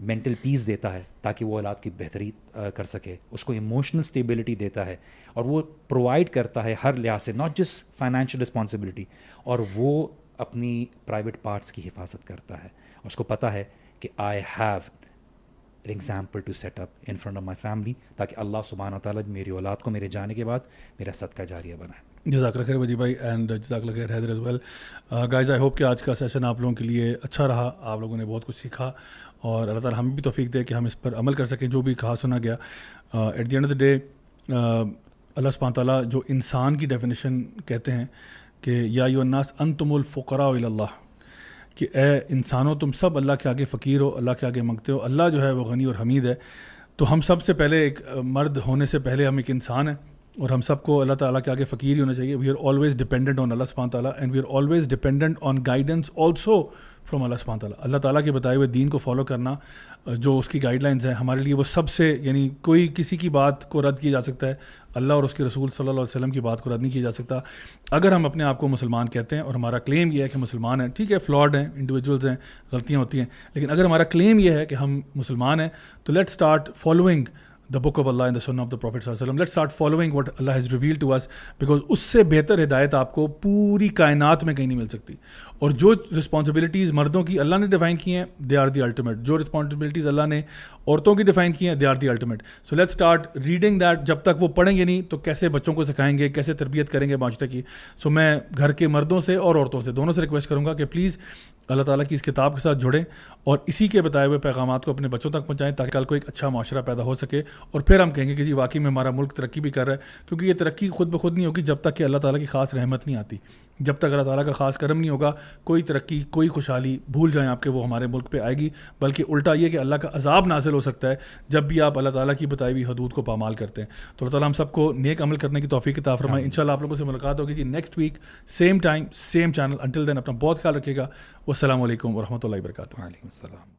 mental peace دیتا ہے تاکہ وہ اولاد کی بہتری کر سکے, اس کو ایموشنل اسٹیبلٹی دیتا ہے, اور وہ پرووائڈ کرتا ہے ہر لحاظ سے, ناٹ جسٹ فائنینشیل رسپانسبلٹی, اور وہ اپنی پرائیویٹ پارٹس کی حفاظت کرتا ہے. اس کو پتہ ہے کہ I have an example to set up in front of my family, تاکہ اللہ سبحانہ وتعالیٰ میری اولاد کو میرے جانے کے بعد میرا صدقہ جاریہ بنائے. جزاک اللہ خیر وجی بھائی, اینڈ جزاک اللہ خیر Haider as well. Guys I hope کہ آج کا سیشن آپ لوگوں کے لیے اچھا رہا, آپ لوگوں نے بہت کچھ سیکھا, اور اللہ تعالیٰ ہمیں بھی توفیق دے کہ ہم اس پر عمل کر سکیں جو بھی کہا سنا گیا. At the end of the day اللہ سبحانہ تعالیٰ جو انسان کی ڈیفینیشن کہتے ہیں کہ یا ایھا الناس انتم الفقراء الی اللہ, کہ اے انسانوں تم سب اللہ کے آگے فقیر ہو, اللہ کے آگے منگتے ہو, اللہ جو ہے وہ غنی اور حمید ہے. تو ہم سب سے پہلے ایک مرد ہونے سے پہلے ہم ایک انسان ہیں, اور ہم سب کو اللہ تعالیٰ کے آگے فقیر ہی ہونا چاہیے. We are always dependent on اللہ سبحانہ تعالیٰ, and we are always dependent on guidance also from اللہ سبحانہ تعالیٰ. اللہ تعالیٰ کے بتائے ہوئے دین کو فالو کرنا, جو اس کی گائیڈ لائنز ہیں ہمارے لیے, وہ سب سے, یعنی کوئی کسی کی بات کو رد کیا جا سکتا ہے, اللہ اور اس کے رسول صلی اللہ علیہ وسلم کی بات کو رد نہیں کیا جا سکتا. اگر ہم اپنے آپ کو مسلمان کہتے ہیں اور ہمارا کلیم یہ ہے کہ مسلمان ہیں, ٹھیک ہے فلاڈ ہیں, انڈیویجولز ہیں, غلطیاں ہوتی ہیں, لیکن اگر ہمارا کلیم یہ ہے کہ ہم مسلمان ہیں, تو let start following the book of Allah and the sunnah of the Prophet sallallahu alaihi wasallam. Let's start following what Allah has revealed to us, because اس سے بہتر ہدایت آپ کو پوری کائنات میں کہیں نہیں مل سکتی. اور جو رسپانسبلٹیز مردوں کی اللہ نے ڈیفائن کی ہیں, دے آر دی الٹیمیٹ. جو رسپانسبلٹیز اللہ نے عورتوں کی ڈیفائن کی ہیں, they are the ultimate. So let's start reading that. جب تک وہ پڑھیں گے نہیں تو کیسے بچوں کو سکھائیں گے, کیسے تربیت کریں گے معاشرے کی. سو میں گھر کے مردوں سے اور عورتوں سے دونوں سے ریکویسٹ کروں گا کہ پلیز اللہ تعالیٰ کی اس کتاب کے ساتھ جڑیں, اور اسی کے بتائے ہوئے پیغامات کو اپنے بچوں تک پہنچائیں, تاکہ کل کو ایک اچھا معاشرہ پیدا ہو سکے, اور پھر ہم کہیں گے کہ جی واقعی میں ہمارا ملک ترقی بھی کر رہا ہے. کیونکہ یہ ترقی خود بخود نہیں ہوگی جب تک کہ اللہ تعالیٰ کی خاص رحمت نہیں آتی. جب تک اللہ تعالیٰ کا خاص کرم نہیں ہوگا, کوئی ترقی, کوئی خوشحالی بھول جائیں آپ کہ وہ ہمارے ملک پہ آئے گی, بلکہ الٹا یہ کہ اللہ کا عذاب نازل ہو سکتا ہے جب بھی آپ اللہ تعالیٰ کی بتائی ہوئی حدود کو پامال کرتے ہیں. تو اللہ تعالیٰ ہم سب کو نیک عمل کرنے کی توفیق عطا فرمائے. انشاءاللہ آپ لوگوں سے ملاقات ہوگی جی next week, same time same channel. Until then اپنا بہت خیال رکھیے گا. والسلام علیکم ورحمۃ اللہ وبرکاتہ. وعلیکم السلام.